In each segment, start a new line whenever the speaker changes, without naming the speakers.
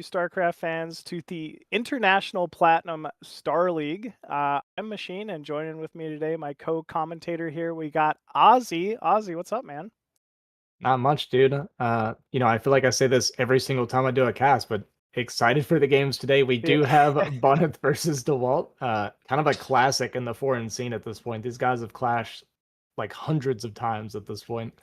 StarCraft fans to the International Platinum Star League. I'm Machine, and joining with me today, my co-commentator here, we got Ozzy. Ozzy, what's up, man?
Not much, dude. I feel like I say this every single time I do a cast, but excited for the games today. We
Yeah,
do have Bonyth versus Dewalt. Kind of a classic in the foreign scene at this point. These guys have clashed like hundreds of times at this point.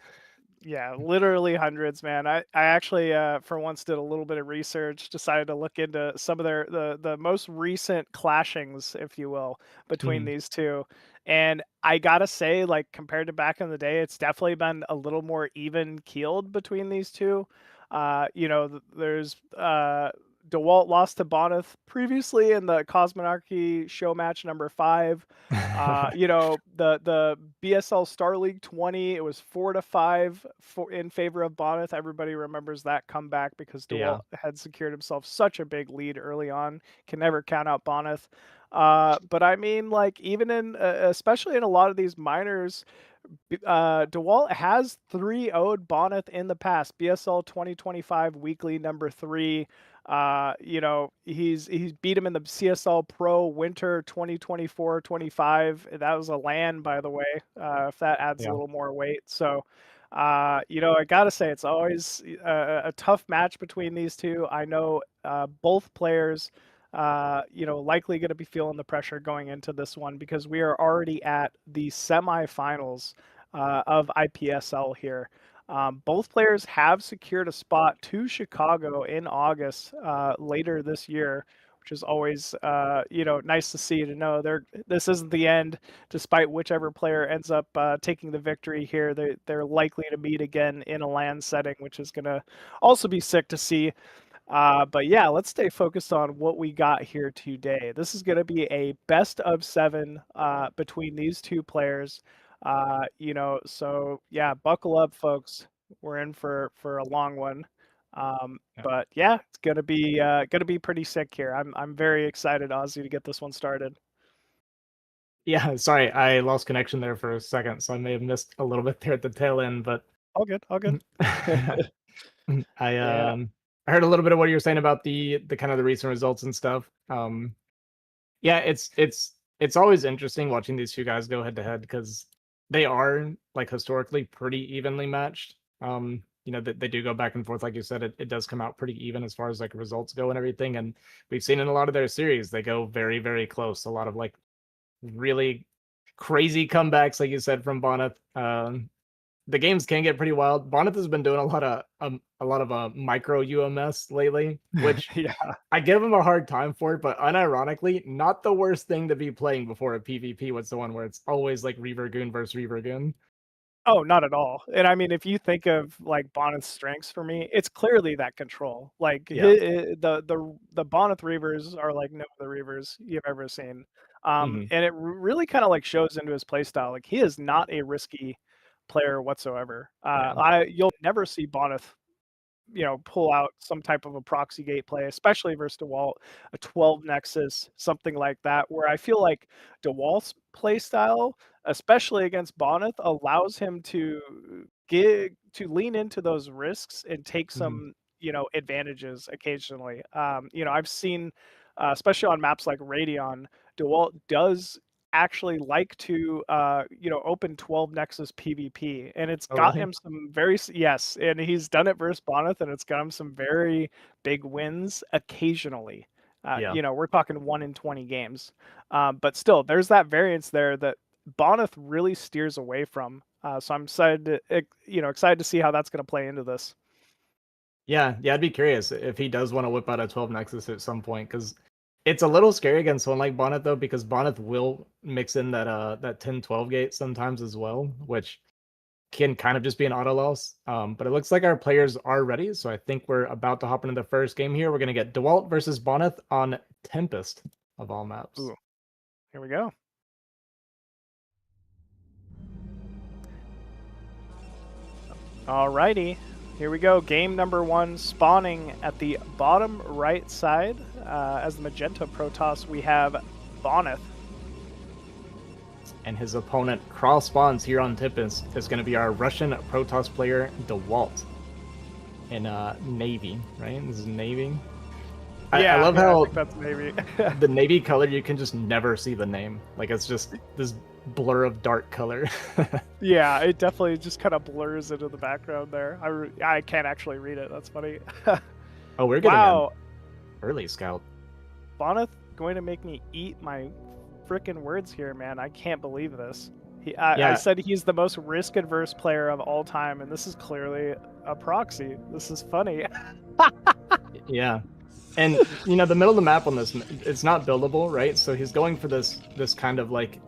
yeah, literally hundreds, man. I actually, for once, did a little bit of research. Decided to look into some of the most recent clashings, if you will, between
Mhm.
these two. And I gotta say, like compared to back in the day, it's definitely been a little more even keeled between these two. There's DeWalt lost to Bonyth previously in the Cosmonarchy show match number 5. The BSL Star League 20, it was 4-5 in favor of Bonyth. Everybody remembers that comeback because DeWalt
Yeah.
had secured himself such a big lead early on. Can never count out Bonyth. But I mean, like even in especially in a lot of these minors, DeWalt has 3-0'd Bonyth in the past. BSL 2025 weekly number 3. He's beat him in the CSL Pro Winter 2024-25. That was a LAN, by the way, if that adds a
Yeah.
little more weight. So, I gotta say it's always a tough match between these two. I know both players likely going to be feeling the pressure going into this one because we are already at the semifinals of IPSL here. Both players have secured a spot to Chicago in August later this year, which is always nice to see to know this isn't the end. Despite whichever player ends up taking the victory here, they're likely to meet again in a LAN setting, which is going to also be sick to see. But yeah, let's stay focused on what we got here today. This is going to be a best of 7 between these two players. So yeah, buckle up, folks. We're in for a long one.
Yeah.
But yeah, it's gonna be pretty sick here. I'm very excited, Ozzy, to get this one started.
Yeah, sorry, I lost connection there for a second, so I may have missed a little bit there at the tail end, but
All good, all good.
I
Yeah.
I heard a little bit of what you were saying about the kind of the recent results and stuff. Yeah, it's always interesting watching these two guys go head to head because they are like historically pretty evenly matched. They do go back and forth, like you said. It does come out pretty even as far as like results go and everything. And we've seen in a lot of their series, they go very, very close. A lot of like really crazy comebacks, like you said, from Bonneth. The games can get pretty wild. Bonneth has been doing a lot of micro UMS lately, which
Yeah.
I give him a hard time for it, but unironically, not the worst thing to be playing before a PvP was the one where it's always like Reaver versus Reaver.
Oh, not at all. And I mean, if you think of like Bonneth's strengths for me, it's clearly that control. Like
Yeah.
the Bonneth Reavers are like no other Reavers you've ever seen.
Hmm.
And it really kind of like shows into his play style. Like he is not a risky player whatsoever.
Yeah.
You'll never see Bonneth pull out some type of a proxy gate play, especially versus DeWalt, a 12 Nexus, something like that, where I feel like DeWalt's play style, especially against Bonneth, allows him to lean into those risks and take
Hmm.
some, advantages occasionally. I've seen, especially on maps like Radeon, DeWalt does actually like to open 12 Nexus PvP, and it's
Oh,
got
really?
him some yes, and he's done it versus Bonneth, and it's got him some very big wins occasionally.
Yeah.
We're talking 1 in 20 games, but still there's that variance there that Bonneth really steers away from. So I'm excited to see how that's going to play into this.
Yeah. I'd be curious if he does want to whip out a 12 Nexus at some point because it's a little scary against someone like Bonneth though, because Bonneth will mix in that 10-12 gate sometimes as well, which can kind of just be an auto loss. But it looks like our players are ready, so I think we're about to hop into the first game here. We're gonna get Dewalt versus Bonneth on Tempest of all maps.
Ooh, here we go. Alrighty, here we go. Game number 1 spawning at the bottom right side. As the Magenta Protoss, we have Bonneth.
And his opponent cross spawns here on Tempest is gonna be our Russian Protoss player Dewalt in Navy, right? This is Navy. I love
I
how
think that's maybe.
the navy color, you can just never see the name. Like, it's just this blur of dark color.
Yeah, it definitely just kind of blurs into the background there. I can't actually read it. That's funny.
Oh, we're getting an
Wow,
early scout.
Bonyth going to make me eat my freaking words here, man. I can't believe this. I
Yeah,
said he's the most risk-adverse player of all time, and this is clearly a proxy. This is funny.
yeah. And, you know, the middle of the map on this, it's not buildable, right? So he's going for this kind of, like,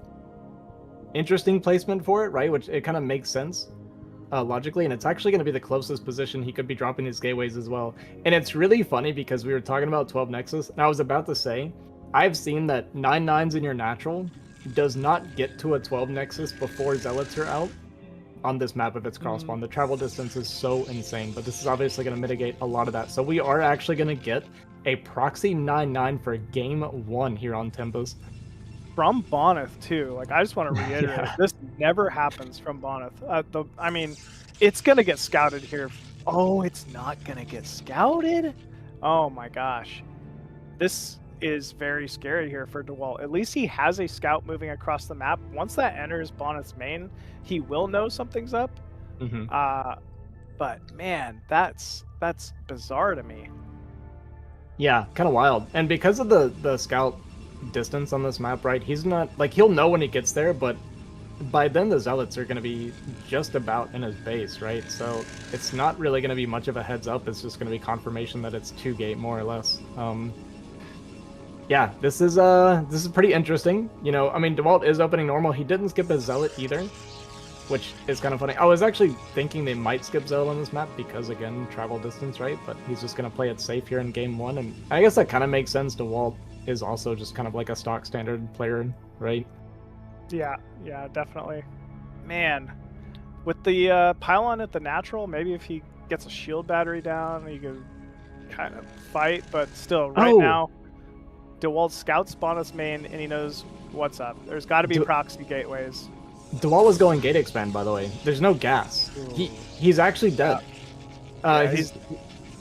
interesting placement for it, right? Which it kind of makes sense logically, and it's actually going to be the closest position he could be dropping his gateways as well. And it's really funny because we were talking about 12 Nexus, and I was about to say, I've seen that 9/9s in your natural does not get to a 12 Nexus before Zealots are out on this map if it's crosspawn. The travel distance is so insane, but this is obviously going to mitigate a lot of that. So we are actually going to get a proxy 9/9 for game 1 here on Tempest.
From Bonyth too. Like, I just want to reiterate,
Yeah.
this never happens from Bonyth. I mean, it's gonna get scouted here. Oh, it's not gonna get scouted. Oh my gosh, this is very scary here for Dewalt. At least he has a scout moving across the map. Once that enters Bonyth's main, he will know something's up. But man, that's bizarre to me.
Yeah, kind of wild. And because of the scout distance on this map, right, he's not, like, he'll know when he gets there, but by then the Zealots are going to be just about in his base, right? So it's not really going to be much of a heads up. It's just going to be confirmation that it's 2-gate more or less. Yeah, this is pretty interesting. You know, I mean, Dewalt is opening normal. He didn't skip his Zealot either, which is kind of funny. I was actually thinking they might skip Zealot on this map because, again, travel distance, right? But he's just going to play it safe here in game 1, and I guess that kind of makes sense. Dewalt is also just kind of like a stock standard player, right?
Yeah, definitely. Man, with the pylon at the natural, maybe if he gets a shield battery down, he could kind of fight, but still, right now, Dewalt scouts Bonyth's main, and he knows what's up. There's got to be proxy gateways.
Dewalt was going gate expand, by the way. There's no gas. He's actually dead.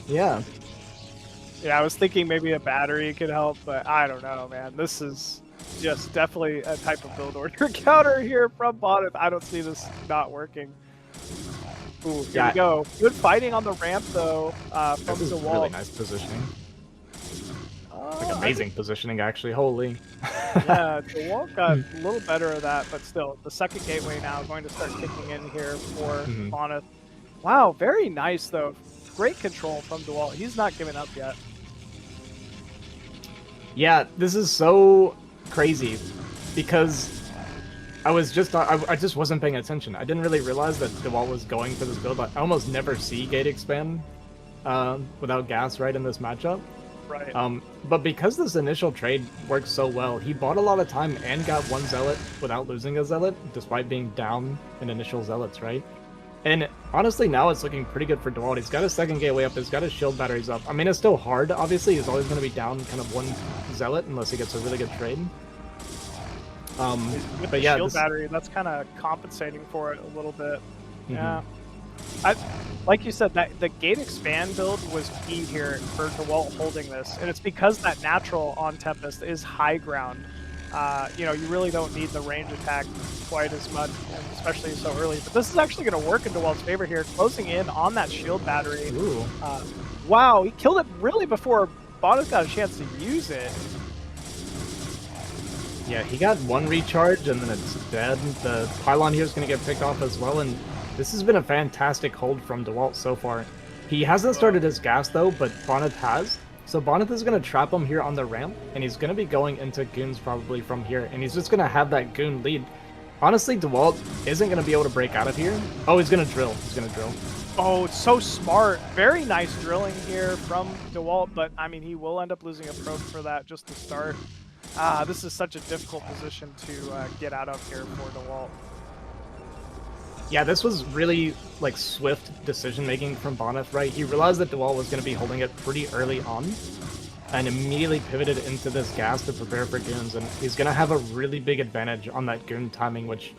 Yeah.
Yeah, I was thinking maybe a battery could help, but I don't know, man. This is just definitely a type of build order counter here from Bonyth. I don't see this not working. Ooh, here we go. Good fighting on the ramp, though, from Dewalt.
Really nice positioning. Like, amazing positioning, actually. Holy.
Yeah, Dewalt got a little better at that, but still, the second gateway now going to start kicking in here for Bonyth. Wow, very nice, though. Great control from Dewalt. He's not giving up yet.
Yeah, this is so crazy because I just wasn't paying attention. I didn't really realize that Dewalt was going for this build. I almost never see gate expand without gas right in this matchup.
Right.
But because this initial trade worked so well, he bought a lot of time and got one Zealot without losing a Zealot, despite being down in initial Zealots, right? And honestly, now it's looking pretty good for Dewalt. He's got his second gateway up, he's got his shield batteries up. I mean, it's still hard, obviously. He's always going to be down kind of one Zealot unless he gets a really good trade.
With the shield battery, that's kind of compensating for it a little bit. Yeah. Like you said, that the gate expand build was key here for Dewalt holding this, and it's because that natural on Tempest is high ground. You know, you really don't need the range attack quite as much, especially so early. But this is actually going to work in Dewalt's favor here, closing in on that shield battery. Wow, he killed it really before Bonyth got a chance to use it.
Yeah, he got one recharge and then it's dead. The pylon here is going to get picked off as well, and this has been a fantastic hold from Dewalt so far. He hasn't started his gas though, but Bonyth has. So Bonyth is going to trap him here on the ramp, and he's going to be going into goons probably from here, and he's just going to have that goon lead. Honestly, Dewalt isn't going to be able to break out of here. Oh, he's going to drill. He's going to drill.
Oh, it's so smart. Very nice drilling here from Dewalt, but I mean, he will end up losing a probe for that just to start. This is such a difficult position to get out of here for Dewalt.
Yeah, this was really, like, swift decision-making from Bonyth, right? He realized that Dewalt was going to be holding it pretty early on, and immediately pivoted into this gas to prepare for goons, and he's going to have a really big advantage on that goon timing, which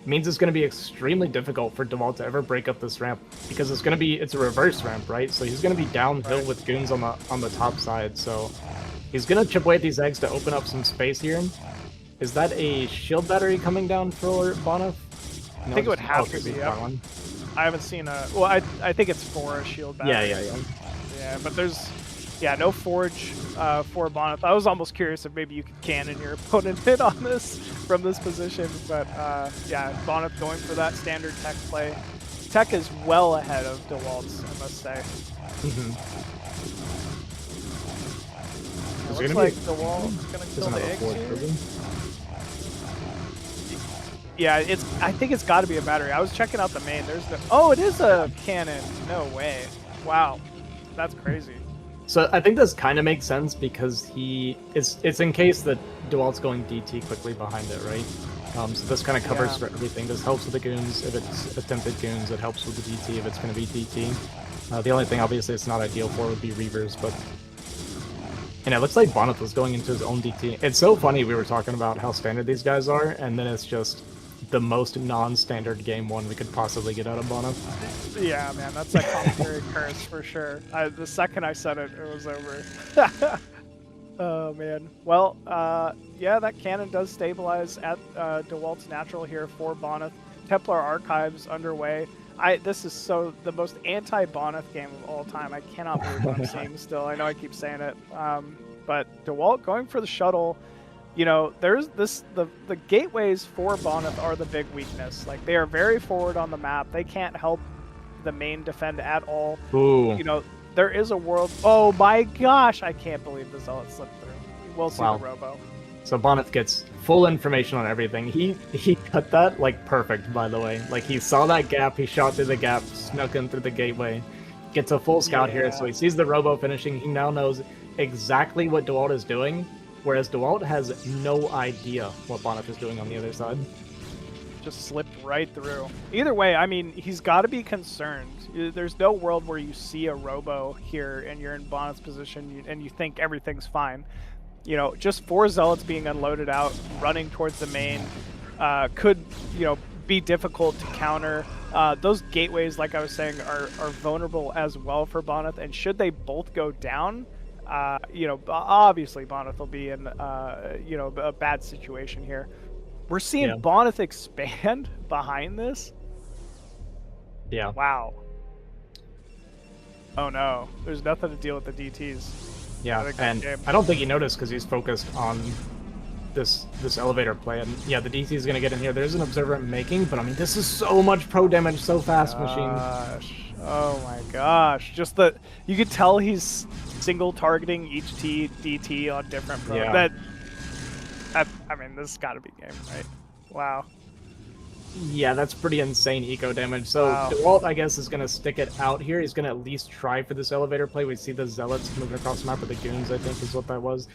means it's going to be extremely difficult for Dewalt to ever break up this ramp, because it's a reverse ramp, right? So he's going to be downhill with goons on the top side. So he's going to chip away at these eggs to open up some space here. Is that a shield battery coming down for Bonyth?
I think it would have to be. Yep. I haven't seen a. Well, I think it's for a shield battery. Yeah, but there's. Yeah, no forge for Bonyth. I was almost curious if maybe you could cannon your opponent hit on this from this position, but yeah, Bonyth going for that standard tech play. Tech is well ahead of Dewalt's, I must say. It looks like Dewalt's gonna kill the eggs here. Yeah, I think it's got to be a battery. I was checking out the main. There's the. Oh, it is a cannon. No way. Wow, that's crazy.
So I think this kind of makes sense because it's in case that Dewalt's going DT quickly behind it, right? So this kind of covers for everything. This helps with the goons if it's attempted goons. It helps with the DT if it's going to be DT. The only thing obviously it's not ideal for would be reavers, but and it looks like Bonyth was going into his own DT. It's so funny we were talking about how standard these guys are, and then it's just the most non-standard game one we could possibly get out of Bonyth.
Yeah, man, that's a commentary curse for sure. The second I said it, it was over. Oh, man. Well, yeah, that cannon does stabilize at Dewalt's natural here for Bonyth. Templar Archives underway. This is the most anti-Bonyth game of all time. I cannot believe what I'm seeing still. I know I keep saying it. But Dewalt going for the shuttle. You know, there's the gateways for Bonyth are the big weakness. Like, they are very forward on the map. They can't help the main defend at all.
Ooh.
You know, there is a world. Oh my gosh, I can't believe the Zealot slipped through. We'll see the Robo.
So Bonyth gets full information on everything. He cut that like perfect, by the way. Like, he saw that gap, he shot through the gap, snuck in through the gateway, gets a full scout here, so he sees the Robo finishing. He now knows exactly what Dewalt is doing, whereas Dewalt has no idea what Bonyth is doing on the other side.
Just slipped right through. Either way, I mean, he's got to be concerned. There's no world where you see a Robo here and you're in Bonyth's position and you think everything's fine. You know, just 4 Zealots being unloaded out, running towards the main, could, you know, be difficult to counter. Those gateways, like I was saying, are vulnerable as well for Bonyth, and should they both go down, you know, obviously Bonyth will be in, you know, a bad situation here. We're seeing Bonyth expand behind this.
Yeah.
Wow. Oh no, there's nothing to deal with the DTs.
Yeah, and I don't think he noticed because he's focused on this elevator play. And yeah, the DT is going to get in here. There's an observer making, but I mean, this is so much pro damage so fast, Machine.
Oh my gosh. Just you could tell he's single targeting each DT on different pro.
Yeah.
I mean, this has got to be game, right? Wow.
Yeah, that's pretty insane eco damage. So Dewalt, I guess, is going to stick it out here. He's going to at least try for this elevator play. We see the Zealots moving across the map with the goons, I think is what that was.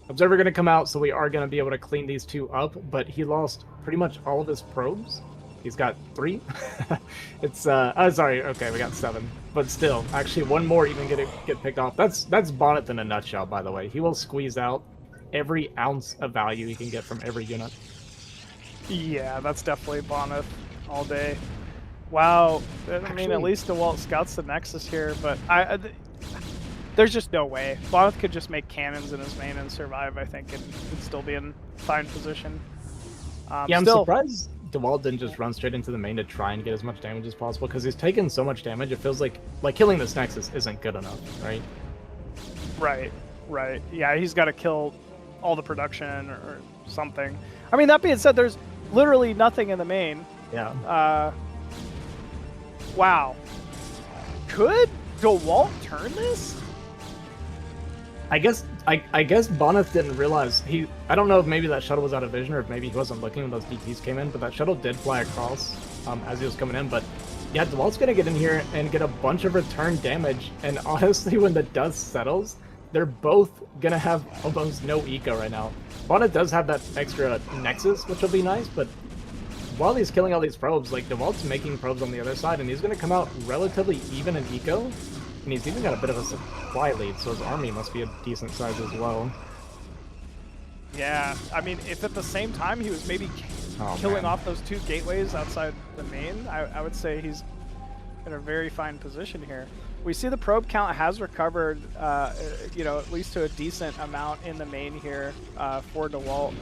Observer going to come out, so we are going to be able to clean these two up, but he lost pretty much all of his probes. He's got 3. It's, oh, sorry, okay, we got 7. But still, actually, one more even get picked off. That's Bonyth in a nutshell, by the way. He will squeeze out every ounce of value he can get from every unit.
Yeah, that's definitely Bonyth all day. Wow. I mean, at least Dewalt scouts the Nexus here, but there's just no way. Bonyth could just make cannons in his main and survive, I think, and would still be in fine position.
Yeah, I'm surprised Dewalt didn't just run straight into the main to try and get as much damage as possible, because he's taken so much damage, it feels like killing this Nexus isn't good enough, right?
Right. Yeah, he's got to kill all the production or something. I mean, that being said, there's literally nothing in the main.
Yeah.
Wow. Could Dewalt turn this?
I guess Bonyth didn't realize I don't know if maybe that shuttle was out of vision or if maybe he wasn't looking when those DTs came in, but that shuttle did fly across as he was coming in. But yeah, Dewalt's gonna get in here and get a bunch of return damage, and honestly, when the dust settles, they're both gonna have almost no eco right now. Bonyth does have that extra Nexus, which will be nice, but while he's killing all these probes, like, Dewalt's making probes on the other side, and he's gonna come out relatively even in eco, and he's even got a bit of a supply lead, so his army must be a decent size as well.
Yeah, I mean, if at the same time he was maybe killing
man.
off those 2 gateways outside the main, I would say he's in a very fine position here. We see the probe count has recovered, you know, at least to a decent amount in the main here for Dewalt.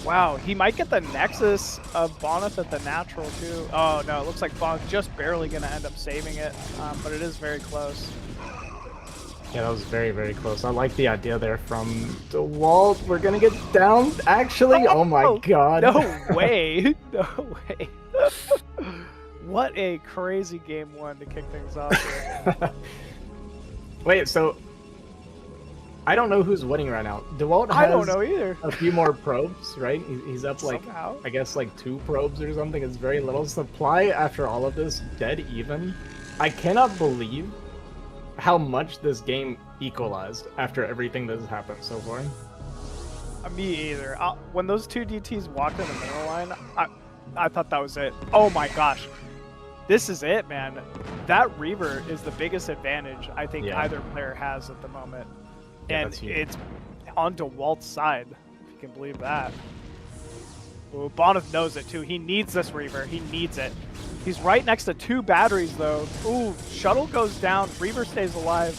Wow, he might get the Nexus of Bonyth at the natural too. Oh no, it looks like Bonyth just barely going to end up saving it, but it is very close.
Yeah, that was very, very close. I like the idea there from Dewalt. We're going to get down, actually. Oh my god.
No way. No way. What a crazy game 1 to kick things off here.
Wait, so I don't know who's winning right now. Dewalt has
I don't know either.
a few more probes, right? He's up like,
Somehow.
I guess like 2 probes or something. It's very little supply after all of this, dead even. I cannot believe how much this game equalized after everything that has happened so far.
Me either. When those 2 DTs walked in the middle line, I thought that was it. Oh my gosh. This is it, man. That Reaver is the biggest advantage I think either player has at the moment.
Yeah,
and it's on Dewalt's side, if you can believe that. Ooh, Bonyth knows it too. He needs this Reaver. He needs it. He's right next to 2 batteries though. Ooh, shuttle goes down. Reaver stays alive.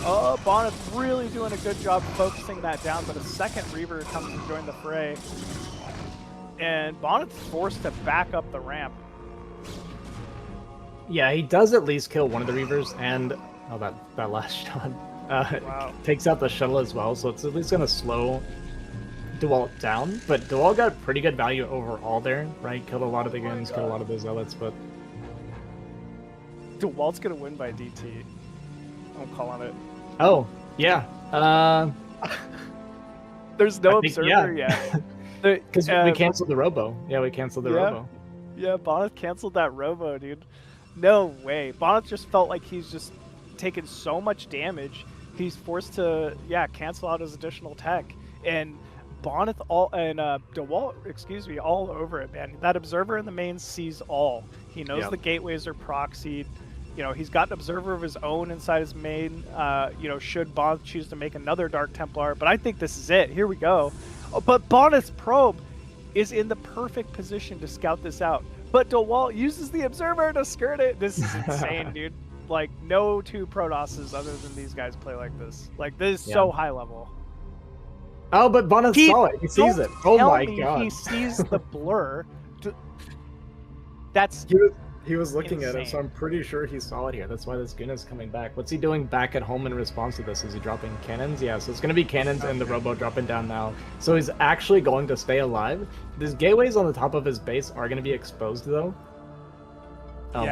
Oh, Bonyth really doing a good job focusing that down, but a second Reaver comes to join the fray. And Bonyth's forced to back up the ramp.
Yeah, he does at least kill one of the Reavers, and that last shot takes out the shuttle as well, so it's at least going to slow Dewalt down. But Dewalt got pretty good value overall there, right? Killed a lot of the guns, killed a lot of the zealots, but...
Dewalt's going to win by DT. I'm calling it.
Oh, yeah.
There's no observer yet.
Because we canceled the Robo. Yeah, we canceled the Robo.
Yeah, Bonyth canceled that Robo, dude. No way. Bonyth just felt like he's just taken so much damage. He's forced to, cancel out his additional tech. And Bonyth Dewalt, all over it, man. That observer in the main sees all. He knows the gateways are proxied. You know, he's got an observer of his own inside his main. You know, should Bonyth choose to make another Dark Templar. But I think this is it. Here we go. Oh, but Bonyth's probe is in the perfect position to scout this out. But Dewalt uses the observer to skirt it. This is insane, dude. Like, no 2 Protosses other than these guys play like this. Like, this is so high level.
Oh, but Bonyth saw it. He sees it. Oh my god.
He sees the blur. That's
He was looking
insane.
at it, so I'm pretty sure he saw it here. That's why this gun is coming back. What's he doing back at home in response to this? Is he dropping cannons? Yeah, so it's going to be cannons and the Robo dropping down now. So he's actually going to stay alive. These gateways on the top of his base are going to be exposed, though.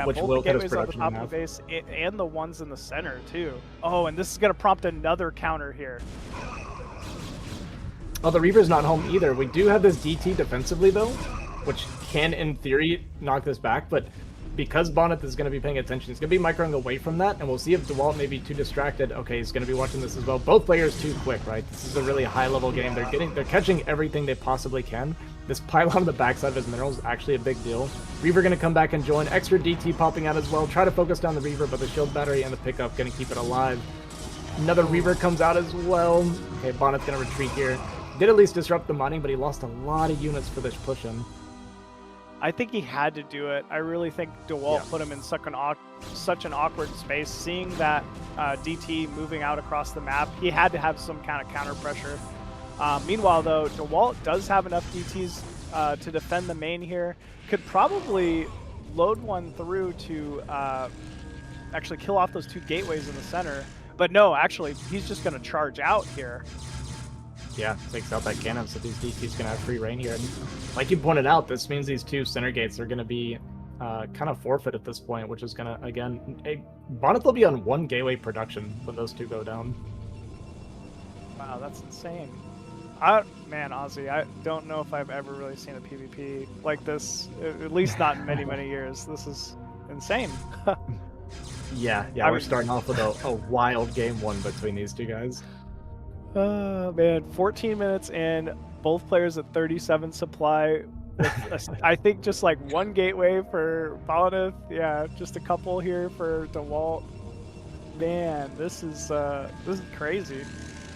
Which
both
will
the
cut his
gateways on the
production
top
in
of
half.
the base and the ones in the center, too. Oh, and this is going to prompt another counter here.
Oh, the Reaver's not home either. We do have this DT defensively, though, which can, in theory, knock this back, but because Bonyth is going to be paying attention, he's going to be microing away from that, and we'll see if Dewalt may be too distracted. Okay, he's going to be watching this as well. Both players too quick, right? This is a really high-level game. They're catching everything they possibly can. This pylon on the backside of his minerals is actually a big deal. Reaver going to come back and join. Extra DT popping out as well. Try to focus down the Reaver, but the shield battery and the pickup going to keep it alive. Another Reaver comes out as well. Okay, Bonyth's going to retreat here. Did at least disrupt the mining, but he lost a lot of units for this push-in.
I think he had to do it. I really think Dewalt put him in such an awkward space. Seeing that DT moving out across the map, he had to have some kind of counter pressure. Meanwhile, though, Dewalt does have enough DTs to defend the main here. Could probably load one through to actually kill off those 2 gateways in the center. But no, actually, he's just going to charge out here.
Yeah, takes out that cannon, so these DTs can have free reign here. And like you pointed out, this means these 2 center gates are going to be kind of forfeit at this point, which is going to, again, Bonyth will be on 1 gateway production when those 2 go down.
Wow, that's insane. Man, Ozzy, I don't know if I've ever really seen a PvP like this, at least not in many, many years. This is insane.
Yeah, we're starting off with a wild game 1 between these 2 guys.
Man, 14 minutes in, both players at 37 supply. With I think just like 1 gateway for Bonyth. Yeah, just a couple here for Dewalt. Man, this is crazy.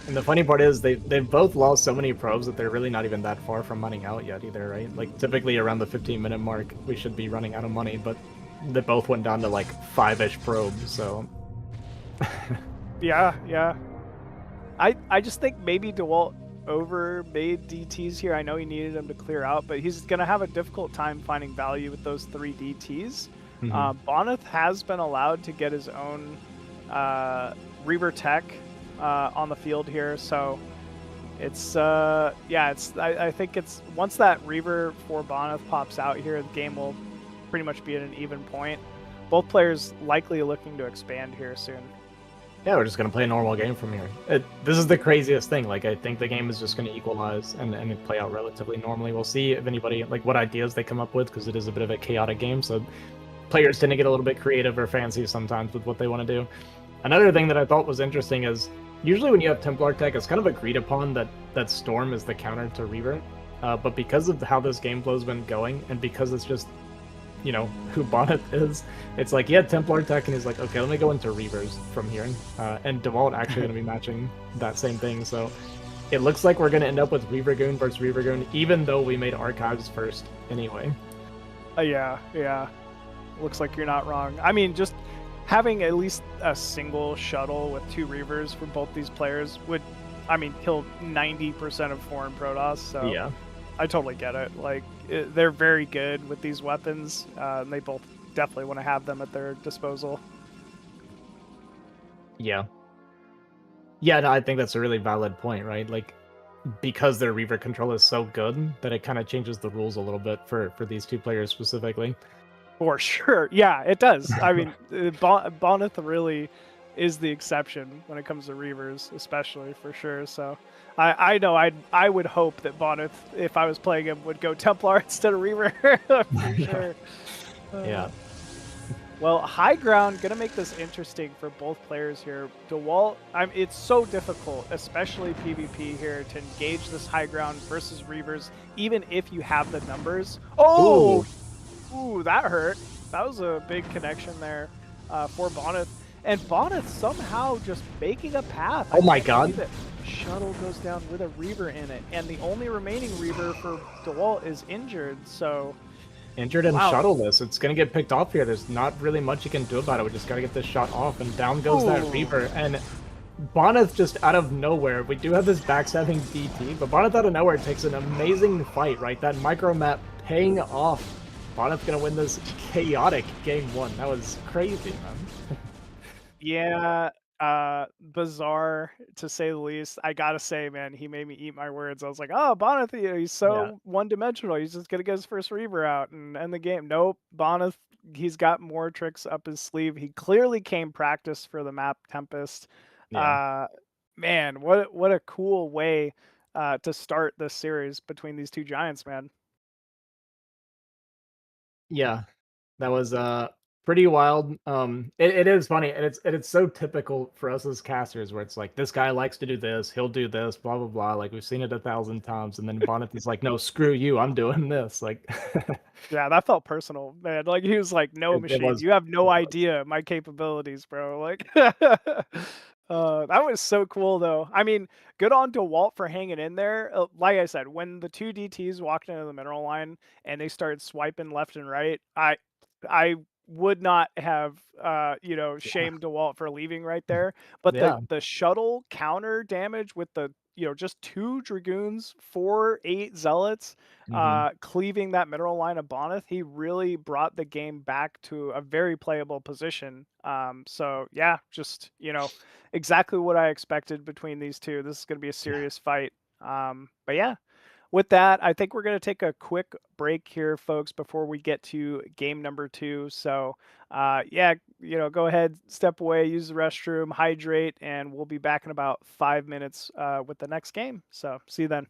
And the funny part is they've both lost so many probes that they're really not even that far from running out yet either, right? Like typically around the 15-minute mark, we should be running out of money, but they both went down to like 5-ish probes, so
Yeah. I just think maybe Dewalt overmade DTs here. I know he needed them to clear out, but he's going to have a difficult time finding value with those 3 DTs. Bonyth has been allowed to get his own Reaver tech on the field here, so it's I think it's once that Reaver for Bonyth pops out here, the game will pretty much be at an even point. Both players likely looking to expand here soon.
yeah, we're just gonna play a normal game from here. This is the craziest thing. Like, I think the game is just gonna equalize and play out relatively normally. We'll see if anybody, like, what ideas they come up with, because it is a bit of a chaotic game, so players tend to get a little bit creative or fancy sometimes with what they want to do. Another thing that I thought was interesting is, usually when you have Templar tech, it's kind of agreed upon that Storm is the counter to Reaver, but because of how this game flow's been going, and because it's just, you know, who Bonyth is, it's like he had Templar tech and he's like, okay, let me go into Reavers from here, and Dewalt actually going to be matching that same thing, so it looks like we're going to end up with Reaver Goon versus Reaver Goon, even though we made Archives first anyway.
Yeah. Looks like you're not wrong. I mean, just having at least a single shuttle with 2 Reavers for both these players would, I mean, kill 90% of foreign Protoss, so
Yeah.
I totally get it. Like, they're very good with these weapons, and they both definitely want to have them at their disposal.
Yeah, no, I think that's a really valid point, right? Like, because their Reaver control is so good that it kind of changes the rules a little bit for these 2 players specifically.
For sure. Yeah, it does. I mean, Bonyth really is the exception when it comes to Reavers, especially, for sure. So I know I would hope that Bonyth, if I was playing him, would go Templar instead of Reaver. For sure.
Yeah.
Well, high ground, going to make this interesting for both players here. Dewalt, it's so difficult, especially PvP here, to engage this high ground versus Reavers, even if you have the numbers. Oh! Ooh, that hurt. That was a big connection there for Bonyth. And Bonyth somehow just making a path.
Oh my god.
Shuttle goes down with a Reaver in it. And the only remaining Reaver for Dewalt is injured, so...
Injured and shuttleless. It's going to get picked off here. There's not really much you can do about it. We just got to get this shot off, and down goes that Reaver. And Bonyth just out of nowhere. We do have this backstabbing DT, but Bonyth out of nowhere takes an amazing fight, right? That micro map paying off. Bonyth gonna win this chaotic game 1. That was crazy, man.
Yeah, bizarre to say the least. I gotta say, man, he made me eat my words. I was like, oh, Bonyth, he's so one-dimensional. He's just gonna get his first Reaver out and end the game. Nope, Bonyth, he's got more tricks up his sleeve. He clearly came practice for the map Tempest.
Yeah.
Man, what a cool way to start this series between these 2 giants, man.
Yeah, that was pretty wild. It is funny, and it's so typical for us as casters, where it's like, this guy likes to do this, he'll do this, blah blah blah. Like, we've seen it 1,000 times, and then Bonyth is like, no, screw you, I'm doing this. Like,
yeah, that felt personal, man. Like, he was like, no, machine, you have no idea my capabilities, bro. Like, that was so cool, though. I mean, good on Dewalt for hanging in there. Like I said, when the 2 DTs walked into the mineral line and they started swiping left and right, I would not have shamed Dewalt for leaving right there. But the shuttle counter damage with the just 2 Dragoons, 8 Zealots, cleaving that mineral line of Bonyth, he really brought the game back to a very playable position. So yeah, just exactly what I expected between these 2. This is going to be a serious fight. But yeah, with that, I think we're going to take a quick break here, folks, before we get to game number 2. So yeah, go ahead, step away, use the restroom, hydrate, and we'll be back in about 5 minutes with the next game. So see you then.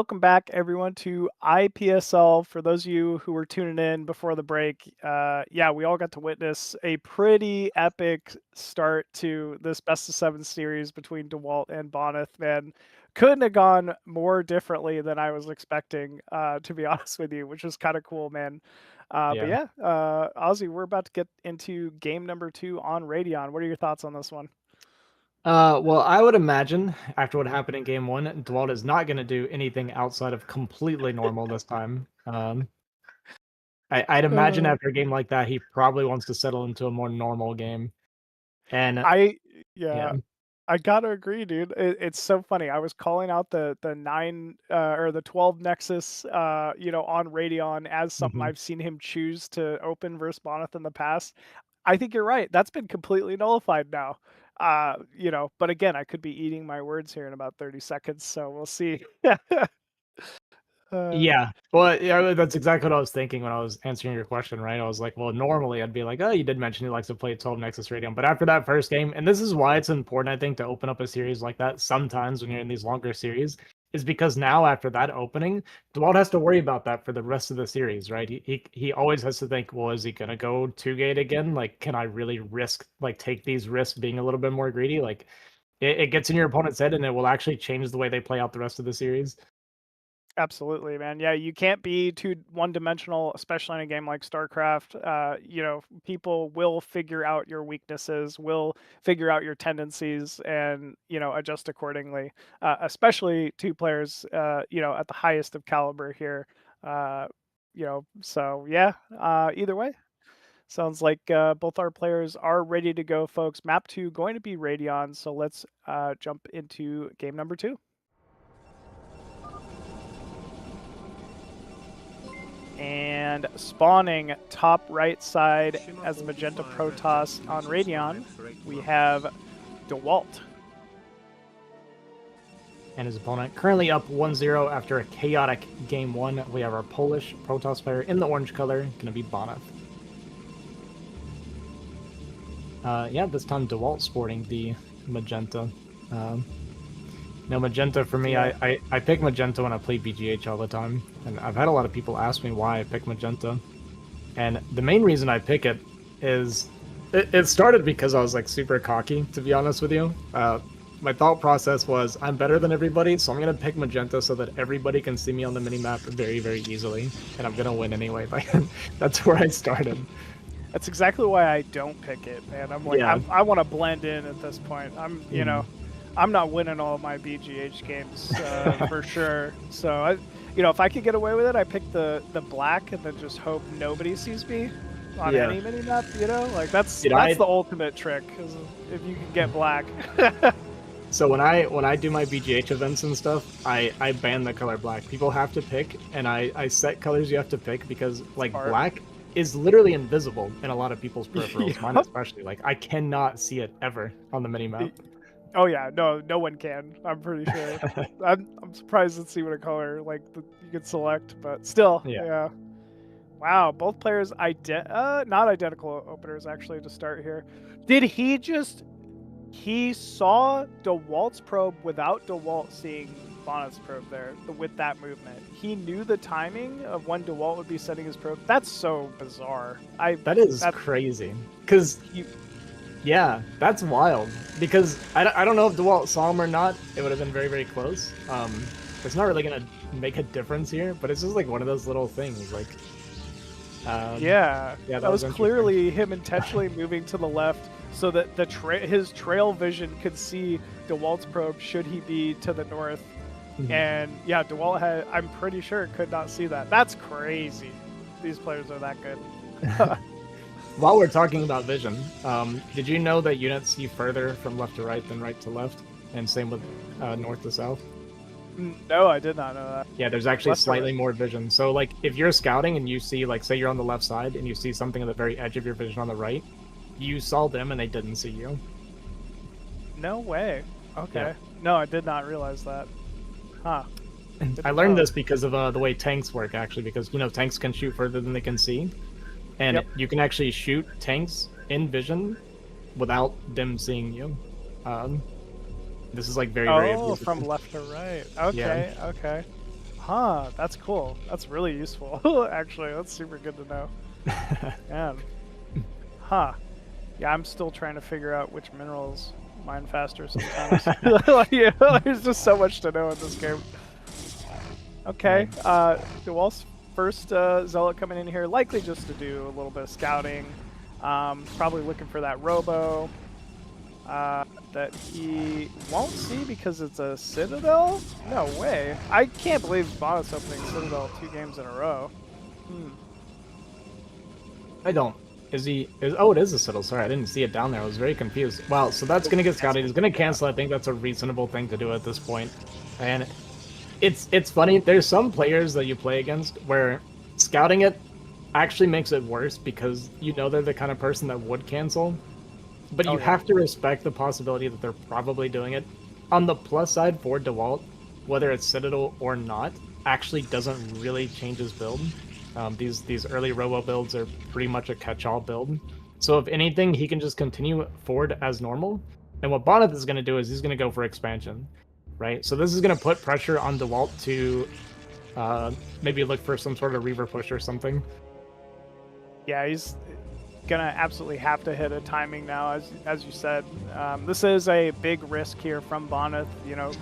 welcome back everyone to IPSL. For those of you who were tuning in before the break, yeah, we all got to witness a pretty epic start to this best of seven series between Dewalt and Bonyth. Man, couldn't have gone more differently than I was expecting, to be honest with you, which was kind of cool, man. But
Yeah.
yeah, Ozzy, we're about to get into game number 2 on Radeon. What are your thoughts on this one?
Well, I would imagine after what happened in game one, Dewalt is not going to do anything outside of completely normal this time. I'd imagine
Uh,
after a game like that, he probably wants to settle into a more normal game. And
I
yeah,
yeah, I gotta agree, dude. It's so funny. I was calling out the 9 or the 12 Nexus, on Radeon as something
mhm.
I've seen him choose to open versus Bonyth in the past. I think you're right. That's been completely nullified now. But again, I could be eating my words here in about 30 seconds, so we'll see. uh,
Yeah. Well, yeah, that's exactly what I was thinking when I was answering your question, right? I was like, well, normally I'd be like, oh, you did mention he likes to play 12 Nexus Radium. But after that first game, and this is why it's important, I think, to open up a series like that sometimes when you're in these longer series, is because now after that opening, Dewalt has to worry about that for the rest of the series, right? He always has to think, well, is he gonna go 2-gate again? Like, can I really take these risks being a little bit more greedy? Like it gets in your opponent's head and it will actually change the way they play out the rest of the series.
Absolutely, man. Yeah, you can't be too one-dimensional, especially in a game like StarCraft. People will figure out your weaknesses, will figure out your tendencies, and adjust accordingly. Especially two players, at the highest of caliber here. So yeah. Either way, sounds like both our players are ready to go, folks. Map 2 going to be Radeon, so let's jump into game number 2. And spawning top right side as the Magenta Protoss on Radeon, we have Dewalt.
And his opponent currently up 1-0 after a chaotic game one. We have our Polish Protoss player in the orange color, going to be Bonyth. Yeah, this time Dewalt sporting the magenta. No, magenta for me,
Yeah.
I pick magenta when I play BGH all the time. And I've had a lot of people ask me why I pick magenta. And the main reason I pick it is it started because I was like super cocky, to be honest with you. My thought process was I'm better than everybody, so I'm gonna pick magenta so that everybody can see me on the minimap very, very easily, and I'm gonna win anyway. That's where I started.
That's exactly why I don't pick it, man. I'm like,
Yeah.
I want to blend in at this point. I'm not winning all of my BGH games for sure. So if I could get away with it, I pick the black and then just hope nobody sees me on
Yeah.
any mini map. Like that's
Dude,
the ultimate trick, is if you can get black.
So when I do my BGH events and stuff, I ban the color black. People have to pick, and I set colors you have to pick because like
Smart.
black is literally invisible in a lot of people's peripherals,
Yep.
mine especially. Like I cannot see it ever on the minimap.
Oh yeah, no one can. I'm pretty sure. I'm surprised to see what a color you could select, but still,
Yeah.
yeah. Wow, both players not identical openers actually to start here. Did he saw Dewalt's probe without Dewalt seeing Bonyth's probe there with that movement? He knew the timing of when Dewalt would be setting his probe. That's so bizarre.
That is crazy. Because yeah, that's wild. Because I don't know if DeWalt saw him or not. It would have been very, very close. It's not really going to make a difference here, but it's just like one of those little things. Like,
yeah, that was
interesting.
clearly him intentionally moving to the left so that his trail vision could see Dewalt's probe should he be to the north.
Mhm.
And yeah, Dewalt I'm pretty sure could not see that. That's crazy. These players are that good.
While we're talking about vision, did you know that units see further from left to right than right to left? And same with north to south?
No, I did not know that.
Yeah, there's actually
Left to
slightly
right.
more vision. So like if you're scouting and you see, like, say you're on the left side and you see something at the very edge of your vision on the right, you saw them and they didn't see you.
No way. Okay.
Yeah.
No, I did not realize that. Huh.
I learned this because of the way tanks work, actually, because tanks can shoot further than they can see, and
Yep.
you can actually shoot tanks in vision without them seeing you. This is like very, very
Oh,
abusable.
from left to right. Okay,
Yeah.
okay. Huh, that's cool. That's really useful. Actually, that's super good to know. Man. Huh. Yeah, I'm still trying to figure out which minerals mine faster sometimes. Yeah, there's just so much to know in this game. Okay, Dewalt's first Zealot coming in here, likely just to do a little bit of scouting. Probably looking for that Robo that he won't see because it's a Citadel? No way. I can't believe Bonyth's opening Citadel 2 games in a row.
I don't. Oh, it is a Citadel. Sorry, I didn't see it down there. I was very confused. Wow, so that's going to get scouted. He's going to cancel. I think that's a reasonable thing to do at this point. And it's funny. There's some players that you play against where scouting it actually makes it worse because you know they're the kind of person that would cancel. But you have to respect the possibility that they're probably doing it. On the plus side for Dewalt, whether it's Citadel or not, actually doesn't really change his build. These early Robo builds are pretty much a catch-all build. So if anything, he can just continue forward as normal. And what Bonyth is going to do is he's going to go for expansion, right? So this is going to put pressure on Dewalt to maybe look for some sort of Reaver push or something.
Yeah, he's gonna absolutely have to hit a timing now, as you said. This is a big risk here from Bonyth. You know,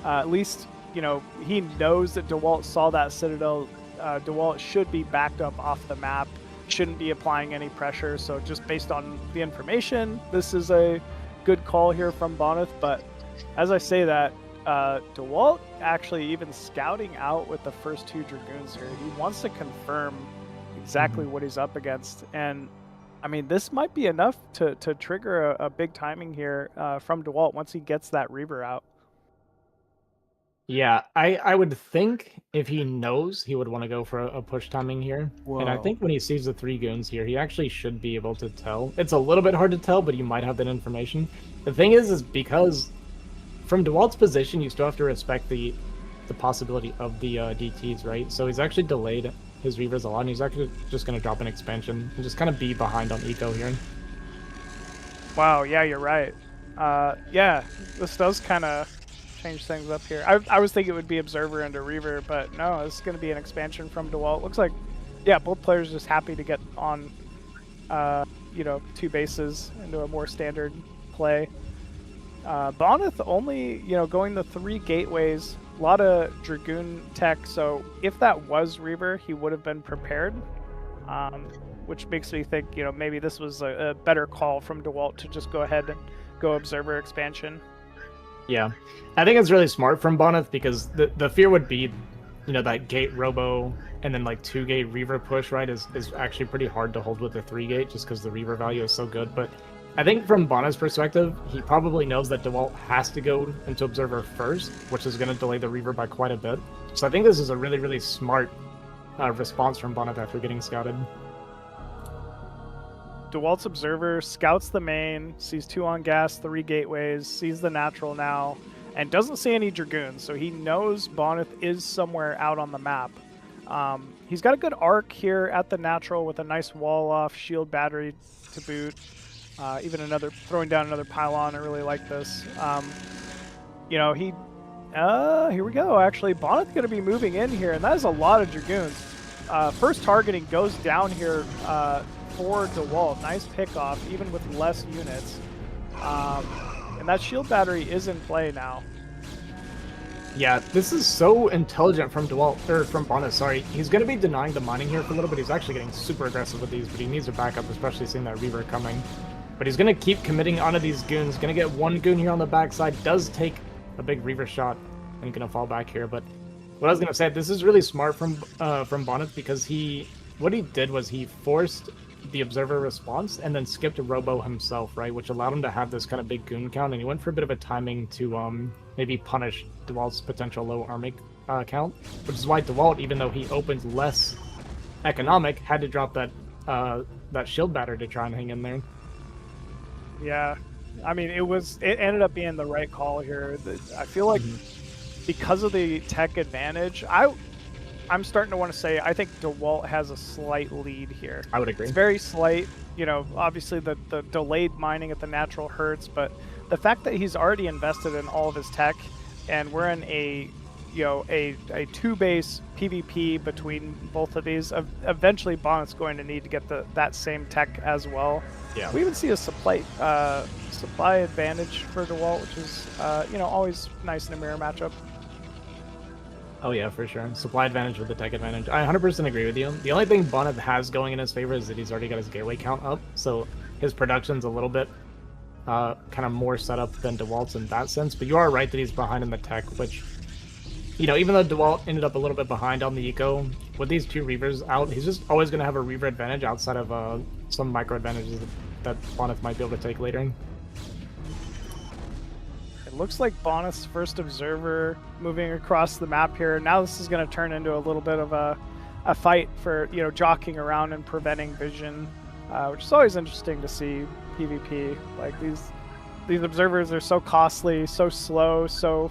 at least he knows that Dewalt saw that Citadel. Dewalt should be backed up off the map, shouldn't be applying any pressure. So just based on the information, this is a good call here from Bonyth. But as I say that, Dewalt actually even scouting out with the first 2 Dragoons here. He wants to confirm exactly what he's up against. And I mean, this might be enough to trigger a big timing here from Dewalt once he gets that Reaver out.
Yeah, I would think if he knows, he would want to go for a push timing here. Whoa. And I think when he sees the 3 goons here, he actually should be able to tell. It's a little bit hard to tell, but you might have that information. The thing is because from Dewalt's position, you still have to respect the possibility of the DTs, right? So he's actually delayed his Reavers a lot, and he's actually just going to drop an expansion and just kind of be behind on eco here.
Wow, yeah, you're right. Yeah, this does kind of change things up here. I was thinking it would be Observer into Reaver, but no, it's going to be an expansion from Dewalt. Looks like, yeah, both players just happy to get on, 2 bases into a more standard play. Bonyth only, going the 3 gateways, a lot of Dragoon tech, so if that was Reaver, he would have been prepared, which makes me think, maybe this was a better call from Dewalt to just go ahead and go Observer expansion.
Yeah, I think it's really smart from Bonyth because the fear would be, that gate Robo and then like 2 gate Reaver push, right, is actually pretty hard to hold with the 3 gate just because the Reaver value is so good. But I think from Bonyth's perspective, he probably knows that Dewalt has to go into Observer first, which is going to delay the Reaver by quite a bit. So I think this is a really, really smart response from Bonyth after getting scouted.
Dewalt's Observer scouts the main, sees 2 on gas, 3 gateways, sees the natural now, and doesn't see any Dragoons, so he knows Bonyth is somewhere out on the map. He's got a good arc here at the natural with a nice wall off, shield battery to boot, even throwing down another pylon. I really like this. Here we go, actually. Bonyth's going to be moving in here, and that is a lot of Dragoons. First targeting goes down here for Dewalt. Nice pickoff, even with less units. And that shield battery is in play now.
Yeah, this is so intelligent from Bonyth, sorry. He's going to be denying the mining here for a little bit. He's actually getting super aggressive with these, but he needs a backup, especially seeing that Reaver coming. But he's going to keep committing onto these goons. Going to get 1 goon here on the backside. Does take a big Reaver shot and going to fall back here. But what I was going to say, this is really smart from Bonyth because what he did was he forced the Observer response and then skipped a Robo himself, right, which allowed him to have this kind of big goon count, and he went for a bit of a timing to maybe punish Dewalt's potential low army count, which is why Dewalt, even though he opened less economic, had to drop that shield batter to try and hang in there.
Yeah, I mean, it ended up being the right call here. I feel like because of the tech advantage, I'm starting to want to say I think Dewalt has a slight lead here.
I would agree.
It's very slight. Obviously the delayed mining at the natural hurts, but the fact that he's already invested in all of his tech, and we're in a a two-base PvP between both of these. Eventually, Bonyth's going to need to get that same tech as well.
Yeah.
We even see a supply advantage for Dewalt, which is always nice in a mirror matchup.
Oh yeah, for sure. Supply advantage with the tech advantage. I 100% agree with you. The only thing Bonyth has going in his favor is that he's already got his gateway count up, so his production's a little bit kind of more set up than Dewalt's in that sense. But you are right that he's behind in the tech, which, even though Dewalt ended up a little bit behind on the eco, with these two Reavers out, he's just always going to have a Reaver advantage outside of some micro advantages that Bonyth might be able to take later.
It looks like Bonyth's first observer moving across the map here. Now this is going to turn into a little bit of a fight for, jockeying around and preventing vision, which is always interesting to see PvP. Like these observers are so costly, so slow, so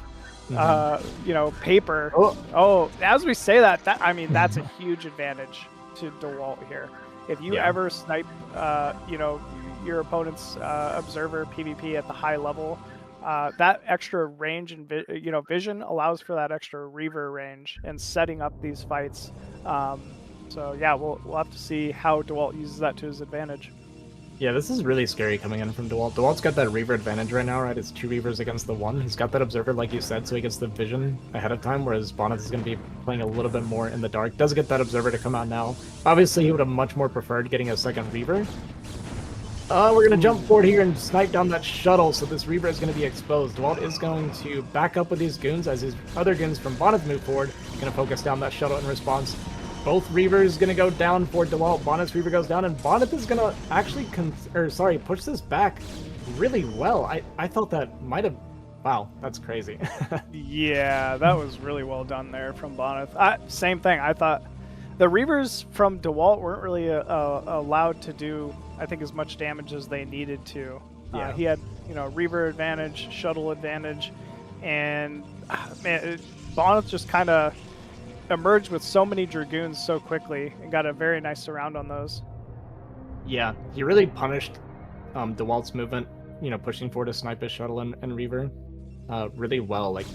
paper. Oh, as we say that that's a huge advantage to Dewalt here. If you ever snipe, your opponent's observer PvP at the high level, that extra range and vision allows for that extra Reaver range and setting up these fights. So yeah, we'll have to see how Dewalt uses that to his advantage.
Yeah, this is really scary coming in from Dewalt. Dewalt's got that Reaver advantage right now, right? It's two Reavers against the one. He's got that Observer, like you said, so he gets the vision ahead of time, whereas Bonyth is going to be playing a little bit more in the dark. Does get that Observer to come out now. Obviously, he would have much more preferred getting a second Reaver. We're going to jump forward here and snipe down that shuttle, so this Reaver is going to be exposed. Dewalt is going to back up with these goons as his other goons from Bonyth move forward. Going to focus down that shuttle in response. Both Reavers going to go down for Dewalt. Bonyth's Reaver goes down, and Bonyth is going to actually push this back really well. I thought that might have... Wow, that's crazy.
Yeah, that was really well done there from Bonyth. Same thing. I thought the Reavers from Dewalt weren't really allowed to do, I think, as much damage as they needed to.
Yeah.
He had, Reaver advantage, shuttle advantage, and Bonyth just kind of emerged with so many Dragoons so quickly and got a very nice surround on those.
Yeah, he really punished Dewalt's movement, pushing forward to snipe his shuttle and Reaver really well. Like,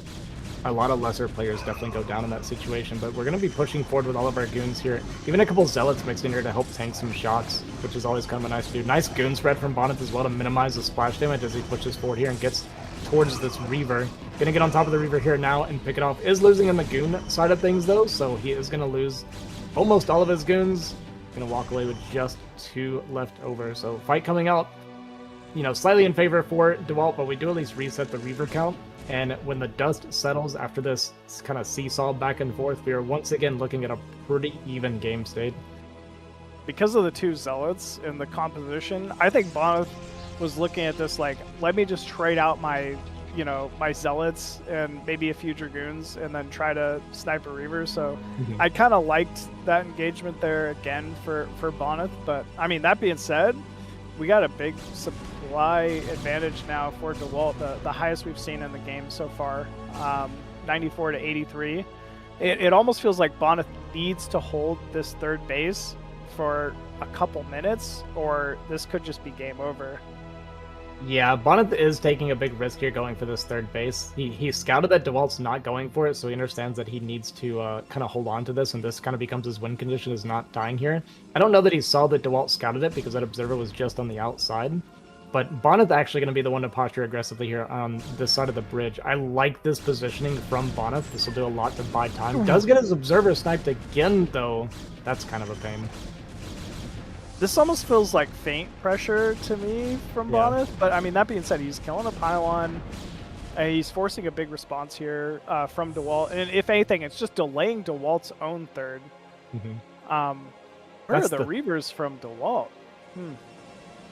a lot of lesser players definitely go down in that situation, but we're going to be pushing forward with all of our goons here. Even a couple Zealots mixed in here to help tank some shots, which is always kind of a nice do. Nice goon spread from Bonyth as well to minimize the splash damage as he pushes forward here and gets towards this Reaver. Gonna get on top of the Reaver here now and pick it off. Is losing on the goon side of things though, so he is gonna lose almost all of his goons. Gonna walk away with just 2 left over. So fight coming out, slightly in favor for Dewalt, but we do at least reset the Reaver count. And when the dust settles after this kind of seesaw back and forth, we are once again looking at a pretty even game state.
Because of the 2 Zealots in the composition, I think Bonyth was looking at this like, let me just trade out my Zealots and maybe a few Dragoons and then try to snipe a Reaver. So I kind of liked that engagement there again for Bonyth. But that being said, we got a big supply advantage now for Dewalt, the highest we've seen in the game so far, 94 to 83. It almost feels like Bonyth needs to hold this third base for a couple minutes, or this could just be game over.
Yeah, Bonyth is taking a big risk here going for this third base. He scouted that Dewalt's not going for it, so he understands that he needs to kind of hold on to this, and this kind of becomes his win condition, is not dying here. I don't know that he saw that Dewalt scouted it because that observer was just on the outside, but Bonyth actually going to be the one to posture aggressively here on this side of the bridge. I like this positioning from Bonyth. This will do a lot to buy time. Does get his observer sniped again, though. That's kind of a pain.
This almost feels like feint pressure to me from Bonyth, but that being said, he's killing a pylon. He's forcing a big response here from Dewalt, and if anything, it's just delaying Dewalt's own third. Where are the Reavers from Dewalt?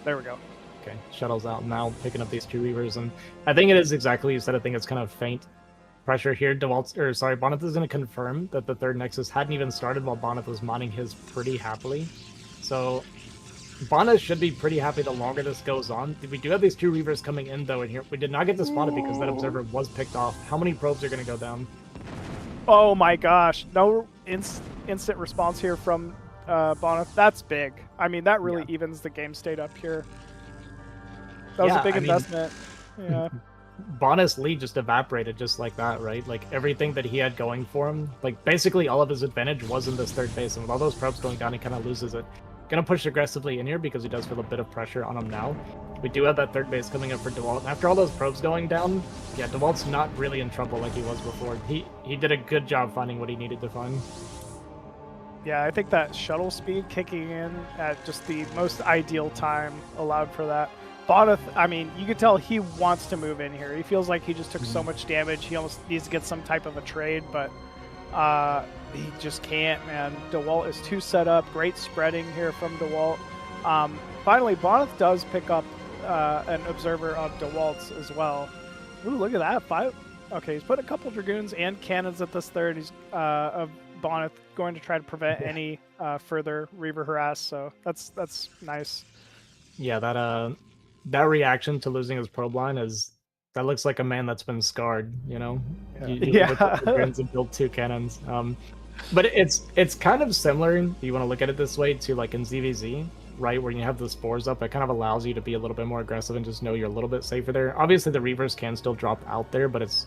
There we go.
Okay, shuttle's out now, picking up these 2 Reavers, and I think it is exactly what you said. I think it's kind of feint pressure here. Bonyth is going to confirm that the third Nexus hadn't even started while Bonyth was mining his pretty happily. So Bonyth should be pretty happy the longer this goes on. We do have these 2 Reavers coming in, though, and here we did not get to spot it because that observer was picked off. How many probes are going to go down?
Oh my gosh. No instant response here from Bonyth. That's big. That really evens the game state up here. That was a big investment. Yeah.
Bonyth's lead just evaporated just like that, right? Like everything that he had going for him, like basically all of his advantage was in this third base, and with all those probes going down, he kind of loses it. Gonna push aggressively in here because he does feel a bit of pressure on him now. We do have that third base coming up for Dewalt. And after all those probes going down, yeah, Dewalt's not really in trouble like he was before. He did a good job finding what he needed to find.
Yeah, I think that shuttle speed kicking in at just the most ideal time allowed for that. Bonyth, I mean, you could tell he wants to move in here. He feels like he just took so much damage. He almost needs to get some type of a trade, but he just can't, man. Dewalt is too set up. Great spreading here from Dewalt. Finally, Bonyth does pick up an observer of Dewalt's as well. Ooh, look at that. Okay, he's put a couple Dragoons and cannons at this third. He's of Bonyth going to try to prevent any further Reaver harass, so that's nice.
Yeah, that reaction to losing his probe line that looks like a man that's been scarred, you know?
Yeah.
And build 2 cannons. But it's kind of similar, if you want to look at it this way, to like in ZVZ, right? Where you have the spores up, it kind of allows you to be a little bit more aggressive and just know you're a little bit safer there. Obviously, the Reavers can still drop out there, but it's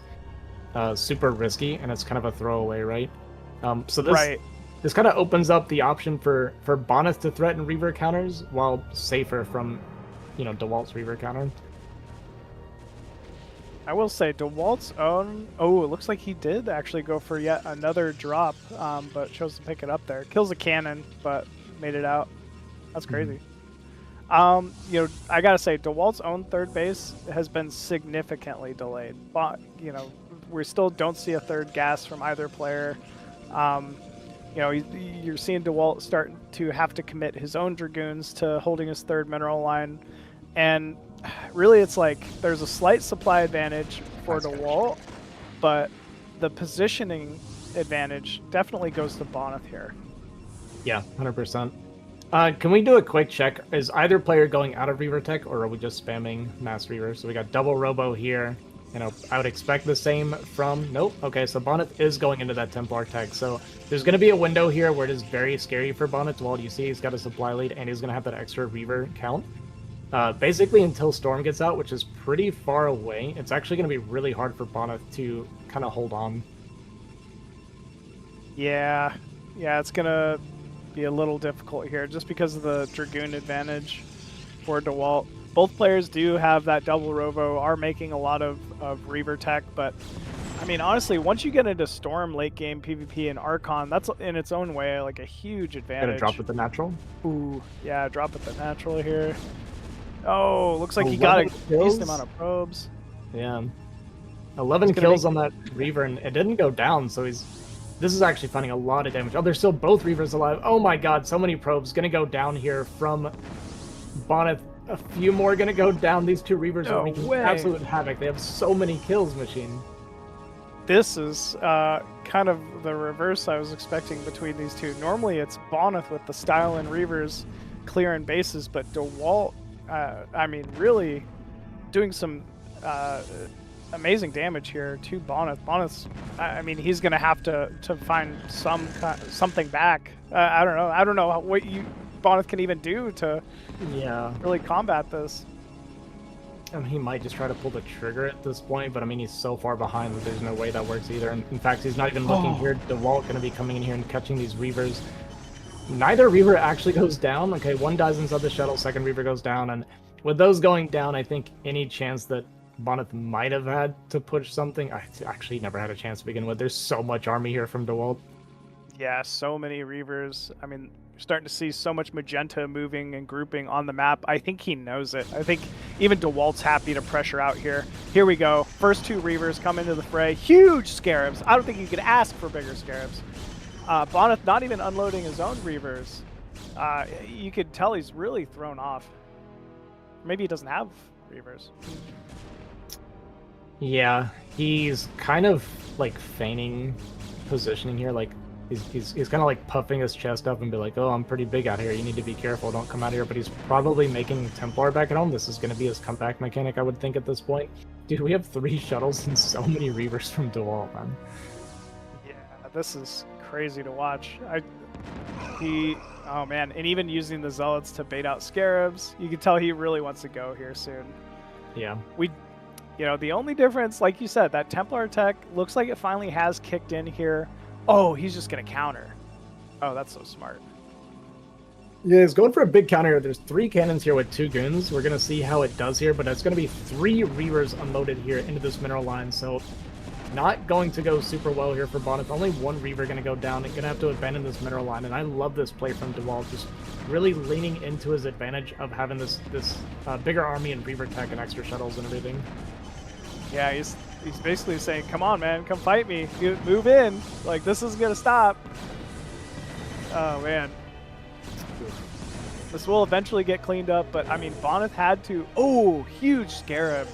super risky, and it's kind of a throwaway, right? So this kind of opens up the option for Bonyth to threaten Reaver counters while safer from, Dewalt's Reaver counter.
I will say Dewalt's own. Oh, it looks like he did actually go for yet another drop, but chose to pick it up there. Kills a cannon, but made it out. That's crazy. I gotta say, Dewalt's own third base has been significantly delayed. But we still don't see a third gas from either player. You're seeing Dewalt starting to have to commit his own Dragoons to holding his third mineral line, and really it's like there's a slight supply advantage for Dewalt, but the positioning advantage definitely goes to Bonyth here.
Yeah, 100%. Can we do a quick check? Is either player going out of Reaver tech, or are we just spamming Mass Reaver? So we got double Robo here. I would expect the same from... Nope. Okay, so Bonyth is going into that Templar tech. So there's going to be a window here where it is very scary for Bonyth. Well, you see he's got a supply lead, and he's going to have that extra Reaver count. Basically until Storm gets out, which is pretty far away. It's actually going to be really hard for Bonyth to kind of hold on.
Yeah, it's going to be a little difficult here just because of the Dragoon advantage for Dewalt. Both players do have that double Robo, are making a lot of Reaver tech, but I mean, honestly, once you get into Storm late game PvP and Archon, that's in its own way like a huge advantage.
Gonna drop with the natural?
Ooh, yeah, drop with the natural here. Oh, looks like he got a decent amount of probes.
Yeah. 11 kills on that Reaver, and it didn't go down, so this is actually finding a lot of damage. Oh, there's still both Reavers alive. Oh my god, so many probes gonna go down here from Bonyth. A few more gonna go down. These 2 Reavers are making absolute havoc. They have so many kills, Machine.
This is kind of the reverse I was expecting between these two. Normally it's Bonyth with the style and Reavers clearing bases, but Dewalt, I mean, really doing some amazing damage here to Bonyth. Bonyth's, I mean, he's gonna have to find something back. I don't know what Bonyth can even do to really combat this.
I mean, he might just try to pull the trigger at this point, but I mean, he's so far behind that there's no way that works either. And in fact, he's not even looking here. Dewalt going to be coming in here and catching these Reavers. Neither Reaver actually goes down. Okay, one dies inside the shuttle, second Reaver goes down, and with those going down, I think any chance that Bonyth might have had to push something, I actually never had a chance to begin with. There's so much army here from Dewalt.
Yeah, so many Reavers. I mean, you're starting to see so much magenta moving and grouping on the map. I think he knows it. I think even Dewalt's happy to pressure out here. Here we go. First 2 Reavers come into the fray. Huge Scarabs. I don't think you could ask for bigger Scarabs. Bonyth not even unloading his own Reavers. You could tell he's really thrown off. Maybe he doesn't have Reavers.
Yeah, he's kind of like feigning positioning here. Like he's kind of like puffing his chest up and be like, "Oh, I'm pretty big out here. You need to be careful. Don't come out here." But he's probably making Templar back at home. This is going to be his comeback mechanic, I would think, at this point. Dude, we have 3 shuttles and so many Reavers from Dewalt, man.
Yeah, this is crazy to watch. Oh man, and even using the Zealots to bait out Scarabs, you can tell he really wants to go here soon.
Yeah.
You know, the only difference, like you said, that Templar tech looks like it finally has kicked in here. Oh, he's just going to counter. Oh, that's so smart.
Yeah, he's going for a big counter here. There's 3 cannons here with 2 goons. We're going to see how it does here, but it's going to be 3 Reavers unloaded here into this mineral line, so not going to go super well here for Bonyth. Only 1 Reaver going to go down and going to have to abandon this mineral line, and I love this play from Dewalt, just really leaning into his advantage of having this bigger army and Reaver tech and extra shuttles and everything.
Yeah, he's basically saying, come on, man, come fight me. You move in. Like, this isn't going to stop. Oh, man. This will eventually get cleaned up, but, I mean, Bonyth had to... Oh, huge Scarab.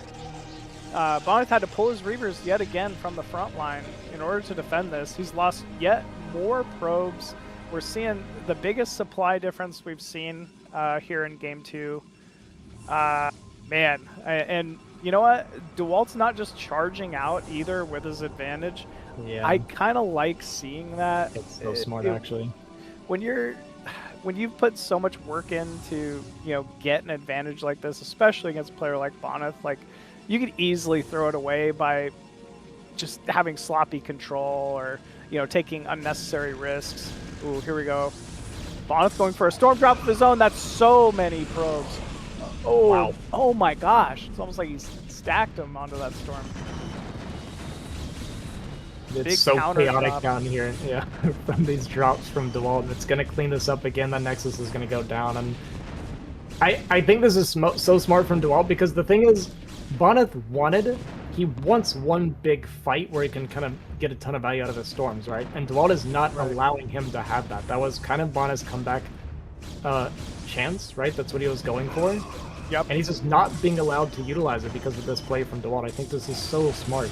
Bonyth had to pull his Reavers yet again from the front line in order to defend this. He's lost yet more probes. We're seeing the biggest supply difference we've seen here in Game 2. Man, and you know what? Dewalt's not just charging out either with his advantage.
Yeah.
I kind of like seeing that.
It's so smart, actually.
When you've put so much work into, you know, get an advantage like this, especially against a player like Bonyth, like, you could easily throw it away by just having sloppy control or, you know, taking unnecessary risks. Ooh, here we go. Bonyth going for a storm drop of his own. That's so many probes. Oh, wow. Oh my gosh. It's almost like he's stacked them onto that storm.
It's
Big
so chaotic
drop
down here, yeah, from these drops from Dewalt. It's going to clean this up again. The Nexus is going to go down. And I think this is so smart from Dewalt, because the thing is, Bonyth he wants one big fight where he can kind of get a ton of value out of his storms, right? And Dewalt is not allowing him to have that. That was kind of Bonyth's comeback chance, right? That's what he was going for.
Yep.
And he's just not being allowed to utilize it because of this play from Dewalt. I think this is so smart.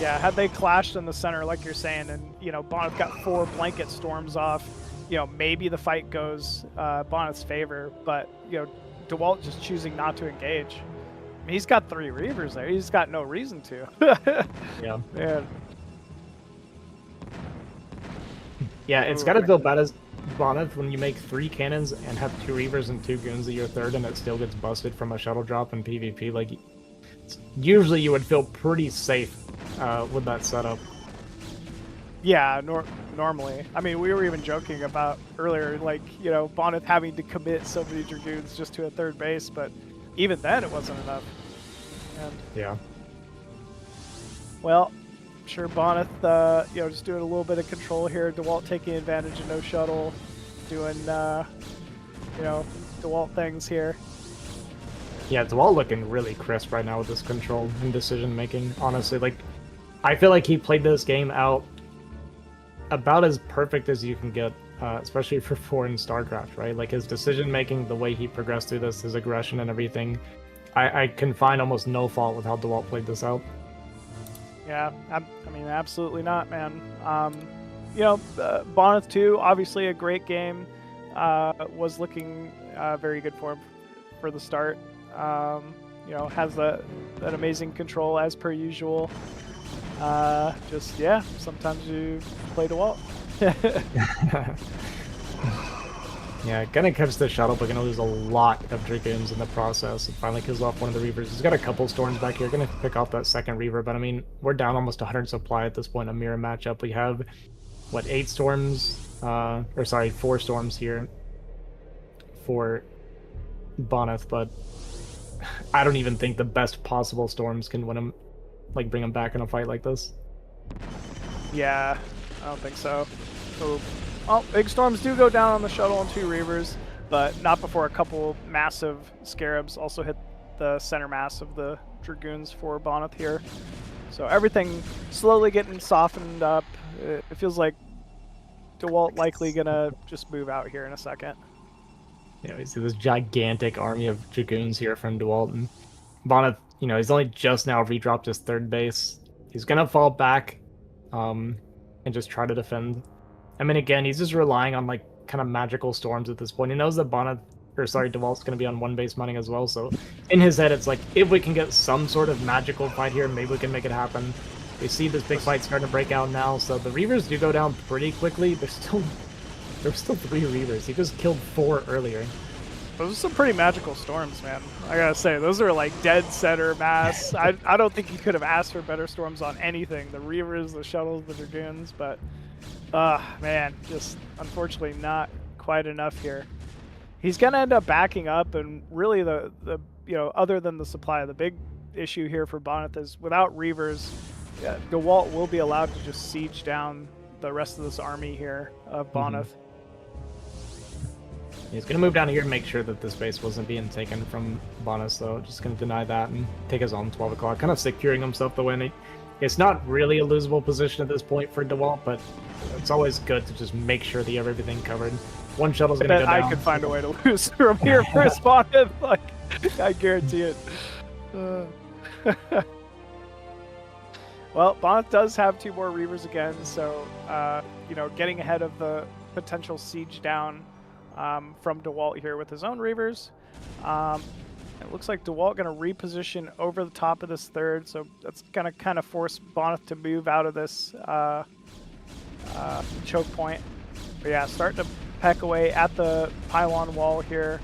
Yeah, had they clashed in the center, like you're saying, and, you know, Bonyth got 4 blanket storms off, you know, maybe the fight goes Bonyth's favor, but, you know, Dewalt just choosing not to engage. I mean, he's got 3 Reavers there. He's got no reason to.
Yeah.
Man.
Yeah, it's got to feel bad as Bonyth when you make 3 cannons and have 2 Reavers and 2 goons at your third, and it still gets busted from a shuttle drop in PvP. Like, usually you would feel pretty safe with that setup.
Yeah, normally. I mean, we were even joking about earlier, like, you know, Bonyth having to commit so many Dragoons just to a third base, but even then it wasn't enough. And,
yeah.
Well, I'm sure Bonyth, you know, just doing a little bit of control here. Dewalt taking advantage of no shuttle, doing, you know, Dewalt things here.
Yeah, Dewalt looking really crisp right now with this control and decision making. Honestly, like, I feel like he played this game out about as perfect as you can get, especially for 4 in StarCraft, right? Like, his decision making, the way he progressed through this, his aggression and everything, I can find almost no fault with how Dewalt played this out.
Yeah, I mean, absolutely not, man. You know, Bonyth too, obviously a great game. Was looking very good for him for the start. You know, has that amazing control as per usual. Just, yeah, sometimes you play Dewalt.
Yeah, gonna catch the shuttle, but gonna lose a lot of Dragoons in the process. It finally kills off one of the Reavers. He's got a couple Storms back here. Gonna pick off that second Reaver, but I mean, we're down almost 100 supply at this point. A mirror matchup. We have, what, 8 Storms? Or sorry, 4 Storms here for Bonyth, but I don't even think the best possible Storms can win him, like, bring him back in a fight like this.
Yeah, I don't think so. Oh, well, big storms do go down on the shuttle and 2 Reavers, but not before a couple massive Scarabs also hit the center mass of the Dragoons for Bonyth here. So everything slowly getting softened up. It feels like Dewalt likely gonna just move out here in a second.
Yeah, we see this gigantic army of Dragoons here from Dewalt, and Bonyth, you know, he's only just now redropped his third base. He's gonna fall back and just try to defend. I mean, again, he's just relying on, like, kind of magical storms at this point. He knows that Dewalt's gonna be on 1 base mining as well, so in his head it's like, if we can get some sort of magical fight here, maybe we can make it happen. We see this big fight starting to break out now, so the Reavers do go down pretty quickly. There's still 3 Reavers. He just killed 4 earlier.
Those are some pretty magical storms, man. I gotta say, those are like dead center mass. I don't think you could have asked for better storms on anything. The Reavers, the Shuttles, the Dragoons, but man, just unfortunately not quite enough here. He's gonna end up backing up, and really the other than the supply, the big issue here for Bonyth is without Reavers, Dewalt will be allowed to just siege down the rest of this army here of Bonyth.
He's going to move down here and make sure that this base wasn't being taken from Bonyth, though. Just going to deny that and take his own 12 o'clock, kind of securing himself the win. It's not really a losable position at this point for Dewalt, but it's always good to just make sure that you have everything covered. One shuttle's going to go down.
I could find a way to lose from here for Bonyth. Like, I guarantee it. Well, Bonyth does have 2 more Reavers again, so getting ahead of the potential siege down from Dewalt here with his own Reavers. It looks like Dewalt going to reposition over the top of this third, so that's going to kind of force Bonyth to move out of this choke point. But yeah, starting to peck away at the pylon wall here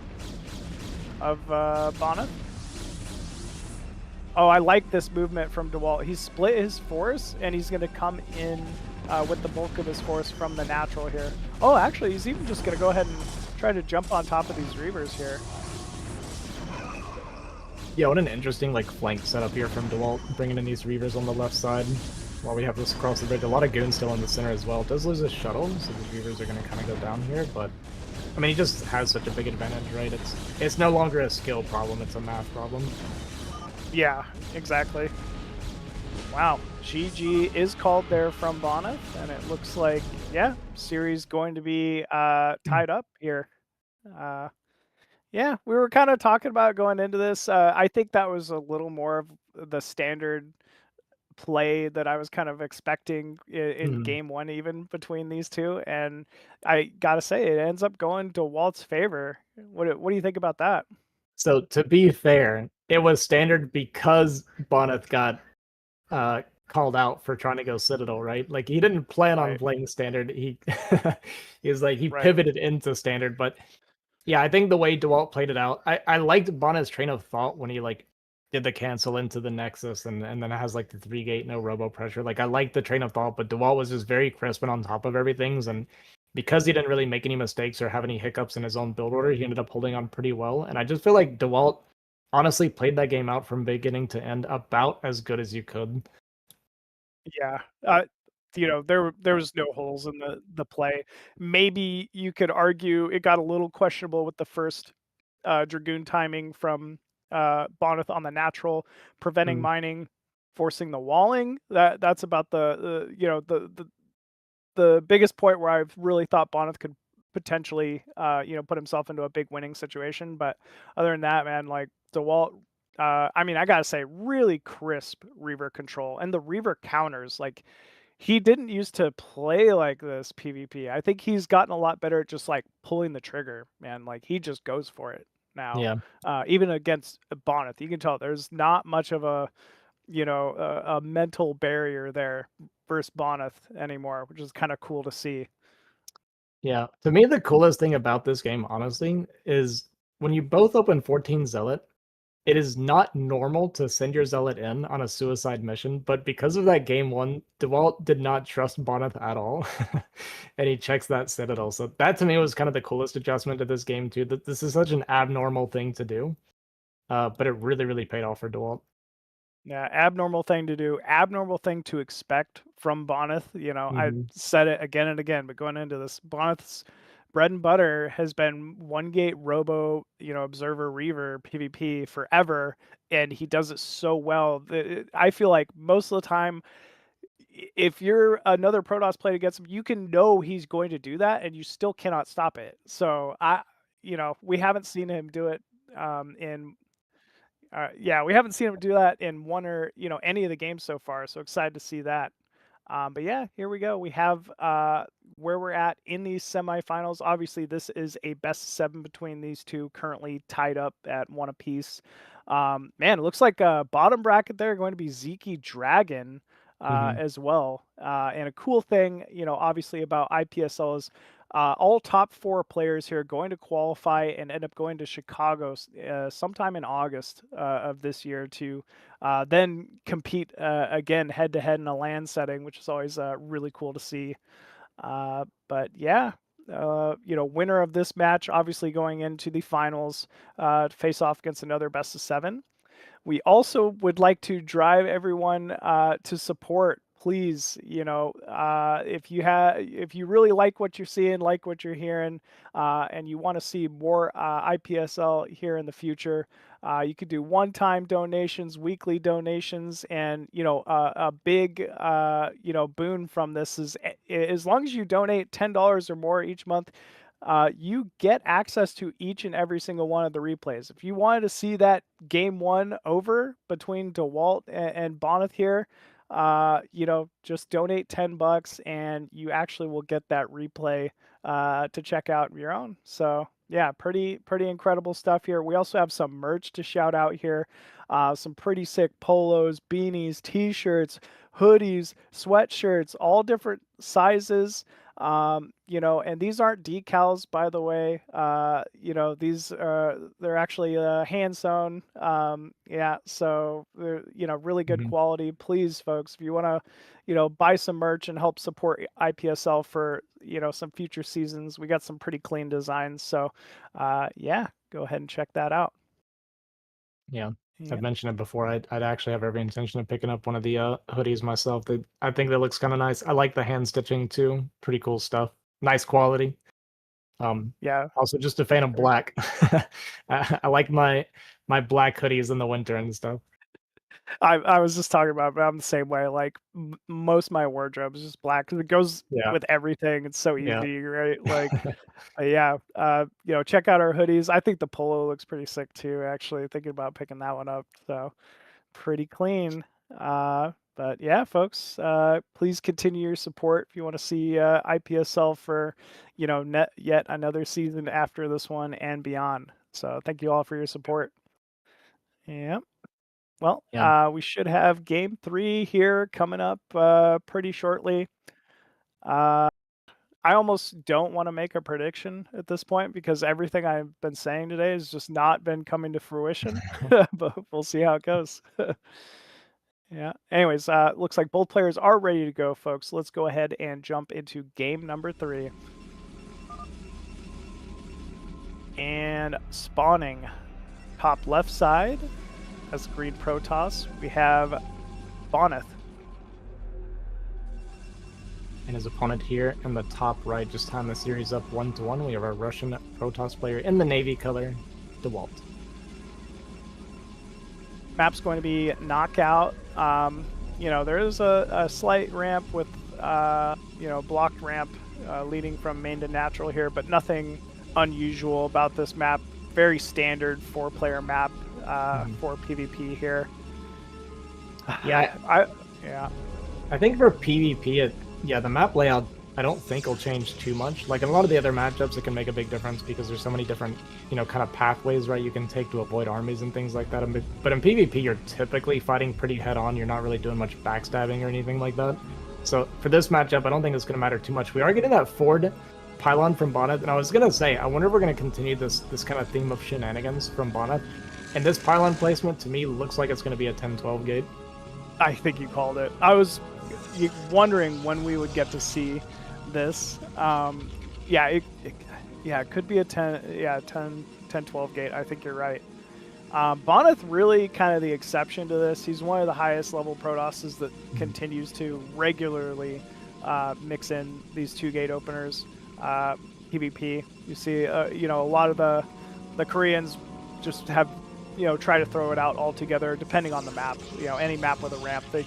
of Bonyth. Oh, I like this movement from Dewalt. He's split his force, and he's going to come in with the bulk of his force from the natural here. Oh, actually, he's even just going to go ahead and try to jump on top of these Reavers here.
Yeah, what an interesting flank setup here from Dewalt, bringing in these Reavers on the left side while we have this across the bridge. A lot of goons still in the center as well. Does lose his shuttle, so the Reavers are going to kind of go down here, but I mean, he just has such a big advantage, right? It's no longer a skill problem, it's a math problem.
Yeah, exactly. Wow, GG is called there from Bonyth, and it looks like, yeah, series going to be tied up here. Yeah, we were kind of talking about going into this. I think that was a little more of the standard play that I was kind of expecting in game 1 even between these two, and I gotta say it ends up going to Walt's favor. What do you think about that?
So to be fair, it was standard because Bonyth got called out for trying to go Citadel, right? Like he didn't plan on playing standard. He he pivoted into standard, but yeah, I think the way Dewalt played it out, I liked Bonyth's train of thought when he did the cancel into the Nexus and then it has the 3-gate, no robo pressure. I liked the train of thought, but Dewalt was just very crisp and on top of everything. And because he didn't really make any mistakes or have any hiccups in his own build order, he ended up holding on pretty well. And I just feel like Dewalt honestly played that game out from beginning to end about as good as you could.
Yeah. There was no holes in the play. Maybe you could argue it got a little questionable with the first Dragoon timing from Bonyth on the natural, preventing mining, forcing the walling. That's about the biggest point where I've really thought Bonyth could potentially put himself into a big winning situation. But other than that, man, Dewalt, I mean, I gotta say, really crisp Reaver control, and the Reaver counters, he didn't used to play like this PvP. I think he's gotten a lot better at just pulling the trigger, man. He just goes for it now.
Yeah.
Even against Bonyth, you can tell there's not much of a a mental barrier there versus Bonyth anymore, which is kind of cool to see.
Yeah, to me, the coolest thing about this game, honestly, is when you both open 14 Zealot, it is not normal to send your Zealot in on a suicide mission, but because of that game 1, Dewalt did not trust Bonyth at all, and he checks that Citadel. So that to me was kind of the coolest adjustment to this game too, that this is such an abnormal thing to do, but it really, really paid off for Dewalt.
Yeah, abnormal thing to do, abnormal thing to expect from Bonyth. I said it again and again, but going into this, Bonyth's bread and butter has been 1-gate robo, observer Reaver PvP forever, and he does it so well. I feel like most of the time, if you're another Protoss playing against him, you can know he's going to do that, and you still cannot stop it. So we haven't seen him do it in. We haven't seen him do that in one or any of the games so far. So excited to see that. But yeah, here we go. We have where we're at in these semifinals. Obviously, this is a best 7 between these two, currently tied up at 1 apiece. Man, it looks like a bottom bracket there going to be Vyncke Dragon as well. And a cool thing, obviously about IPSL is All top 4 players here going to qualify and end up going to Chicago sometime in August of this year to then compete again head to head in a LAN setting, which is always really cool to see. But yeah, winner of this match obviously going into the finals to face off against another best of 7. We also would like to drive everyone to support. Please, if you really like what you're seeing, like what you're hearing, and you want to see more IPSL here in the future, you could do one-time donations, weekly donations, and a big boon from this is as long as you donate $10 or more each month, you get access to each and every single one of the replays. If you wanted to see that game 1 over between Dewalt and Bonyth here, just donate $10 and you actually will get that replay to check out your own. So yeah, pretty incredible stuff here. We also have some merch to shout out here. Some pretty sick polos, beanies, t-shirts, hoodies, sweatshirts, all different sizes. And these aren't decals, by the way. These they're actually hand sewn. Yeah, so they're really good quality. Please, folks, if you want to buy some merch and help support IPSL for some future seasons, we got some pretty clean designs. So yeah, go ahead and check that out.
Yeah.
Yep.
I've mentioned it before. I'd actually have every intention of picking up one of the hoodies myself. I think that looks kind of nice. I like the hand stitching too. Pretty cool stuff. Nice quality.
Yeah.
Also, just a fan of black. I like my black hoodies in the winter and stuff.
I was just talking about, but I'm the same way. Like most of my wardrobe is just black because it goes with everything. It's so easy, right? Like, yeah. Check out our hoodies. I think the polo looks pretty sick too. Actually, thinking about picking that one up. So pretty clean. But yeah, folks, please continue your support if you want to see IPSL for yet another season after this one and beyond. So thank you all for your support. Yeah. Well, we should have game 3 here coming up pretty shortly. I almost don't want to make a prediction at this point because everything I've been saying today has just not been coming to fruition, but we'll see how it goes. Yeah. Anyways, looks like both players are ready to go, folks. Let's go ahead and jump into game number 3. And spawning top left side as green Protoss, we have Bonyth.
And his opponent here in the top right, just tying the series up 1-1. We have our Russian Protoss player in the navy color, Dewalt.
Map's going to be knockout. There is a slight ramp with blocked ramp leading from main to natural here, but nothing unusual about this map. Very standard 4-player map for PvP here.
Yeah, I think for PvP, the map layout I don't think will change too much. Like in a lot of the other matchups, it can make a big difference because there's so many different, kind of pathways, right, you can take to avoid armies and things like that. But in PvP, you're typically fighting pretty head-on. You're not really doing much backstabbing or anything like that. So for this matchup, I don't think it's going to matter too much. We are getting that forward pylon from Bonyth, and I was going to say, I wonder if we're going to continue this kind of theme of shenanigans from Bonyth. And this pylon placement, to me, looks like it's going to be a 10-12 gate.
I think you called it. I was wondering when we would get to see this. It could be a 10-12 gate. I think you're right. Bonyth really kind of the exception to this. He's one of the highest level Protosses that continues to regularly mix in these 2-gate openers. PvP, you see, a lot of the Koreans just have, try to throw it out altogether, depending on the map. Any map with a ramp, you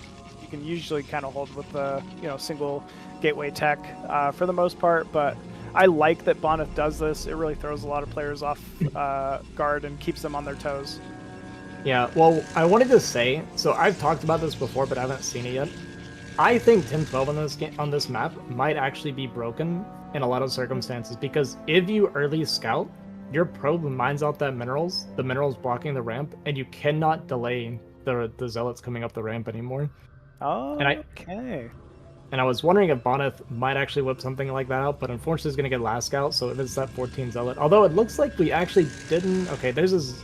can usually kind of hold with the, single gateway tech for the most part. But I like that Bonyth does this. It really throws a lot of players off guard and keeps them on their toes.
Yeah, well, I wanted to say, so I've talked about this before, but I haven't seen it yet. I think 10-12 on this map might actually be broken in a lot of circumstances, because if you early scout, your probe mines out the minerals blocking the ramp, and you cannot delay the zealots coming up the ramp anymore.
Oh, okay.
And I was wondering if Bonyth might actually whip something like that out, but unfortunately, it's going to get last scout, so it is that 14 Zealot. Although it looks like we actually didn't. Okay, there's his.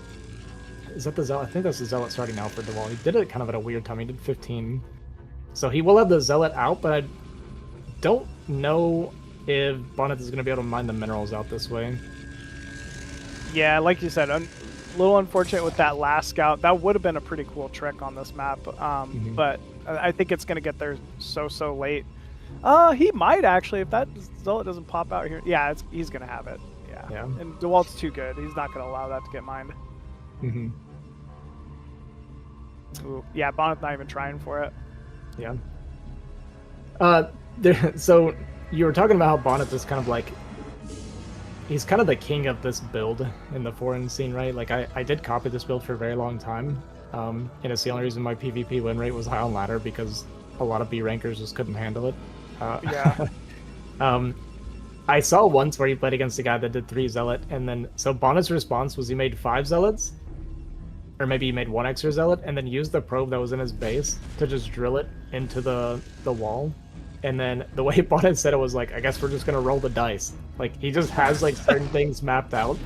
Is that the Zealot? I think that's the Zealot starting now for Dewalt. He did it kind of at a weird time. He did 15. So he will have the Zealot out, but I don't know if Bonyth is going to be able to mine the minerals out this way.
Yeah, like you said, a little unfortunate with that last scout. That would have been a pretty cool trick on this map, but I think it's going to get there so late. He might actually, if that Zealot doesn't pop out here. Yeah, he's going to have it. Yeah. And Dewalt's too good. He's not going to allow that to get mined. Ooh, yeah, Bonyth not even trying for it.
Yeah. So you were talking about how Bonyth is kind of like, he's kind of the king of this build in the foreign scene, right? Like I did copy this build for a very long time. And it's the only reason my PvP win rate was high on ladder, because a lot of B rankers just couldn't handle it.
Yeah.
I saw once where he played against a guy that did 3 Zealot, and then so Bonyth's response was he made 5 Zealots, or maybe he made 1 extra Zealot, and then used the probe that was in his base to just drill it into the wall. And then the way Bonyth said it was like, I guess we're just gonna roll the dice. Like he just has like certain things mapped out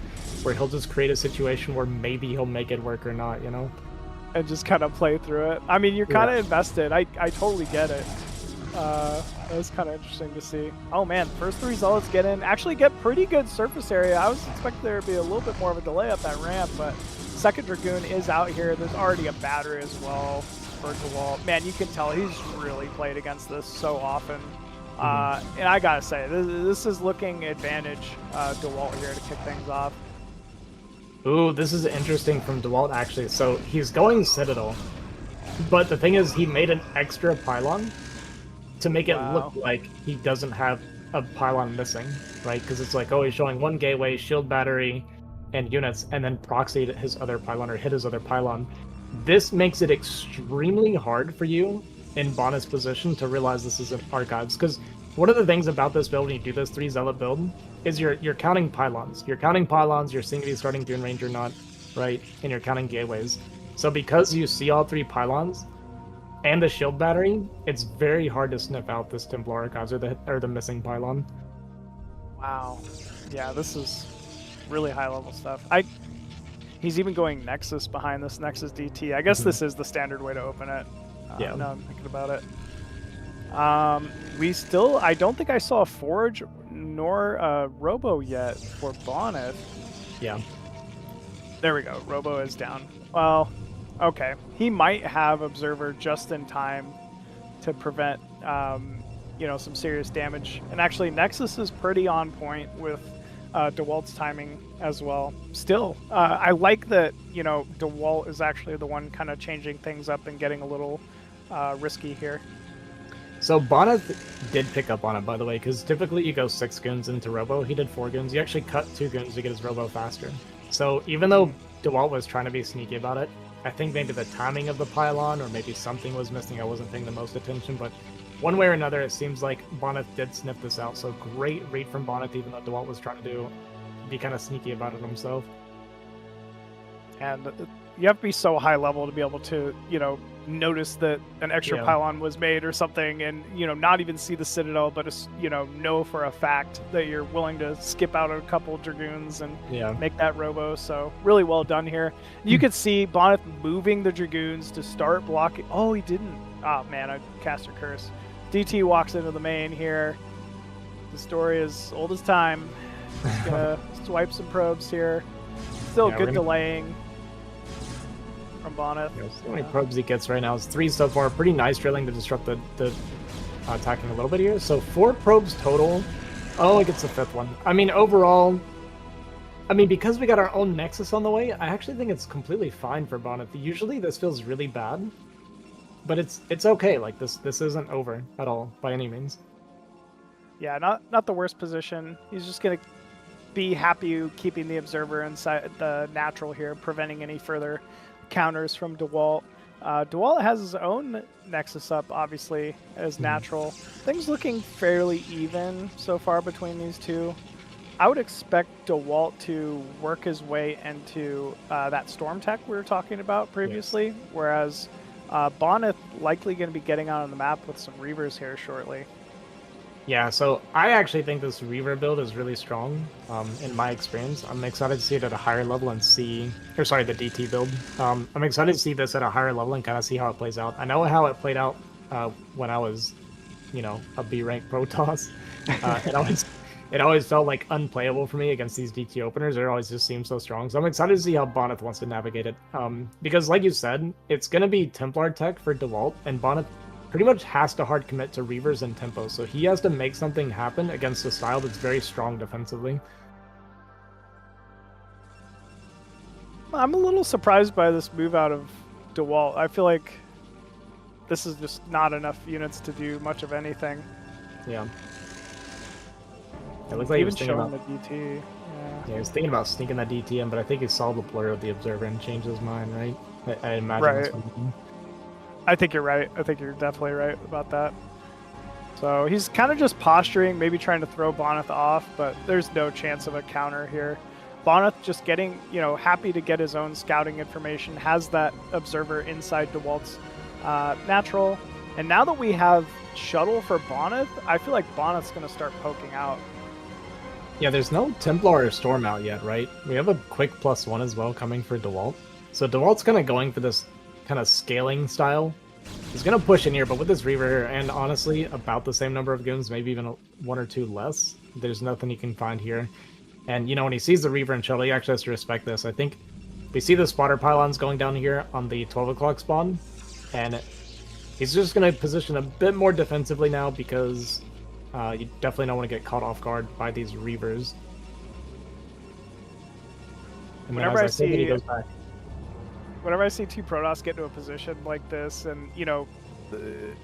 where he'll just create a situation where maybe he'll make it work or not, you know?
And just kind of play through it. I mean, you're kind of invested. I totally get it. That was kind of interesting to see. Oh man, first 3 Zealots actually get pretty good surface area. I was expecting there to be a little bit more of a delay up that ramp, but second Dragoon is out here. There's already a battery as well for Dewalt. Man, you can tell he's really played against this so often. And I gotta say, this is looking advantage Dewalt here to kick things off.
Ooh, this is interesting from Dewalt, actually. So he's going Citadel, but the thing is, he made an extra pylon to make it look like he doesn't have a pylon missing, right? Because it's like, oh, he's showing 1 gateway, shield battery, and units, and then proxied his other pylon, or hit his other pylon. This makes it extremely hard for you in Bonyth's position to realize this is archives, because one of the things about this build when you do this 3 Zealot build is you're counting pylons. You're counting pylons, you're seeing if he's starting Dune Range or not, right? And you're counting gateways. So because you see all 3 pylons and the shield battery, it's very hard to sniff out this Templar archives or the missing pylon.
Wow. Yeah, this is really high level stuff. He's even going Nexus behind this Nexus DT. I guess this is the standard way to open it.
Yeah.
Now I'm thinking about it. I don't think I saw a Forge nor a Robo yet for Bonyth.
Yeah.
There we go. Robo is down. Well, okay. He might have Observer just in time to prevent, some serious damage. And actually, Nexus is pretty on point with Dewalt's timing as well. Still, I like that, Dewalt is actually the one kind of changing things up and getting a little risky here.
So Bonyth did pick up on it, by the way, because typically you go 6 goons into Robo. He did 4 goons. He actually cut 2 goons to get his Robo faster. So even though Dewalt was trying to be sneaky about it, I think maybe the timing of the pylon or maybe something was missing. I wasn't paying the most attention, but one way or another, it seems like Bonyth did sniff this out. So great read from Bonyth, even though Dewalt was trying to be kind of sneaky about it himself.
And you have to be so high level to be able to, notice that an extra pylon was made or something, and not even see the Citadel, but know for a fact that you're willing to skip out a couple Dragoons and make that Robo. So really well done here. You could see Bonyth moving the Dragoons to start blocking. Oh, he didn't. Oh man, I cast a curse. DT walks into the main here. The story is old as time. Just gonna swipe some probes here. Still good delaying from Bonyth.
So many probes he gets right now. It's 3 so far. Pretty nice drilling to disrupt the attacking a little bit here. So 4 probes total. Oh, it gets the 5th one. I mean, overall, because we got our own Nexus on the way, I actually think it's completely fine for Bonyth. Usually this feels really bad, but it's okay. Like this isn't over at all by any means.
Yeah, not the worst position. He's just gonna be happy keeping the Observer inside the natural here, preventing any further counters from Dewalt. Dewalt has his own Nexus up, obviously, as natural. Things looking fairly even so far between these two. I would expect Dewalt to work his way into that Storm Tech we were talking about previously, whereas Bonyth likely going to be getting out on the map with some Reavers here shortly.
Yeah, so I actually think this Reaver build is really strong, in my experience. I'm excited to see it at a higher level and see, or sorry, the DT build. I'm excited to see this at a higher level and kind of see how it plays out. I know how it played out when I was, a B rank Protoss. It always felt like unplayable for me against these DT openers. It always just seemed so strong. So I'm excited to see how Bonyth wants to navigate it. Because like you said, it's going to be Templar tech for Dewalt, and Bonyth pretty much has to hard commit to Reavers and tempo, so he has to make something happen against a style that's very strong defensively.
I'm a little surprised by this move out of Dewalt. I feel like this is just not enough units to do much of anything.
Yeah. It looks like
even
he was thinking
showing
about
the DT.
Yeah, he was thinking about sneaking that DT in, but I think he saw the blur of the observer and changed his mind, right? I imagine
Right.
that's what
I think you're right. I think you're definitely right about that. So he's kind of just posturing, maybe trying to throw Bonyth off, but there's no chance of a counter here. Bonyth just getting, happy to get his own scouting information, has that observer inside DeWalt's natural. And now that we have shuttle for Bonyth, I feel like Bonyth's going to start poking out.
Yeah, there's no Templar or Storm out yet, right? We have a quick +1 as well coming for Dewalt. So Dewalt's kind of going for this kind of scaling style. He's going to push in here, but with this Reaver here, and honestly, about the same number of goons, maybe even one or two less, there's nothing he can find here. And, when he sees the Reaver and Shuttle, he actually has to respect this. I think we see the spotter pylons going down here on the 12 o'clock spawn, and he's just going to position a bit more defensively now because you definitely don't want to get caught off guard by these Reavers. And
Whenever I see... he goes back. Whenever I see two Protoss get into a position like this, and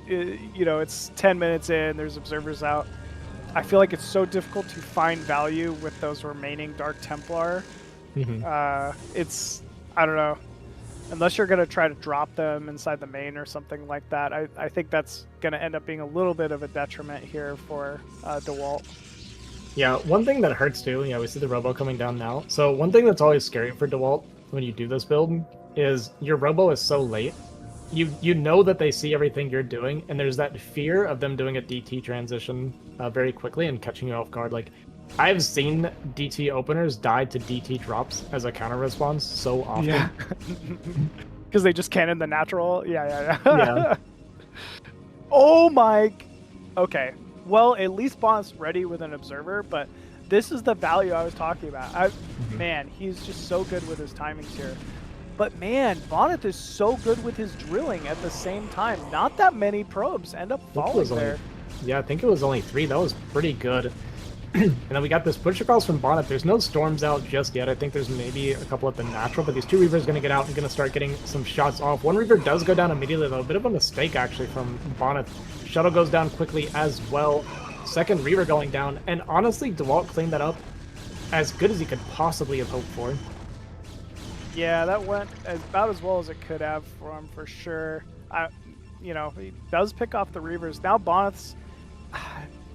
it's 10 minutes in, there's observers out, I feel like it's so difficult to find value with those remaining Dark Templar. I don't know, unless you're gonna try to drop them inside the main or something like that. I think that's gonna end up being a little bit of a detriment here for Dewalt.
Yeah, one thing that hurts too. We see the Robo coming down now. So one thing that's always scary for Dewalt when you do this build is your Robo is so late. You know that they see everything you're doing, and there's that fear of them doing a DT transition very quickly and catching you off guard. Like, I've seen DT openers die to DT drops as a counter response so often.
Yeah. Because they just cannon the natural. Yeah. Oh my... Okay. Well, at least Bonyth's ready with an observer, but this is the value I was talking about. Man, he's just so good with his timings here. But man, Bonyth is so good with his drilling at the same time. Not that many probes end up falling there.
Yeah, I think it was only 3. That was pretty good. And then we got this push across from Bonyth. There's no storms out just yet. I think there's maybe a couple at the natural, but these two Reavers are going to get out and going to start getting some shots off. One Reaver does go down immediately, though. A bit of a mistake, actually, from Bonyth. Shuttle goes down quickly as well. Second Reaver going down. And honestly, Dewalt cleaned that up as good as he could possibly have hoped for.
Yeah, that went about as well as it could have for him, for sure. He does pick off the Reavers. Now Bonyth's...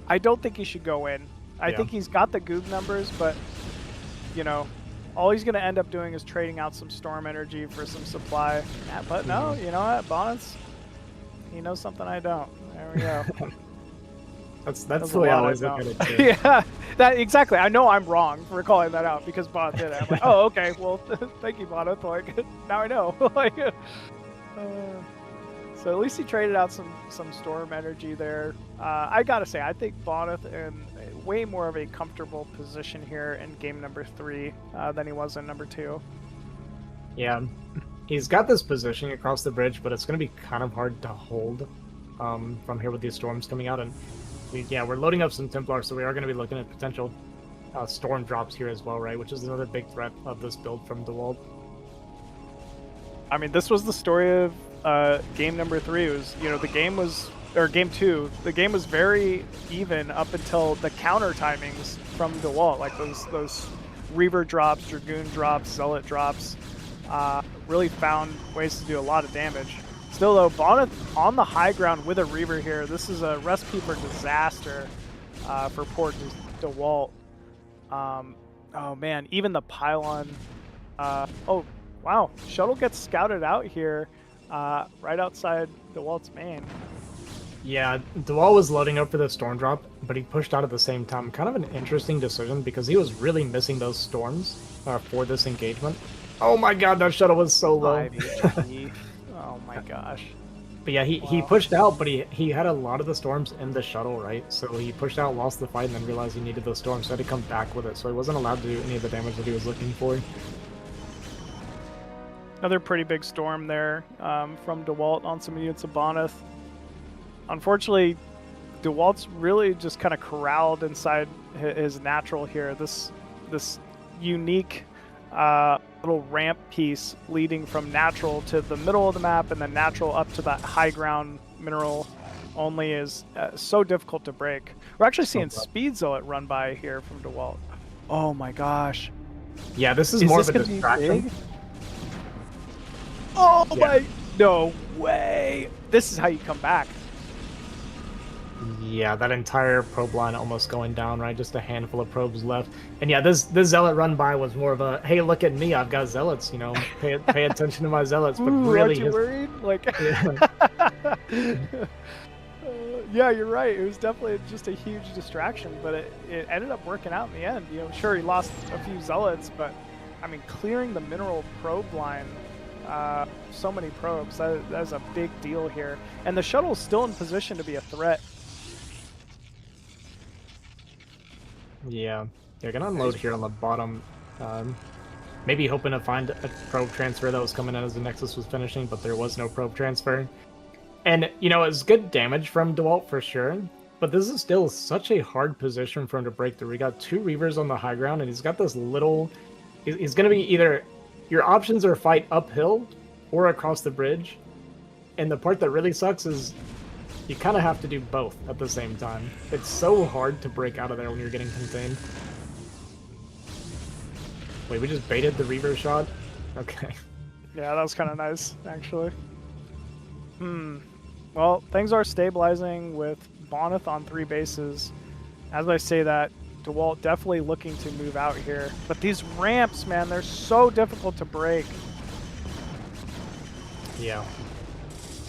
I don't think he should go in. I think he's got the Goog numbers, but, all he's going to end up doing is trading out some Storm energy for some supply. Yeah, but no, you know what? Bonyth's... He knows something I don't. There we go.
That's the way I always look at it, too.
Yeah, exactly. I know I'm wrong for calling that out because Bonyth did it. I'm like, oh, okay, well, thank you, Bonyth. Like, now I know. So at least he traded out some Storm energy there. I gotta say, I think Bonyth in way more of a comfortable position here in game number 3 than he was in number 2.
Yeah, he's got this positioning across the bridge, but it's going to be kind of hard to hold from here with these storms coming out. And we're loading up some Templar, so we are going to be looking at potential storm drops here as well, right? Which is another big threat of this build from Dewalt.
I mean, this was the story of game number 3. It was, the game was, or game 2, the game was very even up until the counter timings from Dewalt, like those Reaver drops, Dragoon drops, Zealot drops, really found ways to do a lot of damage. Still though, Bonyth on the high ground with a Reaver here. This is a recipe for disaster for poor Dewalt. Oh man, even the pylon. Oh wow, Shuttle gets scouted out here. right outside Dewalt's main.
Yeah, Dewalt was loading up for the storm drop, but he pushed out at the same time. Kind of an interesting decision because he was really missing those storms for this engagement. Oh my god, that shuttle was so low.
5 HP. Oh my gosh.
But yeah, he pushed out, but he had a lot of the storms in the shuttle, right? So he pushed out, lost the fight, and then realized he needed those storms, so he had to come back with it. So he wasn't allowed to do any of the damage that he was looking for.
Another pretty big storm there from Dewalt on some units of Bonyth. Unfortunately, Dewalt's really just kind of corralled inside his natural here. This unique little ramp piece leading from natural to the middle of the map and then natural up to that high ground mineral only is so difficult to break. We're actually seeing Speed Zealot run by here from Dewalt. Oh my gosh.
Yeah, this is more of a distraction.
Oh my, no way. This is how you come back.
Yeah, that entire probe line almost going down, right? Just a handful of probes left. And yeah, this zealot run by was more of a, hey, look at me, I've got zealots, you know, pay attention to my zealots. But
Ooh,
really,
aren't you worried? Like, yeah, you're right. It was definitely just a huge distraction, but it ended up working out in the end. You know, sure, he lost a few zealots, but I mean, clearing the mineral probe line, so many probes, that is a big deal here. And the shuttle's still in position to be a threat.
Yeah, they're gonna unload here on the bottom. Maybe hoping to find a probe transfer that was coming in as the Nexus was finishing, but there was no probe transfer. And, you know, it's good damage from Dewalt for sure, but this is still such a hard position for him to break through. We got 2 Reavers on the high ground, and he's got this little... He's gonna be either... Your options are fight uphill or across the bridge, and the part that really sucks is you kind of have to do both at the same time. It's so hard to break out of there when you're getting contained. Wait, we just baited the Reaver shot? Okay.
Yeah, that was kind of nice, actually. Well, things are stabilizing with Bonyth on 3 bases. As I say that, Dewalt definitely looking to move out here. But these ramps, man, they're so difficult to break.
Yeah.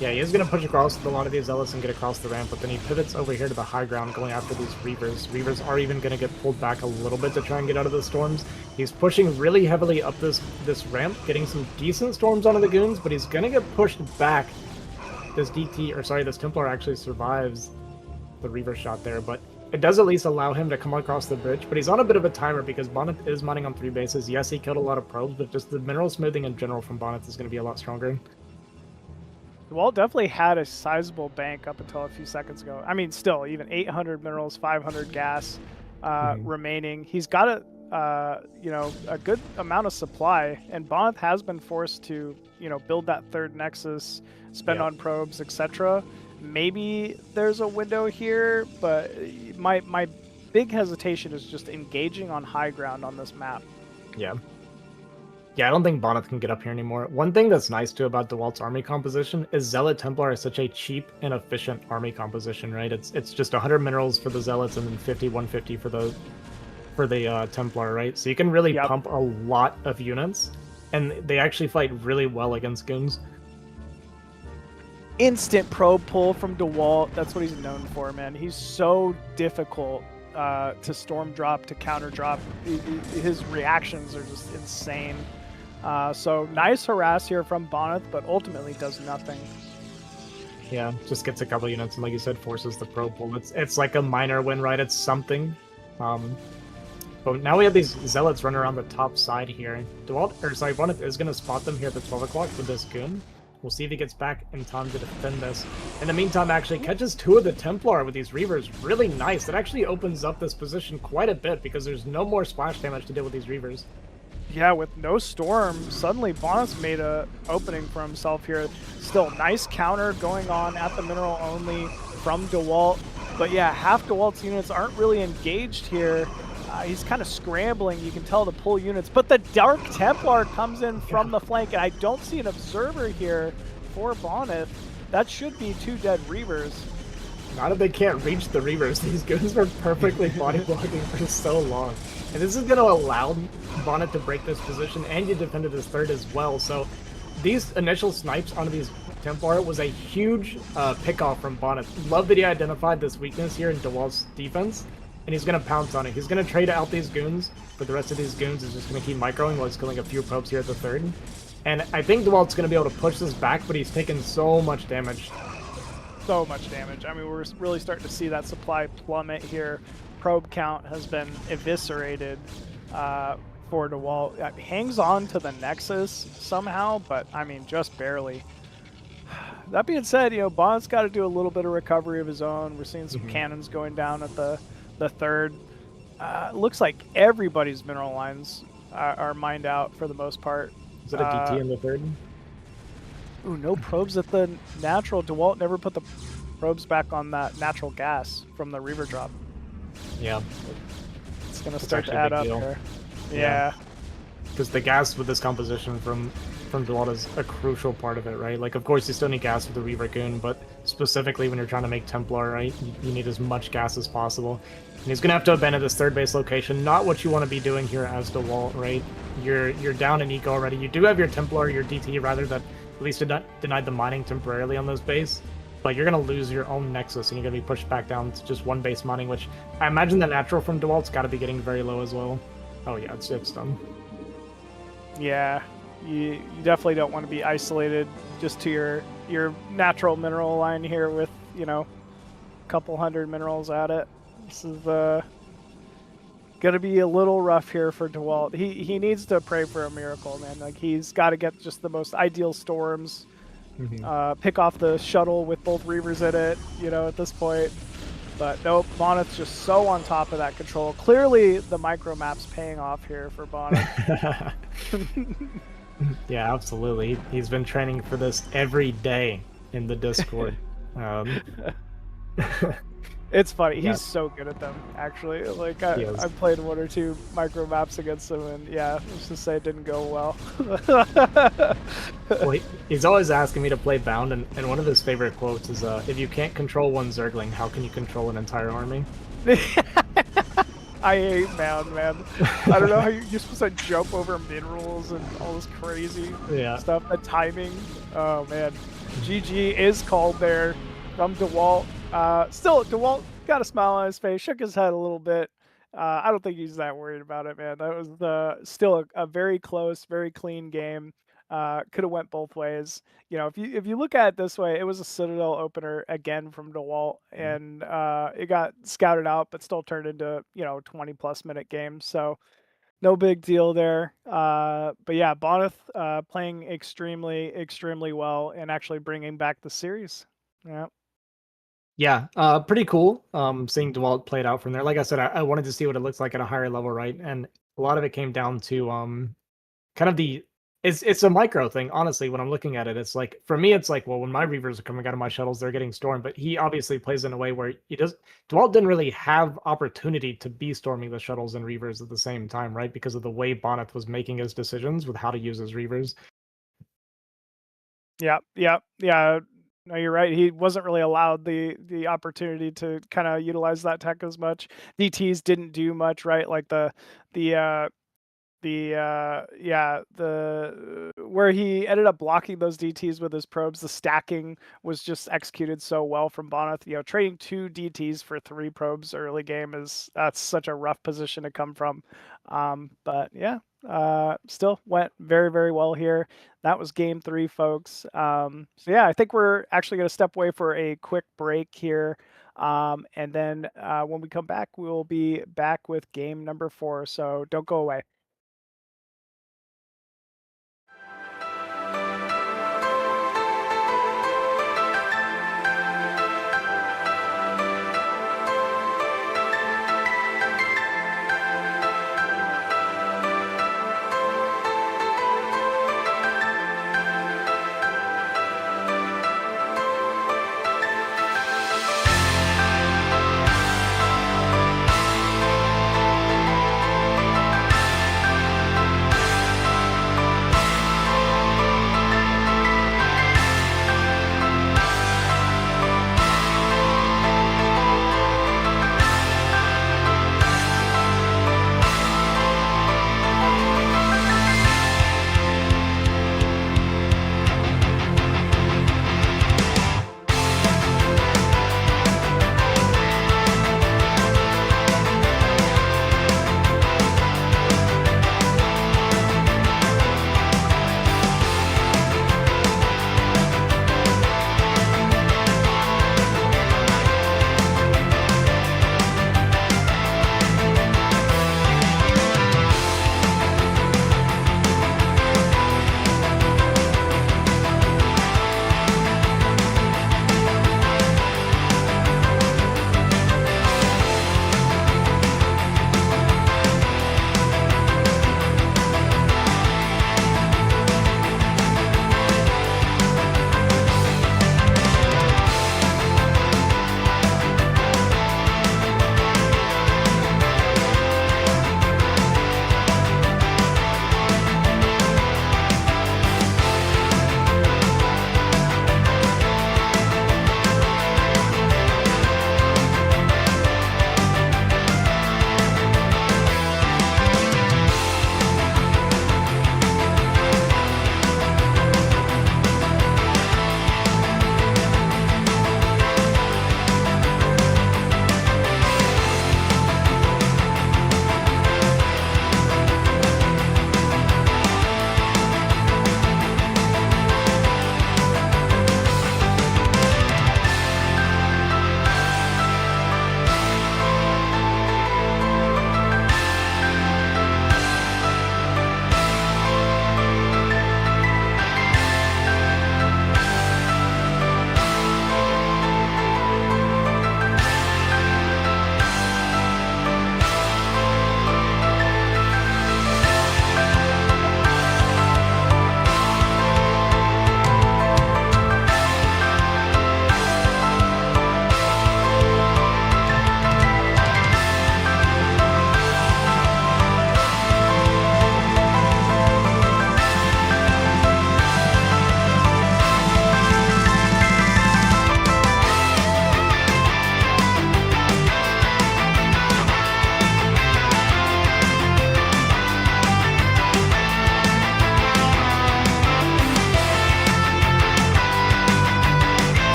Yeah, he is going to push across with a lot of these zealots and get across the ramp, but then he pivots over here to the high ground going after these Reavers. Reavers are even going to get pulled back a little bit to try and get out of the storms. He's pushing really heavily up this ramp, getting some decent storms onto the goons, but he's going to get pushed back. This Templar actually survives the Reaver shot there, but it does at least allow him to come across the bridge. But he's on a bit of a timer because Bonyth is mining on 3 bases. Yes, he killed a lot of probes, but just the mineral smoothing in general from Bonyth is going to be a lot stronger.
Dewalt definitely had a sizable bank up until a few seconds ago. I mean, still, even 800 minerals, 500 gas remaining. He's got a good amount of supply, and Bonyth has been forced to, build that 3rd nexus, spend on probes, etc. Maybe there's a window here, but my big hesitation is just engaging on high ground on this map.
Yeah. Yeah, I don't think Bonyth can get up here anymore. One thing that's nice, too, about Dewalt's army composition is Zealot Templar is such a cheap and efficient army composition, right? It's just 100 minerals for the Zealots and then 150 for the Templar, right? So you can really pump a lot of units, and they actually fight really well against goons.
Instant probe pull from Dewalt. That's what he's known for, man. He's so difficult to storm drop, to counter drop. His reactions are just insane. So nice harass here from Bonyth, but ultimately does nothing.
Yeah, just gets a couple units, and like you said, forces the probe pull. It's like a minor win, right? It's something. But now we have these zealots running around the top side here. Bonyth is going to spot them here at the 12 o'clock with this goon. We'll see if he gets back in time to defend this. In the meantime, actually catches 2 of the Templar with these Reavers. Really nice. That actually opens up this position quite a bit because there's no more splash damage to deal with these Reavers.
Yeah, with no storm, suddenly Bonyth made a opening for himself here. Still, nice counter going on at the mineral only from Dewalt. But yeah, half Dewalt's units aren't really engaged here. He's kind of scrambling, you can tell, to pull units. But the Dark Templar comes in from the flank, and I don't see an observer here for Bonyth. That should be 2 dead Reavers.
Not if they can't reach the Reavers. These goons were perfectly body blocking for so long. And this is going to allow Bonyth to break this position, and you defended his 3rd as well. So these initial snipes onto these Templar was a huge pick-off from Bonyth. Love that he identified this weakness here in Dewalt's defense, and he's going to pounce on it. He's going to trade out these goons, but the rest of these goons is just going to keep microing while he's killing a few probes here at the third. And I think Dewalt's going to be able to push this back, but he's taken so much damage.
So much damage. I mean, we're really starting to see that supply plummet here. Probe count has been eviscerated for Dewalt. Hangs on to the Nexus somehow, but I mean, just barely. That being said, you know, Bond's got to do a little bit of recovery of his own. We're seeing some cannons going down at the third. Looks like everybody's mineral lines are mined out for the most part.
Is it a DT in the third?
Ooh, no probes at the natural. Dewalt never put the probes back on that natural gas from the Reaver drop.
Yeah.
It's going to start to add up here. Yeah.
Because the gas with this composition from Dewalt is a crucial part of it, right? Like, of course, you still need gas with the Reaver Goon, but specifically when you're trying to make Templar, right, you need as much gas as possible. And he's going to have to abandon this third base location. Not what you want to be doing here as Dewalt, right? You're down in eco already. You do have your Templar, your DT, rather, that at least denied the mining temporarily on those base. But you're going to lose your own Nexus, and you're going to be pushed back down to just one base mining, which I imagine the natural from Dewalt's got to be getting very low as well. Oh, yeah, it's done.
Yeah. You definitely don't want to be isolated just to your natural mineral line here with, you know, a couple hundred minerals at it. This is going to be a little rough here for Dewalt. He needs to pray for a miracle, man. Like, he's got to get just the most ideal storms, pick off the shuttle with both Reavers in it, you know, at this point. But nope, Bonyth's just so on top of that control. Clearly, the micro map's paying off here for Bonyth.
Yeah, absolutely. He's been training for this every day in the Discord.
It's funny. He's so good at them, actually. Like, I've played one or two micro maps against him, and yeah, let's just say it didn't go well.
Well, he's always asking me to play Bound, and one of his favorite quotes is, if you can't control one Zergling, how can you control an entire army?
I hate Bound, man. I don't know how you're supposed to jump over minerals and all this crazy stuff. The timing. Oh, man. GG is called there from Dewalt. Still, Dewalt got a smile on his face, shook his head a little bit. I don't think he's that worried about it, man. That was still a very close, very clean game. Could have went both ways. You know, if you look at it this way, it was a Citadel opener again from Dewalt, and it got scouted out, but still turned into, you know, 20+ minute game. So no big deal there. But yeah, Bonyth playing extremely well and actually bringing back the series. Yeah.
Yeah, pretty cool. Seeing Dewalt played out from there. Like I said, I wanted to see what it looks like at a higher level, right? And a lot of it came down to kind of it's a micro thing, honestly. When I'm looking at it, it's like, for me, it's like, well, when my Reavers are coming out of my shuttles, they're getting stormed. But he obviously plays in a way where Dewalt didn't really have opportunity to be storming the shuttles and Reavers at the same time, right? Because of the way Bonyth was making his decisions with how to use his Reavers.
Yeah. No, you're right. He wasn't really allowed the opportunity to kind of utilize that tech as much. DTs didn't do much, right? Like where he ended up blocking those DTs with his probes, the stacking was just executed so well from Bonyth. You know, trading 2 DTs for 3 probes early game that's such a rough position to come from. But yeah, still went very well here. That was game 3, folks. So yeah, I think we're actually going to step away for a quick break here. And then when we come back, we will be back with game number 4. So don't go away.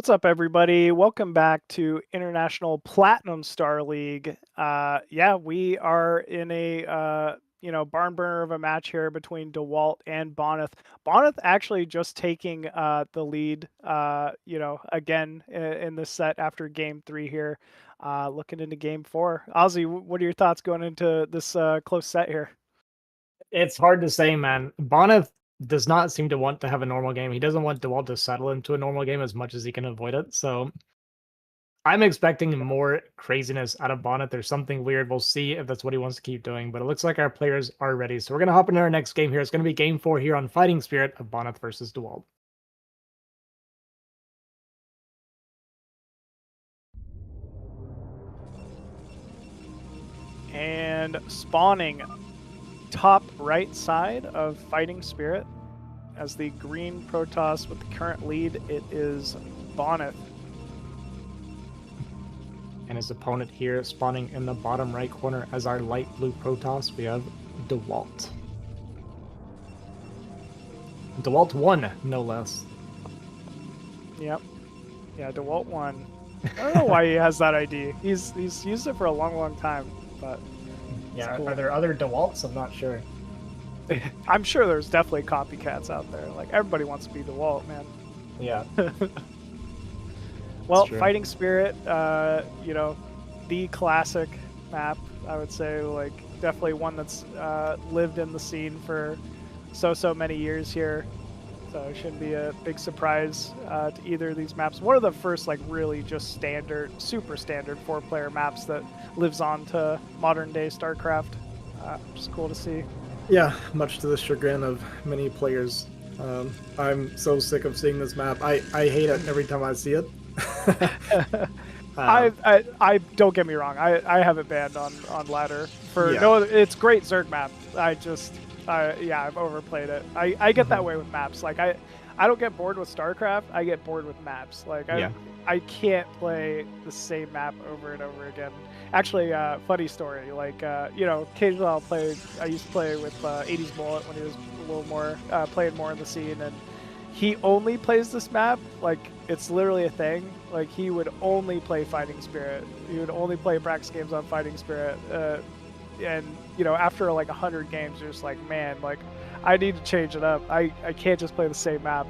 What's up, everybody? Welcome back to International Platinum Star League. Yeah, we are in a barn burner of a match here between Dewalt and Bonyth. Bonyth actually just taking the lead, again in this set after game 3 here. Looking into game 4. Ozzy, what are your thoughts going into this close set here?
It's hard to say, man. Bonyth does not seem to want to have a normal game. He doesn't want Dewalt to settle into a normal game as much as he can avoid it. So I'm expecting more craziness out of Bonyth. There's something weird. We'll see if that's what he wants to keep doing. But it looks like our players are ready. So we're going to hop into our next game here. It's going to be game 4 here on Fighting Spirit of Bonyth versus Dewalt.
And spawning top right side of Fighting Spirit as the green Protoss with the current lead, it is Bonyth.
And his opponent here spawning in the bottom right corner as our light blue Protoss, we have Dewalt. Dewalt won, no less.
Yep. Yeah, Dewalt won. I don't know why he has that ID. He's used it for a long time, but
yeah,
cool.
Are there other Dewalts? I'm not sure.
I'm sure there's definitely copycats out there. Like, everybody wants to be Dewalt, man.
Yeah.
Well, Fighting Spirit, the classic map, I would say, like, definitely one that's lived in the scene for so many years here. So it shouldn't be a big surprise to either of these maps. One of the first, like, really just standard, super standard 4-player maps that lives on to modern day StarCraft. Which is cool to see.
Yeah, much to the chagrin of many players. I'm so sick of seeing this map. I hate it every time I see it.
I don't get me wrong. I have it banned on ladder for no other. It's great Zerg map. I've overplayed it. I get that way with maps. Like I don't get bored with StarCraft. I get bored with maps. Like I can't play the same map over and over again. Actually, funny story. Like occasionally I used to play with 80s Bullet when he was a little more playing more in the scene, and he only plays this map. Like, it's literally a thing. Like, he would only play Fighting Spirit. He would only play practice games on Fighting Spirit. And after like 100 games, you're just like, man, like, I need to change it up. I can't just play the same map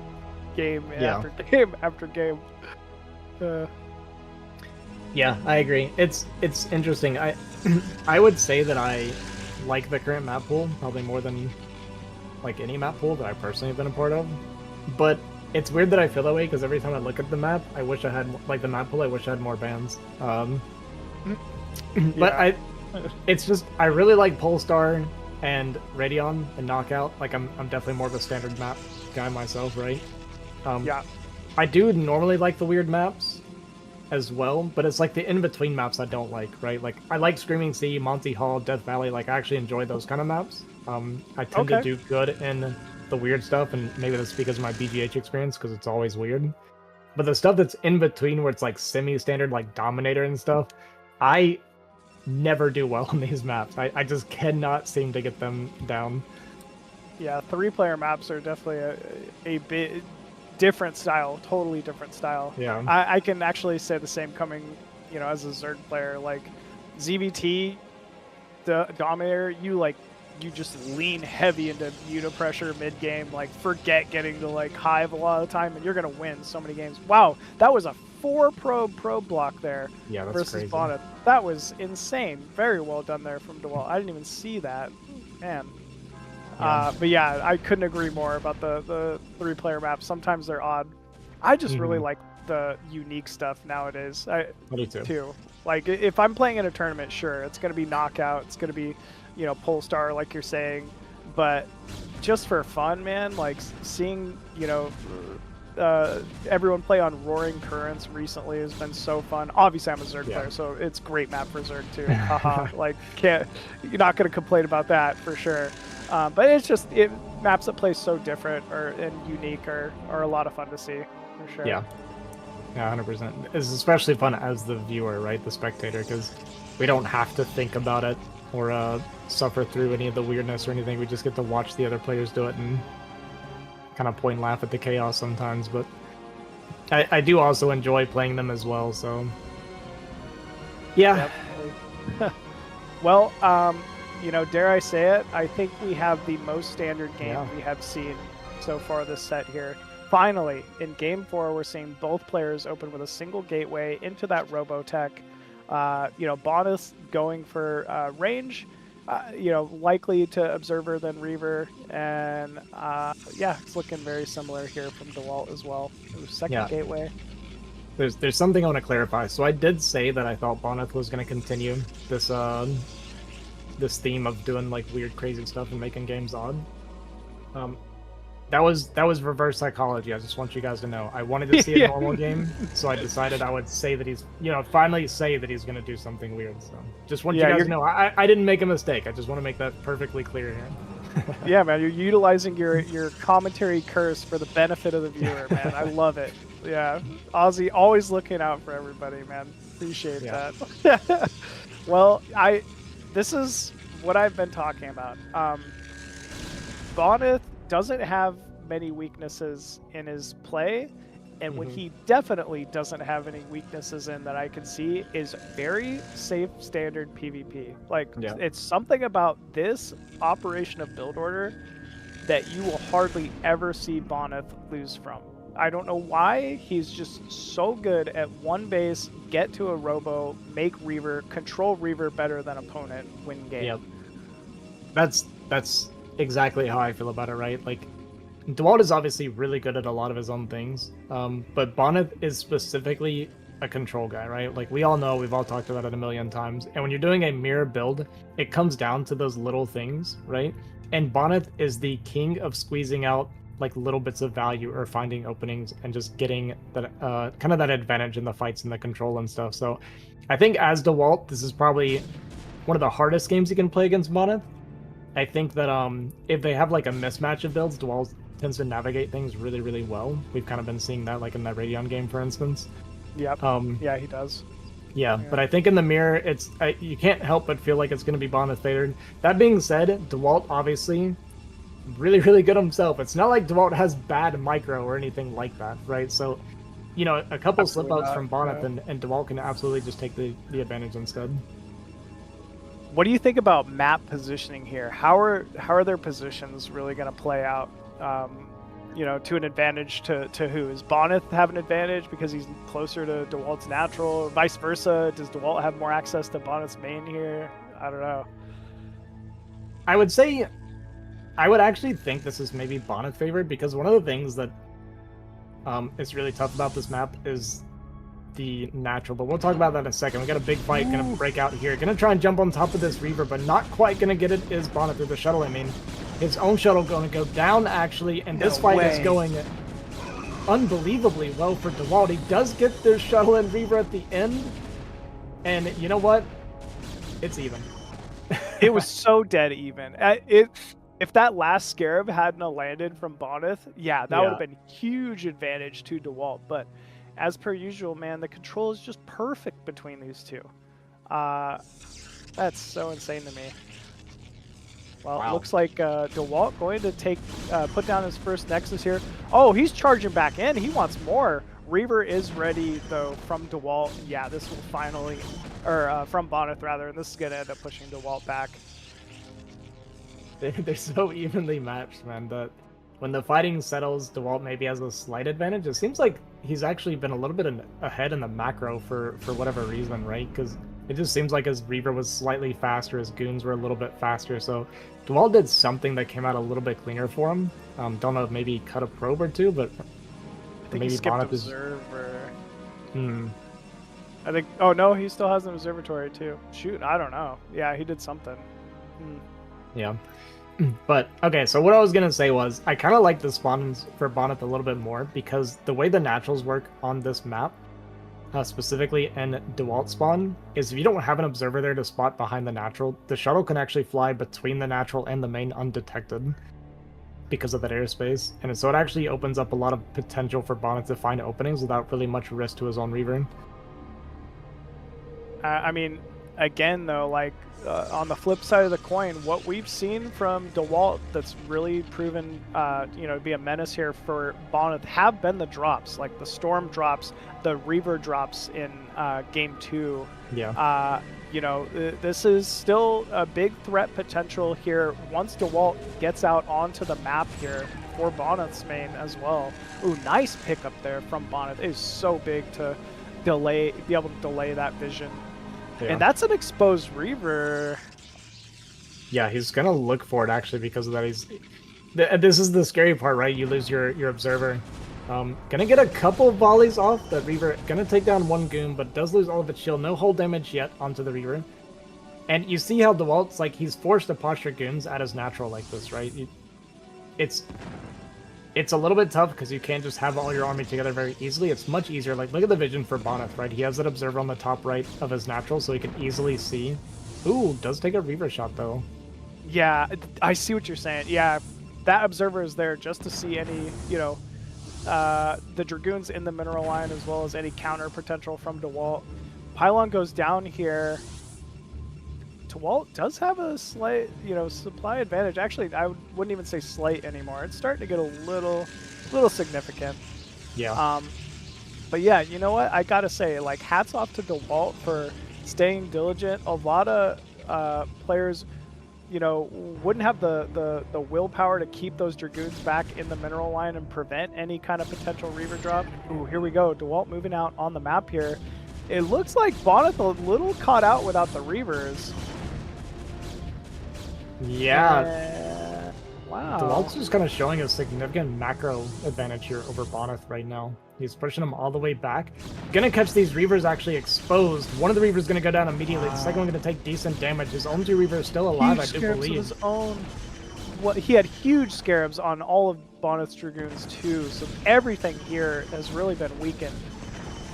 game after game after game.
Yeah, I agree. It's interesting. I would say that I like the current map pool probably more than like any map pool that I personally have been a part of. But it's weird that I feel that way because every time I look at the map, I wish I had like the map pool. I wish I had more bans. But it's just I really like Polestar and Radeon and Knockout. Like I'm definitely more of a standard map guy myself, right? I do normally like the weird maps as well, but it's like the in-between maps I don't like, right? Like I like Screaming Sea, Monty Hall, Death Valley. Like I actually enjoy those kind of maps. I tend to do good in the weird stuff, and maybe that's because of my BGH experience, because it's always weird. But the stuff that's in between, where it's like semi-standard, like Dominator and stuff, I never do well on these maps. I just cannot seem to get them down.
Yeah, 3-player maps are definitely a bit different style, totally different style.
Yeah,
I can actually say the same coming, as a Zerg player. Like ZVT, the Dominator, you just lean heavy into pressure mid game, like forget getting to like hive a lot of the time, and you're gonna win so many games. Wow, that was a 4 pro block there versus
crazy.
Bonyth. That was insane. Very well done there from Dewalt. I didn't even see that, man. But yeah, I couldn't agree more about the 3-player maps. Sometimes they're odd. I just really like the unique stuff nowadays. I
do too.
Like if I'm playing in a tournament, sure, it's gonna be Knockout. It's gonna be Polestar, like you're saying, but just for fun, man, like seeing everyone play on Roaring Currents recently has been so fun. Obviously I'm a Zerg player, so it's a great map for Zerg too. Like you're not gonna complain about that for sure. But it's just maps that play so different and unique are a lot of fun to see for sure.
Yeah, 100%. It's especially fun as the viewer, right, the spectator, because we don't have to think about it or suffer through any of the weirdness or anything. We just get to watch the other players do it and kind of point and laugh at the chaos sometimes. But I do also enjoy playing them as well. So yeah,
Definitely. Well, you know, dare I say it, I think we have the most standard game we have seen so far this set here. Finally, in Game 4, we're seeing both players open with a single gateway into that Robotech. You know, Bonyth going for range, you know, likely to Observer than Reaver, and yeah, it's looking very similar here from Dewalt as well. Second gateway.
There's something I want to clarify. So I did say that I thought Bonyth was going to continue this this theme of doing like weird, crazy stuff and making games odd. That was reverse psychology. I just want you guys to know. I wanted to see a normal game, so I decided I would say that he's, you know, finally say that he's going to do something weird. So just want you guys to know I didn't make a mistake. I just want to make that perfectly clear here.
Yeah, man, you're utilizing your commentary curse for the benefit of the viewer, man. I love it. Yeah, Ozzy always looking out for everybody, man. Appreciate that. Well, this is what I've been talking about. Bonyth doesn't have many weaknesses in his play, and what he definitely doesn't have any weaknesses in that I can see is very safe standard PvP. Like, it's something about this operation of build order that you will hardly ever see Bonyth lose from. I don't know why. He's just so good at one base, get to a robo, make Reaver, control Reaver better than opponent, win game.
Yep. That's exactly how I feel about it, right? Like, Dewalt is obviously really good at a lot of his own things, but Bonyth is specifically a control guy, right? Like, we all know, we've all talked about it a million times, and when you're doing a mirror build, it comes down to those little things, right? And Bonyth is the king of squeezing out like little bits of value or finding openings and just getting that kind of that advantage in the fights and the control and stuff. So I think as Dewalt, this is probably one of the hardest games you can play against Bonyth. I think that if they have like a mismatch of builds, Dewalt tends to navigate things really, really well. We've kind of been seeing that like in that Radeon game, for instance.
Yep. Yeah, he does.
Yeah, but I think in the mirror, you can't help but feel like it's going to be Bonyth favored. That being said, Dewalt obviously really, really good himself. It's not like Dewalt has bad micro or anything like that, right? So, you know, a couple slip outs from Bonyth and Dewalt can absolutely just take the advantage instead.
What do you think about map positioning here? How are their positions really going to play out? You know, to an advantage to who? Is Bonyth have an advantage because he's closer to Dewalt's natural, or vice versa? Does Dewalt have more access to Bonyth's main here? I don't know.
I would actually think this is maybe Bonyth favored, because one of the things that is really tough about this map is the natural, but we'll talk about that in a second. We got a big fight gonna break out here. Gonna try and jump on top of this Reaver, but not quite gonna get it is Bonyth through the shuttle. I mean, his own shuttle gonna go down actually, and this fight is going unbelievably well for Dewalt. He does get the shuttle and Reaver at the end, and you know what? It's even.
It was so dead even. If that last Scarab hadn't landed from Bonyth, yeah, that would have been huge advantage to Dewalt. But as per usual, man, the control is just perfect between these two. That's so insane to me. Well, it looks like Dewalt going to put down his first Nexus here. Oh, he's charging back in. He wants more. Reaver is ready, though, from Dewalt. Yeah, this will finally, or from Bonyth, rather, and this is going to end up pushing Dewalt back.
They're so evenly matched, man, that when the fighting settles, Dewalt maybe has a slight advantage. It seems like he's actually been a little bit ahead in the macro for whatever reason, right? Because it just seems like his Reaver was slightly faster, his goons were a little bit faster, so Dewalt did something that came out a little bit cleaner for him. Don't know if maybe he cut a probe or two, but
I think
maybe
he skipped
Bonyth
Observer. I think, oh no, he still has an Observatory too. Shoot, I don't know. Yeah, he did something.
Yeah. But, okay, so what I was going to say was, I kind of like the spawns for Bonyth a little bit more, because the way the naturals work on this map, specifically in Dewalt spawn, is if you don't have an observer there to spot behind the natural, the shuttle can actually fly between the natural and the main undetected because of that airspace. And so it actually opens up a lot of potential for Bonyth to find openings without really much risk to his own Reaver.
I mean, again, though, like on the flip side of the coin, what we've seen from Dewalt that's really proven, to be a menace here for Bonyth have been the drops, like the Storm drops, the Reaver drops in Game 2.
Yeah.
This is still a big threat potential here once Dewalt gets out onto the map here for Bonyth's main as well. Ooh, nice pickup there from Bonyth. It is so big to be able to delay that vision.
Yeah.
And that's an exposed Reaver.
Yeah, he's gonna look for it actually because of that. This is the scary part, right? You lose your observer. Gonna get a couple volleys off the Reaver. Gonna take down one goon, but does lose all of its shield. No hull damage yet onto the Reaver. And you see how Dewalt's like he's forced to posture goons at his natural like this, right? It's a little bit tough because you can't just have all your army together very easily. It's much easier. Like, look at the vision for Bonyth, right? He has that observer on the top right of his natural, so he can easily see. Ooh, does take a Reaver shot, though.
Yeah, I see what you're saying. Yeah, that observer is there just to see any, the Dragoons in the mineral line as well as any counter potential from Dewalt. Pylon goes down here. Dewalt does have a slight, supply advantage. Actually, I wouldn't even say slight anymore. It's starting to get a little significant.
Yeah.
But yeah, you know what? I gotta say, like, hats off to Dewalt for staying diligent. A lot of players, wouldn't have the willpower to keep those Dragoons back in the mineral line and prevent any kind of potential Reaver drop. Ooh, here we go. Dewalt moving out on the map here. It looks like Bonyth a little caught out without the Reavers.
Yeah.
Wow.
Dewalt's just kind of showing a significant macro advantage here over Bonyth right now. He's pushing him all the way back. Gonna catch these Reavers actually exposed. One of the Reavers gonna go down immediately. The second one gonna take decent damage. His own two Reavers still alive,
Huge
I do believe.
His own. He had huge scarabs on all of Bonyth's Dragoons too, so everything here has really been weakened.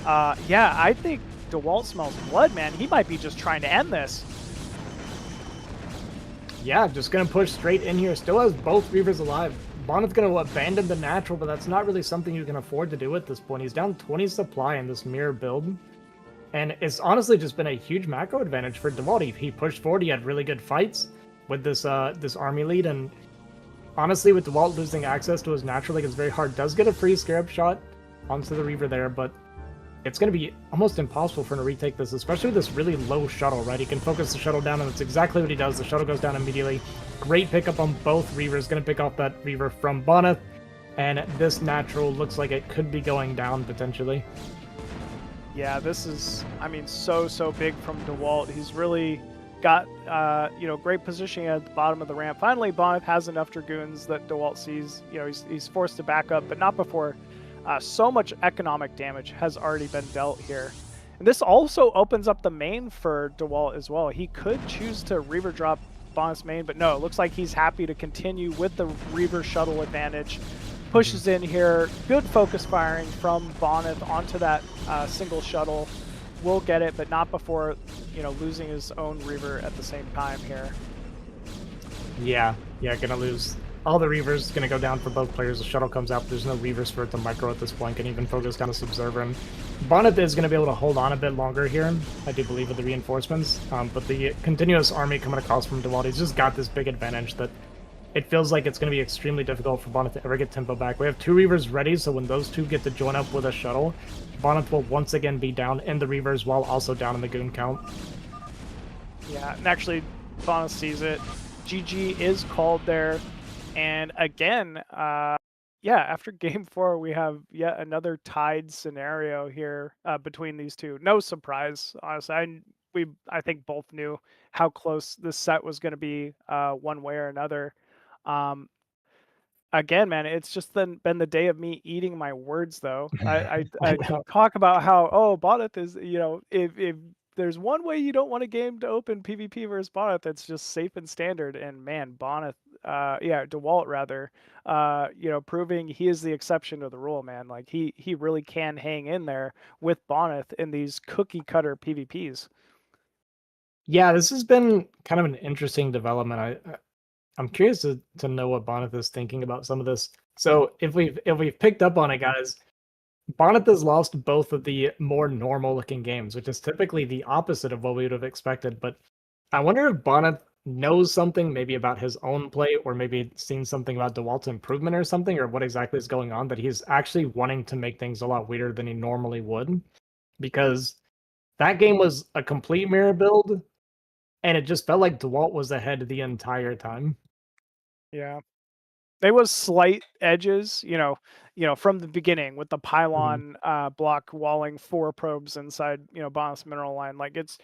Yeah, I think Dewalt smells blood, man. He might be just trying to end this.
Yeah, just gonna push straight in here. Still has both Reavers alive. Bonyth's gonna abandon the natural, but that's not really something you can afford to do at this point. He's down 20 supply in this mirror build. And it's honestly just been a huge macro advantage for Dewalt. He pushed forward, he had really good fights with this army lead, and honestly with Dewalt losing access to his natural, like, it's very hard. Does get a free scarab shot onto the Reaver there, but it's going to be almost impossible for him to retake this, especially with this really low shuttle, right? He can focus the shuttle down, and that's exactly what he does. The shuttle goes down immediately. Great pickup on both Reavers. Going to pick off that Reaver from Bonyth, and this natural looks like it could be going down potentially.
Yeah, this is, so big from Dewalt. He's really got, great positioning at the bottom of the ramp. Finally, Bonyth has enough Dragoons that Dewalt sees. He's forced to back up, but not before so much economic damage has already been dealt here. And this also opens up the main for Dewalt as well. He could choose to Reaver drop Bonyth's main, but no, it looks like he's happy to continue with the Reaver shuttle advantage. Pushes in here, good focus firing from Bonyth onto that single shuttle. Will get it, but not before, losing his own Reaver at the same time here.
Yeah, gonna lose. All the Reavers gonna go down for both players. The shuttle comes out, but there's no Reavers for it to micro at this point. Can even focus down this observer. And Bonyth is gonna be able to hold on a bit longer here, I do believe, with the reinforcements. But the continuous army coming across from Dewalt, he's just got this big advantage that it feels like it's gonna be extremely difficult for Bonyth to ever get tempo back. We have two Reavers ready, so when those two get to join up with a shuttle, Bonyth will once again be down in the Reavers while also down in the goon count.
Yeah, and actually, Bonyth sees it. GG is called there. And again, after game 4, we have yet another tied scenario here between these two. No surprise, honestly. I think both knew how close this set was going to be one way or another. Again, man, it's just been the day of me eating my words, though. I talk about how, Bonyth is, if there's one way you don't want a game to open PvP versus Bonyth, it's just safe and standard. And man, Bonyth, Dewalt rather, proving he is the exception to the rule, man. Like he really can hang in there with Bonyth in these cookie cutter PvPs.
Yeah, this has been kind of an interesting development. I'm curious to know what Bonyth is thinking about some of this. So if we've picked up on it, guys, Bonyth has lost both of the more normal-looking games, which is typically the opposite of what we would have expected. But I wonder if Bonyth knows something maybe about his own play, or maybe seen something about Dewalt's improvement or something, or what exactly is going on, that he's actually wanting to make things a lot weirder than he normally would. Because that game was a complete mirror build, and it just felt like Dewalt was ahead the entire time.
Yeah. There was slight edges, from the beginning with the pylon block walling 4 probes inside, Bonyth's mineral line. Like it's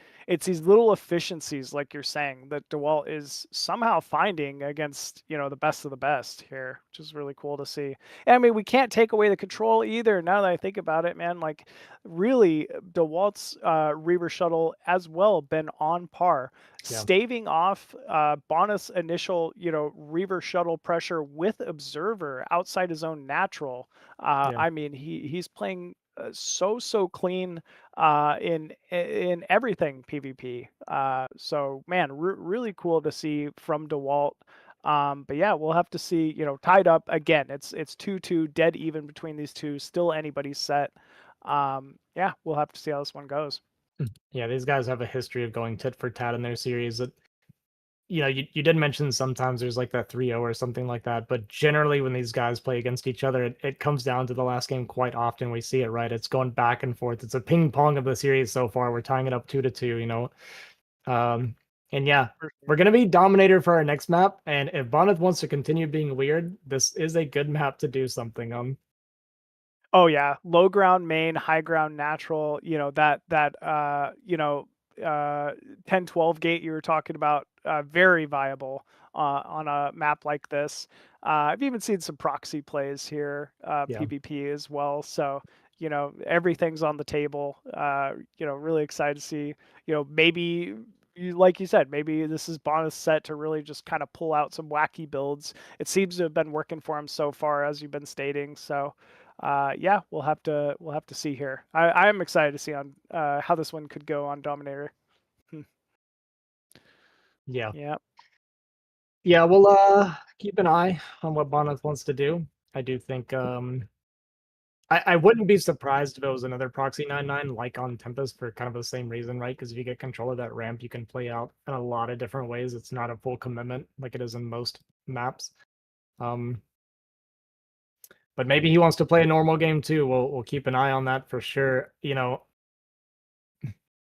these little efficiencies, like you're saying, that Dewalt is somehow finding against, the best of the best here, which is really cool to see. And I mean, we can't take away the control either. Now that I think about it, man, like really Dewalt's Reaver shuttle as well been on par.
Yeah.
Staving off Bonyth's initial, Reaver shuttle pressure with Observer outside his own natural. I mean, he's playing so clean in everything PvP. So man, really cool to see from Dewalt. But yeah, we'll have to see. Tied up again. It's 2-2, dead even between these two. Still anybody's set. Yeah, we'll have to see how this one goes.
Yeah, these guys have a history of going tit for tat in their series. That, you did mention sometimes there's like that 3-0 or something like that, but generally when these guys play against each other, it comes down to the last game quite often. We see it, right? It's going back and forth. It's a ping pong of the series so far. We're tying it up 2-2, and yeah, we're going to be Dominator for our next map, and if Bonyth wants to continue being weird, this is a good map to do something on.
Oh yeah, low ground main, high ground natural. That 10-12 gate you were talking about, very viable on a map like this. I've even seen some proxy plays here, PvP as well. So everything's on the table. Really excited to see. Maybe. Like you said, maybe this is Bonyth's set to really just kind of pull out some wacky builds. It seems to have been working for him so far, as you've been stating. So, yeah, we'll have to see here. I am excited to see on how this one could go on Dominator.
Yeah.
Yeah.
We'll keep an eye on what Bonyth wants to do. I do think I wouldn't be surprised if it was another proxy 9-9 like on Tempest, for kind of the same reason, right? Because if you get control of that ramp, you can play out in a lot of different ways. It's not a full commitment like it is in most maps. But maybe he wants to play a normal game too. We'll keep an eye on that for sure.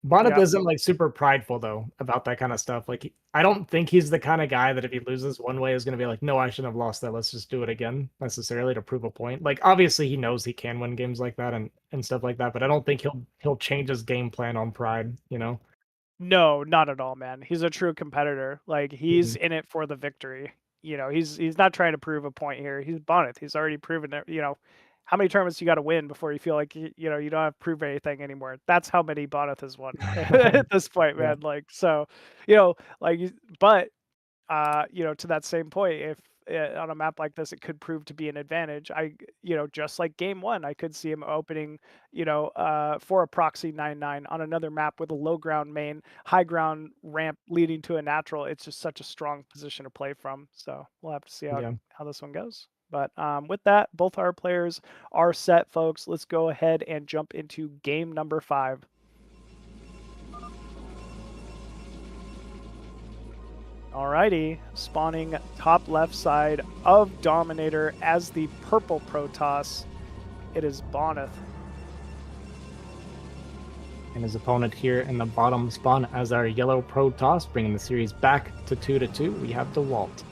Bonyth isn't like super prideful though about that kind of stuff. Like, I don't think he's the kind of guy that if he loses one way is going to be like, no, I shouldn't have lost that. Let's just do it again, necessarily to prove a point. Like, obviously he knows he can win games like that and stuff like that, but I don't think he'll change his game plan on pride.
No, not at all, man. He's a true competitor. Like he's in it for the victory. He's not trying to prove a point here. He's Bonyth. He's already proven it. How many tournaments you got to win before you feel like you don't have to prove anything anymore? That's how many Bonyth has won at this point, man. Like so, but to that same point, if on a map like this it could prove to be an advantage, just like game 1, I could see him opening, for a proxy 9-9 on another map with a low ground main, high ground ramp leading to a natural. It's just such a strong position to play from. So we'll have to see how this one goes. But with that, both our players are set, folks. Let's go ahead and jump into game number 5. Alrighty, spawning top left side of Dominator as the purple Protoss, it is Bonyth.
And his opponent here in the bottom spawn as our yellow Protoss, bringing the series back to 2-2, we have Dewalt.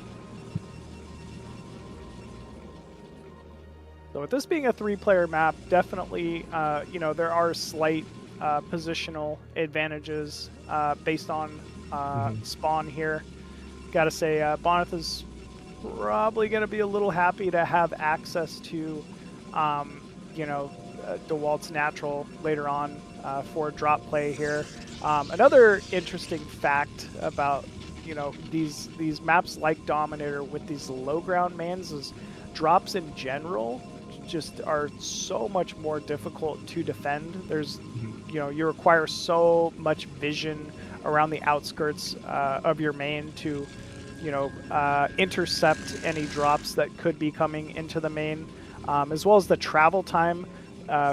So with this being a 3-player map, definitely, there are slight positional advantages based on spawn here. Gotta say, Bonyth is probably going to be a little happy to have access to, Dewalt's natural later on for drop play here. Another interesting fact about, these maps like Dominator with these low ground mans is drops in general just are so much more difficult to defend. There's, you require so much vision around the outskirts of your main to, intercept any drops that could be coming into the main, as well as the travel time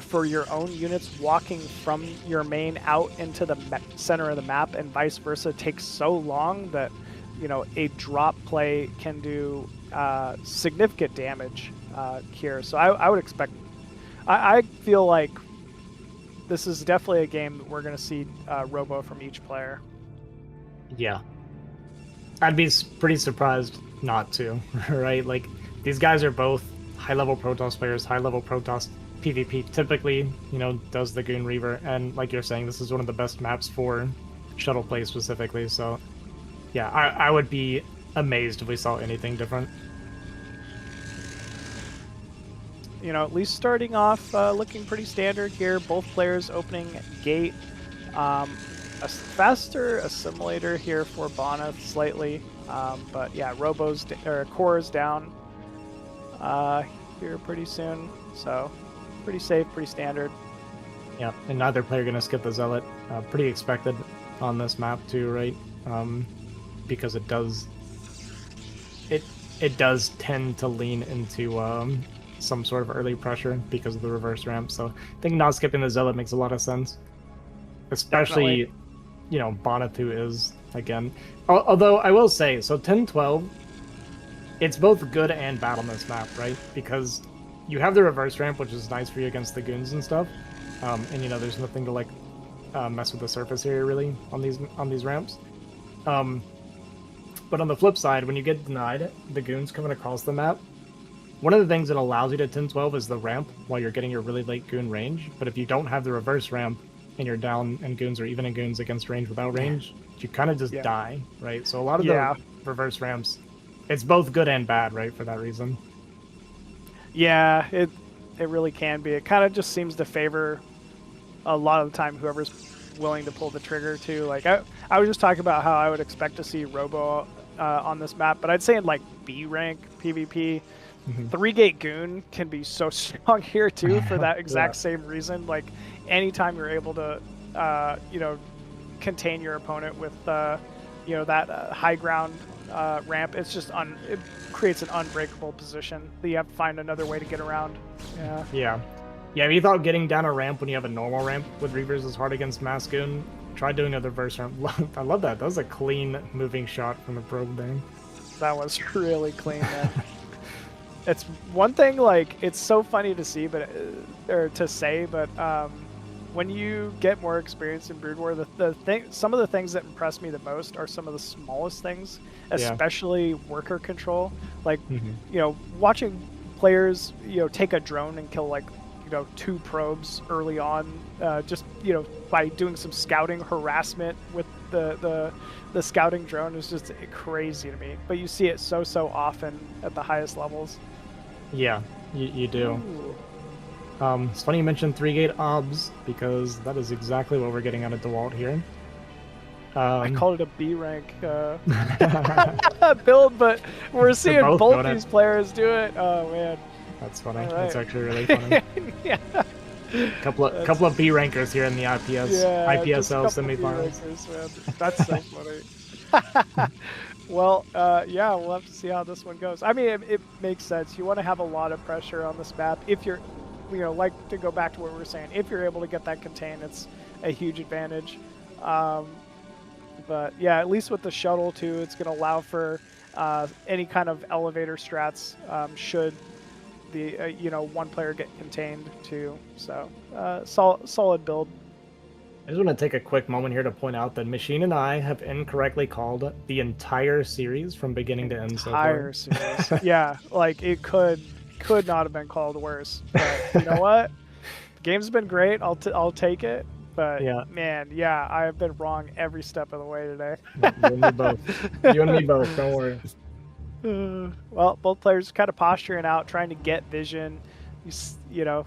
for your own units walking from your main out into the center of the map and vice versa takes so long that, you know, a drop play can do significant damage here. So I would expect, I feel like this is definitely a game that we're going to see Robo from each player.
Yeah. I'd be pretty surprised not to, right? Like, these guys are both high-level Protoss players, high-level Protoss PvP typically, you know, does the Goon Reaver, and like you're saying, this is one of the best maps for shuttle play specifically, so yeah, I would be amazed if we saw anything different.
You know, at least starting off looking pretty standard here. Both players opening gate. A faster assimilator here for Bonyth slightly, but yeah, Robo's or Core's down here pretty soon, so pretty safe, pretty standard.
Yeah, and neither player gonna skip the Zealot. Pretty expected on this map too, right? Because it does tend to lean into some sort of early pressure because of the reverse ramp. So I think not skipping the Zealot makes a lot of sense, especially
Definitely.
You know, Bonyth, who is again. Although I will say, so 10-12, it's both good and bad on this map, right? Because you have the reverse ramp, which is nice for you against the goons and stuff, and you know, there's nothing to like mess with the surface area really on these ramps. But on the flip side, when you get denied the goons coming across the map, one of the things that allows you to 10-12 is the ramp while you're getting your really late goon range. But if you don't have the reverse ramp and you're down in goons or even in goons against range without range, you kind of just die, right? So a lot of the reverse ramps, it's both good and bad, right, for that reason.
Yeah, it really can be. It kind of just seems to favor a lot of the time whoever's willing to pull the trigger too. Like I was just talking about how I would expect to see Robo on this map, but I'd say in like B rank PvP, 3-gate Goon can be so strong here too for that exact same reason. Like anytime you're able to, you know, contain your opponent with, you know, that high ground ramp, it's just it creates an unbreakable position that you have to find another way to get around.
Yeah. If you thought getting down a ramp when you have a normal ramp with Reavers is hard against Mass Goon, try doing a reverse ramp. I love that. That was a clean moving shot from the probe there.
That was really clean, man. It's one thing, like, it's so funny to see, but or to say, but when you get more experience in Brood War, some of the things that impress me the most are some of the smallest things, especially worker control. Like, you know, watching players, you know, take a drone and kill like, you know, 2 probes early on, just, you know, by doing some scouting harassment with the scouting drone is just crazy to me. But you see it so often at the highest levels.
Yeah, you do. It's funny you mentioned 3-gate obs, because that is exactly what we're getting out of Dewalt here.
I called it a B rank build, but we're seeing both these players do it. Oh man,
that's funny. Right. That's actually really funny. Couple of B rankers here in the IPSL semifinals.
That's so funny. Well, yeah, we'll have to see how this one goes. I mean, it makes sense. You want to have a lot of pressure on this map. If you're, you know, like to go back to what we were saying, if you're able to get that contain, it's a huge advantage. But yeah, at least with the shuttle too, it's going to allow for any kind of elevator strats should the you know, one player get contained too. So solid build.
I just want to take a quick moment here to point out that Machine and I have incorrectly called the entire series from beginning to end so far.
Series. Yeah, like it could not have been called worse. But you know what? The game's been great. I'll take it. But man, yeah, I have been wrong every step of the way today.
You and me both. You and me both. Don't worry.
Well, both players kind of posturing out, trying to get vision. You know,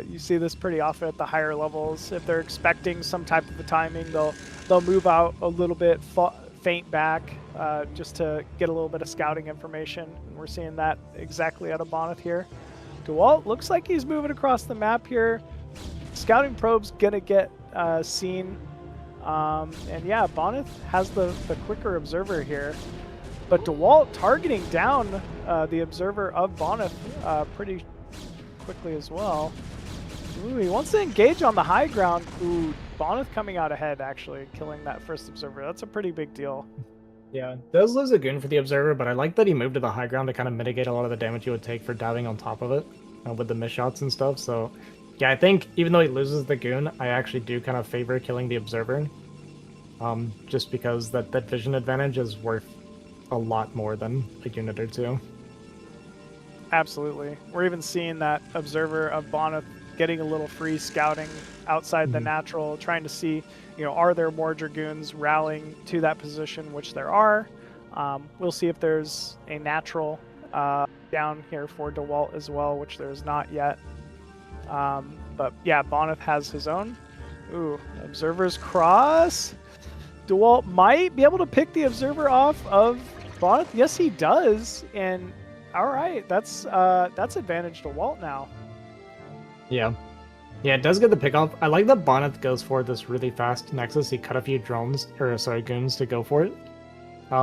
you see this pretty often at the higher levels. If they're expecting some type of a timing, they'll move out a little bit, faint back, just to get a little bit of scouting information. And we're seeing that exactly out of Bonyth here. Dewalt looks like he's moving across the map here. Scouting probe's gonna get seen, and yeah, Bonyth has the quicker observer here. But Dewalt targeting down the observer of Bonyth pretty quickly as well. Ooh, he wants to engage on the high ground. Ooh, Bonyth coming out ahead, actually, killing that first observer. That's a pretty big deal.
Yeah, does lose a goon for the observer, but I like that he moved to the high ground to kind of mitigate a lot of the damage he would take for diving on top of it with the miss shots and stuff. So, yeah, I think even though he loses the goon, I actually do kind of favor killing the observer, just because that vision advantage is worth a lot more than a unit or two.
Absolutely. We're even seeing that observer of Bonyth getting a little free scouting outside the natural, trying to see, are there more Dragoons rallying to that position, which there are. We'll see if there's a natural down here for Dewalt as well, which there's not yet. But yeah, Bonyth has his own. Ooh, Observer's Cross. Dewalt might be able to pick the Observer off of Bonyth. Yes, he does. And all right, that's advantage Dewalt now.
Yeah. Yeah, it does get the pick off. I like that Bonyth goes for this really fast Nexus. He cut a few goons to go for it.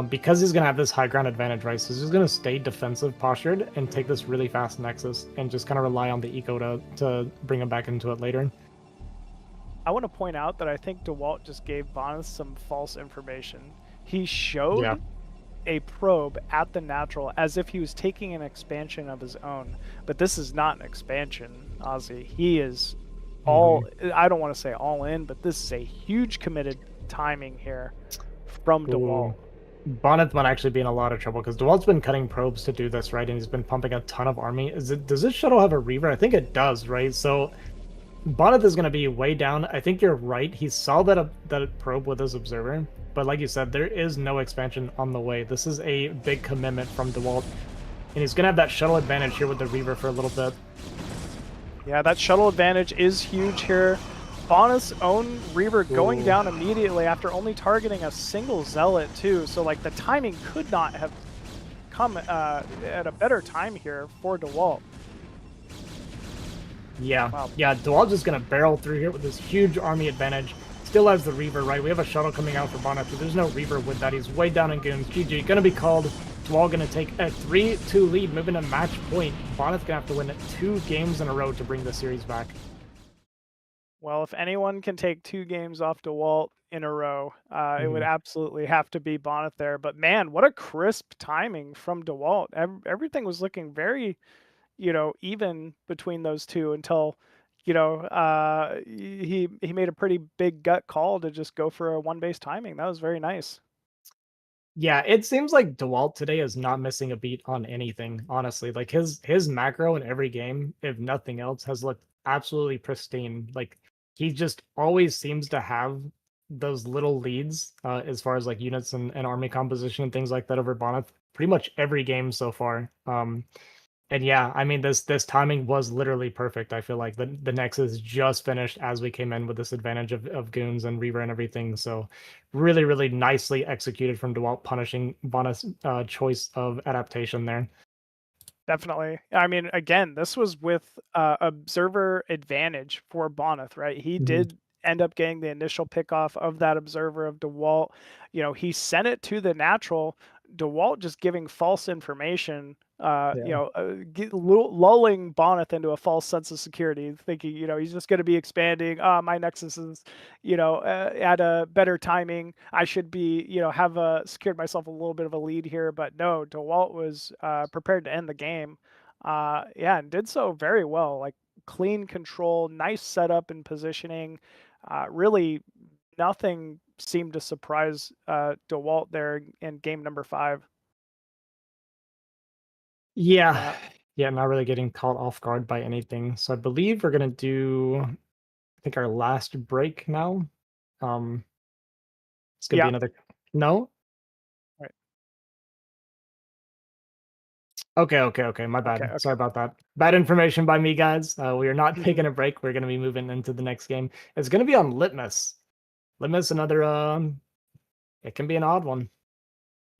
Because he's going to have this high ground advantage, right? So he's just going to stay defensive postured and take this really fast Nexus and just kind of rely on the eco to bring him back into it later.
I want to point out that I think Dewalt just gave Bonyth some false information. He showed a probe at the natural as if he was taking an expansion of his own. But this is not an expansion, Ozzy. He is I don't want to say all in, but this is a huge committed timing here from Dewalt.
Bonyth might actually be in a lot of trouble because Dewalt's been cutting probes to do this, right? And he's been pumping a ton of army. Does this shuttle have a Reaver? I think it does, right? So Bonyth is going to be way down. I think you're right. He saw that probe with his observer, but like you said, there is no expansion on the way. This is a big commitment from Dewalt, and he's going to have that shuttle advantage here with the Reaver for a little bit.
Yeah, that shuttle advantage is huge here. Bonyth's own Reaver going down immediately after only targeting a single Zealot too, so like the timing could not have come at a better time here for Dewalt.
Yeah, yeah, Dewalt's just going to barrel through here with this huge army advantage. Still has the Reaver, right? We have a shuttle coming out for Bonyth, but there's no Reaver with that. He's way down in goons. GG, going to be called. Dewalt going to take a 3-2 lead, moving to match point. Bonyth going to have to win 2 games in a row to bring the series back.
Well, if anyone can take 2 games off Dewalt in a row, it would absolutely have to be Bonyth there. But man, what a crisp timing from Dewalt. Everything was looking very, even between those two until, he made a pretty big gut call to just go for a 1-base timing. That was very nice.
Yeah, it seems like Dewalt today is not missing a beat on anything, honestly. Like his macro in every game, if nothing else, has looked absolutely pristine. Like he just always seems to have those little leads as far as like units and army composition and things like that over Bonyth pretty much every game so far. And yeah, I mean this timing was literally perfect. I feel like the Nexus just finished as we came in with this advantage of goons and Reaver and everything. So really, really nicely executed from Dewalt, punishing Bonyth's choice of adaptation there.
Definitely. I mean, again, this was with observer advantage for Bonyth, right? He did end up getting the initial pickoff of that observer of Dewalt. He sent it to the natural. Dewalt just giving false information, lulling Bonyth into a false sense of security, thinking, he's just going to be expanding. My Nexus is, at a better timing. I should be, have secured myself a little bit of a lead here. But no, Dewalt was prepared to end the game. And did so very well. Like clean control, nice setup and positioning. Really, nothing seemed to surprise Dewalt there in game number 5.
Yeah, not really getting caught off guard by anything. So I believe we're gonna do, I think, our last break now. It's gonna be another. No.
Right.
Okay. My bad.
Okay.
Sorry about that. Bad information by me, guys. We are not taking a break. We're gonna be moving into the next game. It's gonna be on Litmus. Litmus, another. It can be an odd one.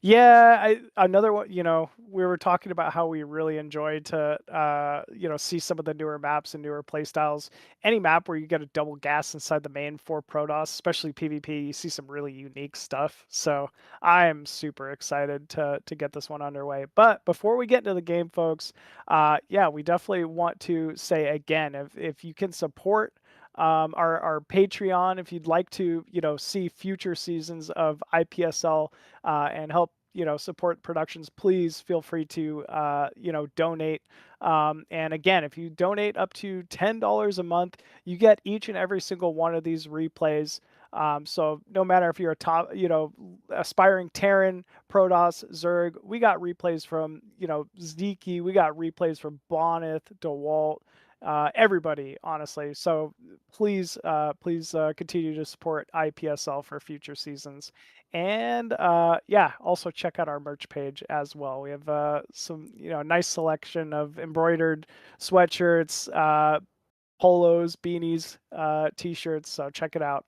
Yeah, another one, we were talking about how we really enjoy to, see some of the newer maps and newer playstyles. Any map where you get a double gas inside the main for Protoss, especially PvP, you see some really unique stuff. So I am super excited to get this one underway. But before we get into the game, folks, yeah, we definitely want to say again, if you can support our Patreon, if you'd like to, see future seasons of IPSL and help support productions, please feel free to donate. And again, if you donate up to $10 a month, you get each and every single one of these replays. So no matter if you're a top, aspiring Terran, Protoss, Zerg, we got replays from Zeke, we got replays from Bonyth, Dewalt, everybody, honestly. So please continue to support IPSL for future seasons. And yeah, also check out our merch page as well. We have some nice selection of embroidered sweatshirts, polos, beanies, t-shirts. So check it out.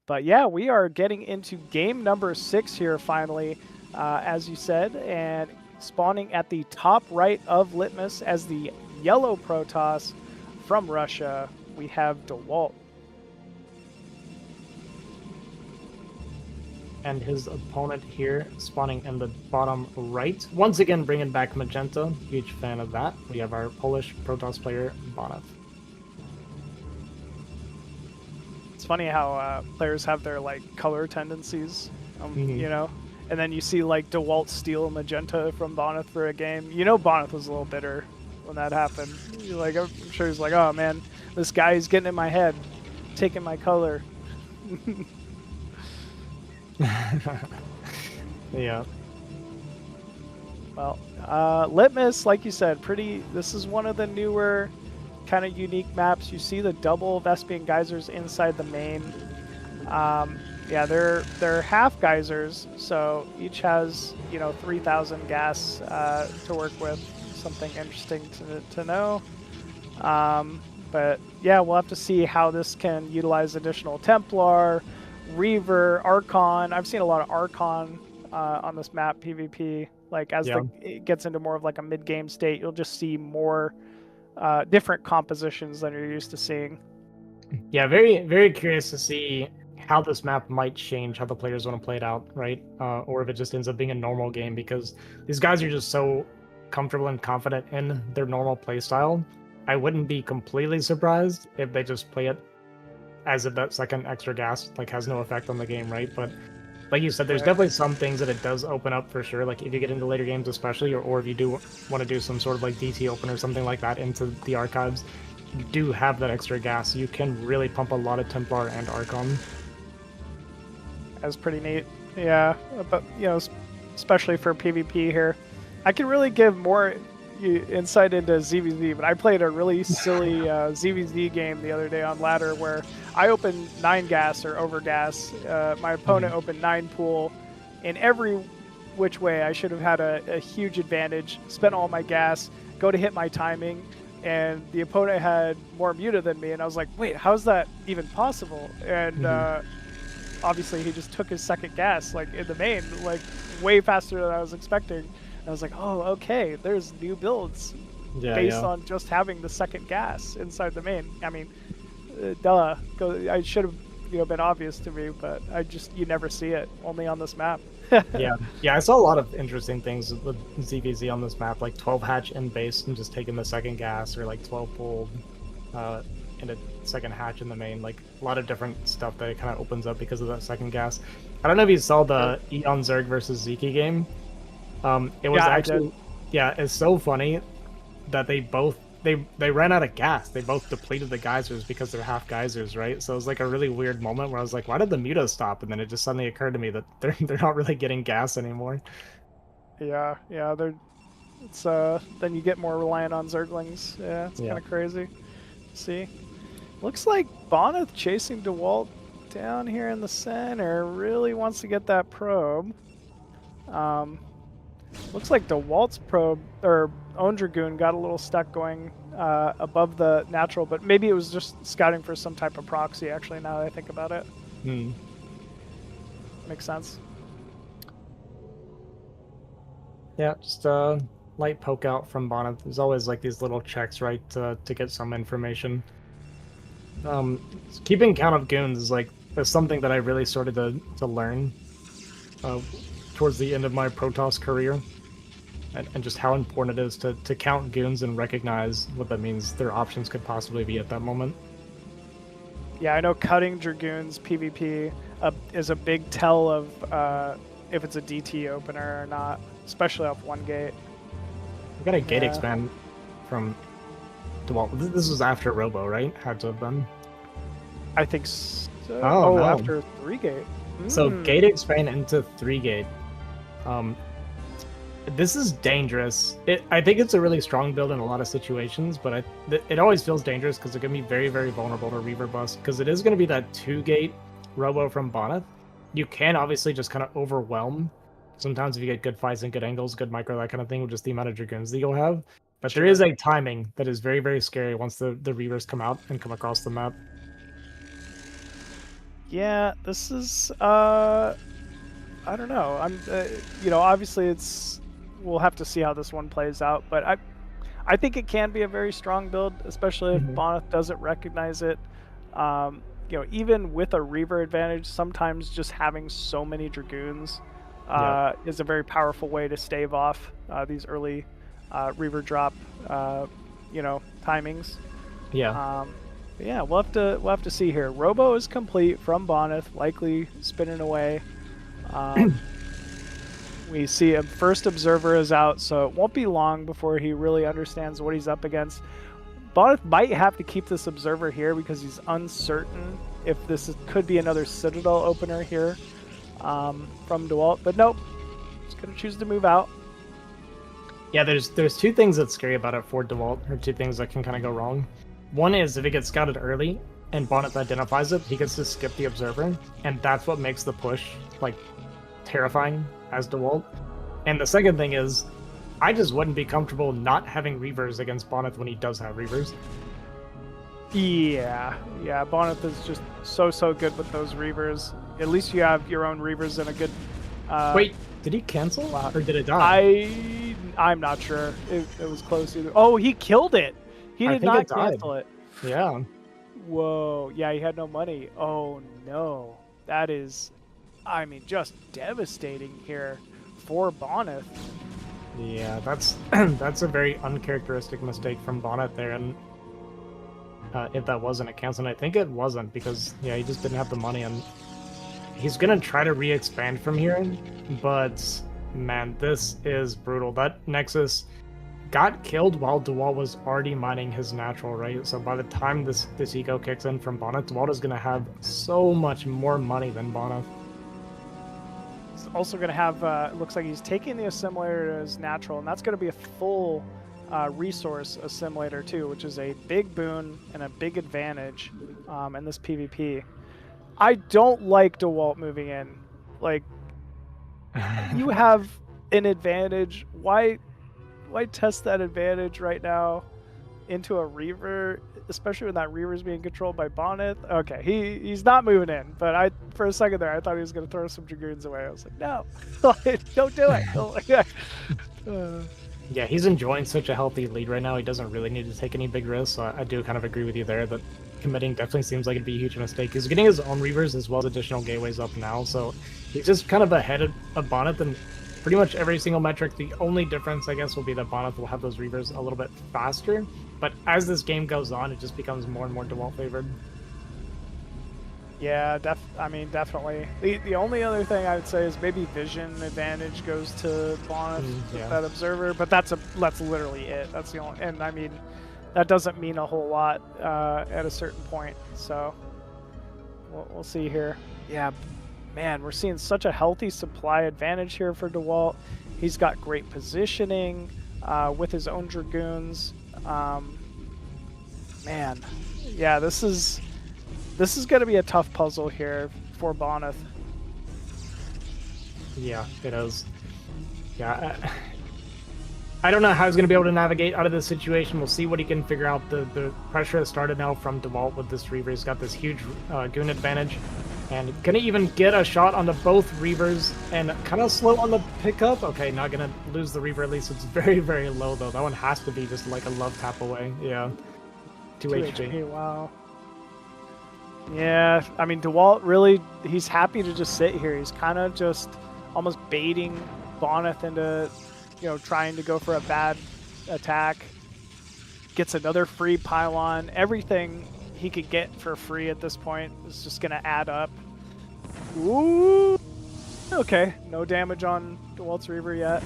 But yeah, we are getting into game number 6 here finally, as you said, and spawning at the top right of Litmus as the yellow Protoss from Russia, we have Dewalt.
And his opponent here spawning in the bottom right. Once again, bringing back Magenta. Huge fan of that. We have our Polish Protoss player, Bonyth.
It's funny how players have their color tendencies, and then you see Dewalt steal Magenta from Bonyth for a game. Bonyth was a little bitter when that happened. I'm sure he's like, oh man, this guy is getting in my head, taking my color.
Yeah.
Well, Litmus, like you said, this is one of the newer kind of unique maps. You see the double Vespian geysers inside the main. Yeah, they're half geysers, so each has 3,000 gas to work with. Something interesting to know. But yeah, we'll have to see how this can utilize additional Templar, Reaver, Archon. I've seen a lot of Archon on this map PvP. As it gets into more of a mid-game state, you'll just see more different compositions than you're used to seeing.
Yeah, very, very curious to see how this map might change, how the players want to play it out, right? Or if it just ends up being a normal game, because these guys are just so comfortable and confident in their normal play style. I wouldn't be completely surprised if they just play it as if that second extra gas has no effect on the game, right? But like you said, there's definitely some things that it does open up for sure. If you get into later games especially, or if you do want to do some sort of DT open or something like that into the archives, you do have that extra gas. You can really pump a lot of Templar and Archon.
That's pretty neat. Yeah, but especially for PvP here. I can really give more insight into ZVZ, but I played a really silly ZVZ game the other day on ladder where I opened 9 gas or over gas. My opponent opened 9 pool. In every which way, I should have had a huge advantage, spent all my gas, go to hit my timing, and the opponent had more muta than me, and I was like, wait, how's that even possible? And obviously he just took his second gas in the main, way faster than I was expecting. I was like, oh, okay, there's new builds based on just having the second gas inside the main. I mean, duh. I should have been obvious to me, but you never see it, only on this map.
Yeah, I saw a lot of interesting things with ZVZ on this map, 12 hatch in base and just taking the second gas, or 12 pull in a second hatch in the main. A lot of different stuff that it kind of opens up because of that second gas. I don't know if you saw the Eon Zerg versus Zeke game. It was it's so funny that they ran out of gas. They both depleted the geysers because they're half geysers, right? So it was a really weird moment where I was like, why did the muta stop? And then it just suddenly occurred to me that they're not really getting gas anymore.
Yeah, it's then you get more reliant on Zerglings. Yeah, it's kind of crazy. See, looks like Bonyth chasing Dewalt down here in the center really wants to get that probe. Looks like Dewalt's probe, or Own Dragoon, got a little stuck going above the natural, but maybe it was just scouting for some type of proxy, actually, now that I think about it. Makes sense.
Yeah, just light poke out from Bonyth. There's always like these little checks, right, to get some information. Keeping count of goons is something that I really started to learn towards the end of my Protoss career, and just how important it is to count goons and recognize what that means their options could possibly be at that moment.
Yeah, I know cutting Dragoons PvP is a big tell of if it's a DT opener or not, especially off one gate.
We got a gate expand from Dewalt. This was after Robo, right? Had to have been.
I think so.
Oh, no.
After 3 gate.
So gate expand into 3 gate. This is dangerous. I think it's a really strong build in a lot of situations, but it always feels dangerous because it can be very, very vulnerable to Reaver bust, because it is going to be that 2-gate Robo from Bonyth. You can obviously just kind of overwhelm. Sometimes if you get good fights and good angles, good micro, that kind of thing, with just the amount of Dragoons that you'll have. But there is a timing that is very, very scary once the Reavers come out and come across the map.
Yeah, this is I don't know. I'm obviously we'll have to see how this one plays out, but I think it can be a very strong build, especially if Bonyth doesn't recognize it. Even with a Reaver advantage, sometimes just having so many Dragoons is a very powerful way to stave off these early Reaver drop timings.
Yeah.
We'll have to see here. Robo is complete from Bonyth, likely spinning away. We see a first observer is out, so it won't be long before he really understands what he's up against. Bonyth might have to keep this observer here because he's uncertain if could be another Citadel opener here from Dewalt, but nope, he's gonna choose to move out.
Yeah, there's 2 things that's scary about it for Dewalt, or 2 things that can kind of go wrong. One is if it gets scouted early and Bonyth identifies it, he gets to skip the observer, and that's what makes the push terrifying as Dewalt. And the second thing is, I just wouldn't be comfortable not having Reavers against Bonyth when he does have Reavers.
Yeah, Bonyth is just so good with those Reavers. At least you have your own Reavers in a good...
Wait, did he cancel? Or did it die?
I'm not sure. It was close either. Oh, he killed it! He did not cancel it.
Yeah.
Whoa. Yeah, he had no money. Oh, no. That is, just devastating here for Bonyth.
Yeah, that's a very uncharacteristic mistake from Bonyth there, and if that wasn't a cancel, and I think it wasn't, because he just didn't have the money, and he's gonna try to re-expand from here, but man, this is brutal. That Nexus got killed while Dewalt was already mining his natural, right? So by the time this eco kicks in from Bonyth, Dewalt is gonna have so much more money than Bonyth.
He's also going to have, it looks like he's taking the assimilator as natural, and that's going to be a full resource assimilator too, which is a big boon and a big advantage in this PvP. I don't like Dewalt moving in. You have an advantage. Why test that advantage right now into a Reaver, especially when that Reaver is being controlled by Bonyth? Okay, he's not moving in, but for a second there I thought he was going to throw some Dragoons away. I was like, no, don't do it.
Yeah, he's enjoying such a healthy lead right now. He doesn't really need to take any big risks, so I do kind of agree with you there that committing definitely seems like it'd be a huge mistake. He's getting his own Reavers as well as additional gateways up now, so he's just kind of ahead of Bonyth in pretty much every single metric. The only difference, I guess, will be that Bonyth will have those Reavers a little bit faster, but as this game goes on, it just becomes more and more Dewalt favored.
Yeah, definitely. The only other thing I would say is maybe vision advantage goes to Bonyth with that observer, but that's literally it. That's the only, and that doesn't mean a whole lot at a certain point. So we'll see here. Yeah, man, we're seeing such a healthy supply advantage here for Dewalt. He's got great positioning with his own Dragoons. Man, yeah, this is going to be a tough puzzle here for Bonyth.
Yeah, it is. Yeah, I don't know how he's going to be able to navigate out of this situation. We'll see what he can figure out. The pressure has started now from Dewalt with this Reaver. He's got this huge goon advantage. And gonna even get a shot onto both Reavers, and kind of slow on the pickup. Okay, not gonna lose the Reaver, at least it's very, very low though. That one has to be just like a love tap away. Yeah. 2 HP.
Wow. Yeah, I mean, Dewalt really, he's happy to just sit here. He's kind of just almost baiting Bonyth into, you know, trying to go for a bad attack. Gets another free pylon. Everything he could get for free at this point is just going to add up. Ooh. Okay, no damage on Dewalt's Reaver yet.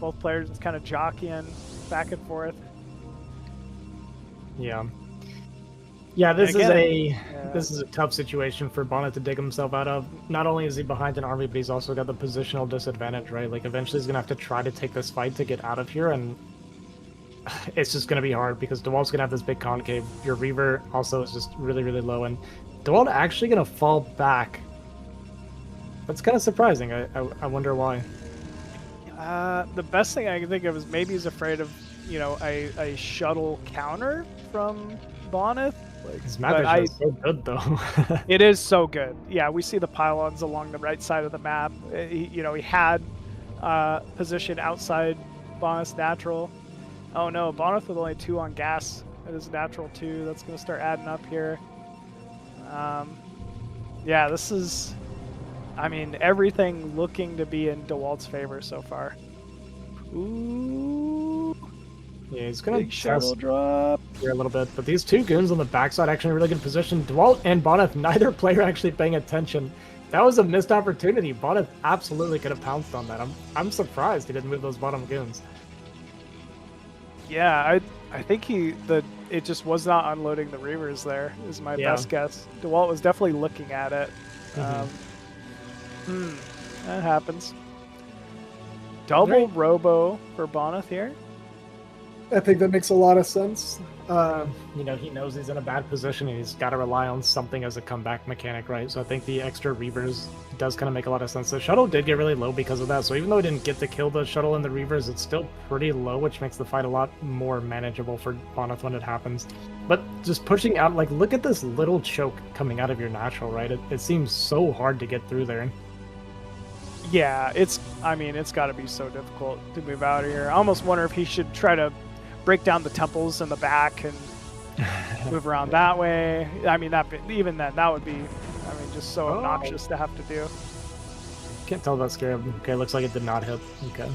Both players just kind of jockeying back and forth.
Yeah. Yeah, this is a tough situation for Bonyth to dig himself out of. Not only is he behind an army, but he's also got the positional disadvantage, right? Like, eventually he's going to have to try to take this fight to get out of here, and it's just going to be hard because Dewalt's going to have this big concave. Your Reaver also is just really, really low, and Dewalt actually going to fall back. That's kind of surprising. I wonder why.
The best thing I can think of is maybe he's afraid of, you know, a shuttle counter from Bonyth.
Like, his map is so good, though.
It is so good. Yeah, we see the pylons along the right side of the map. He had position outside Bonyth's natural. Oh no, Bonyth with only 2 on gas. It is natural 2. That's going to start adding up here. Yeah, this is, I mean, everything looking to be in Dewalt's favor so far. Ooh.
Yeah, he's going to
shuttle drop
here a little bit, but these 2 goons on the backside actually in a really good position. Dewalt and Bonyth, neither player actually paying attention. That was a missed opportunity. Bonyth absolutely could have pounced on that. I'm surprised he didn't move those bottom goons.
Yeah, I think it just was not unloading the Reavers there, is my best guess. Dewalt was definitely looking at it. That happens. Double Robo for Bonyth here.
I think that makes a lot of sense.
You know, he knows he's in a bad position and he's got to rely on something as a comeback mechanic, right? So I think the extra Reavers does kind of make a lot of sense. The shuttle did get really low because of that, so even though it didn't get to kill the shuttle and the Reavers, it's still pretty low, which makes the fight a lot more manageable for Bonyth when it happens. But just pushing out, like, look at this little choke coming out of your natural, right? It seems so hard to get through there.
Yeah, it's got to be so difficult to move out of here. I almost wonder if he should try to break down the temples in the back and move around that way. I mean, even then, that would be, just so obnoxious to have to do.
Can't tell about Scarab. Okay, looks like it did not hit. Okay.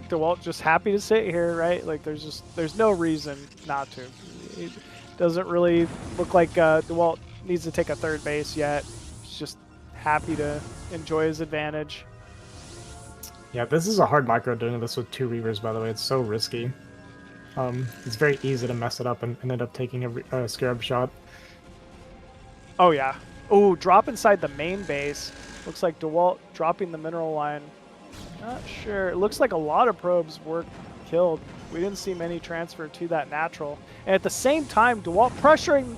Dewalt just happy to sit here, right? Like, there's no reason not to. It doesn't really look like Dewalt needs to take a third base yet. He's just happy to enjoy his advantage.
Yeah, this is a hard micro doing this with 2 Reavers, by the way. It's so risky. It's very easy to mess it up and end up taking a Scarab shot.
Oh, yeah. Oh, drop inside the main base. Looks like Dewalt dropping the mineral line. Not sure. It looks like a lot of probes were killed. We didn't see many transfer to that natural. And at the same time, Dewalt pressuring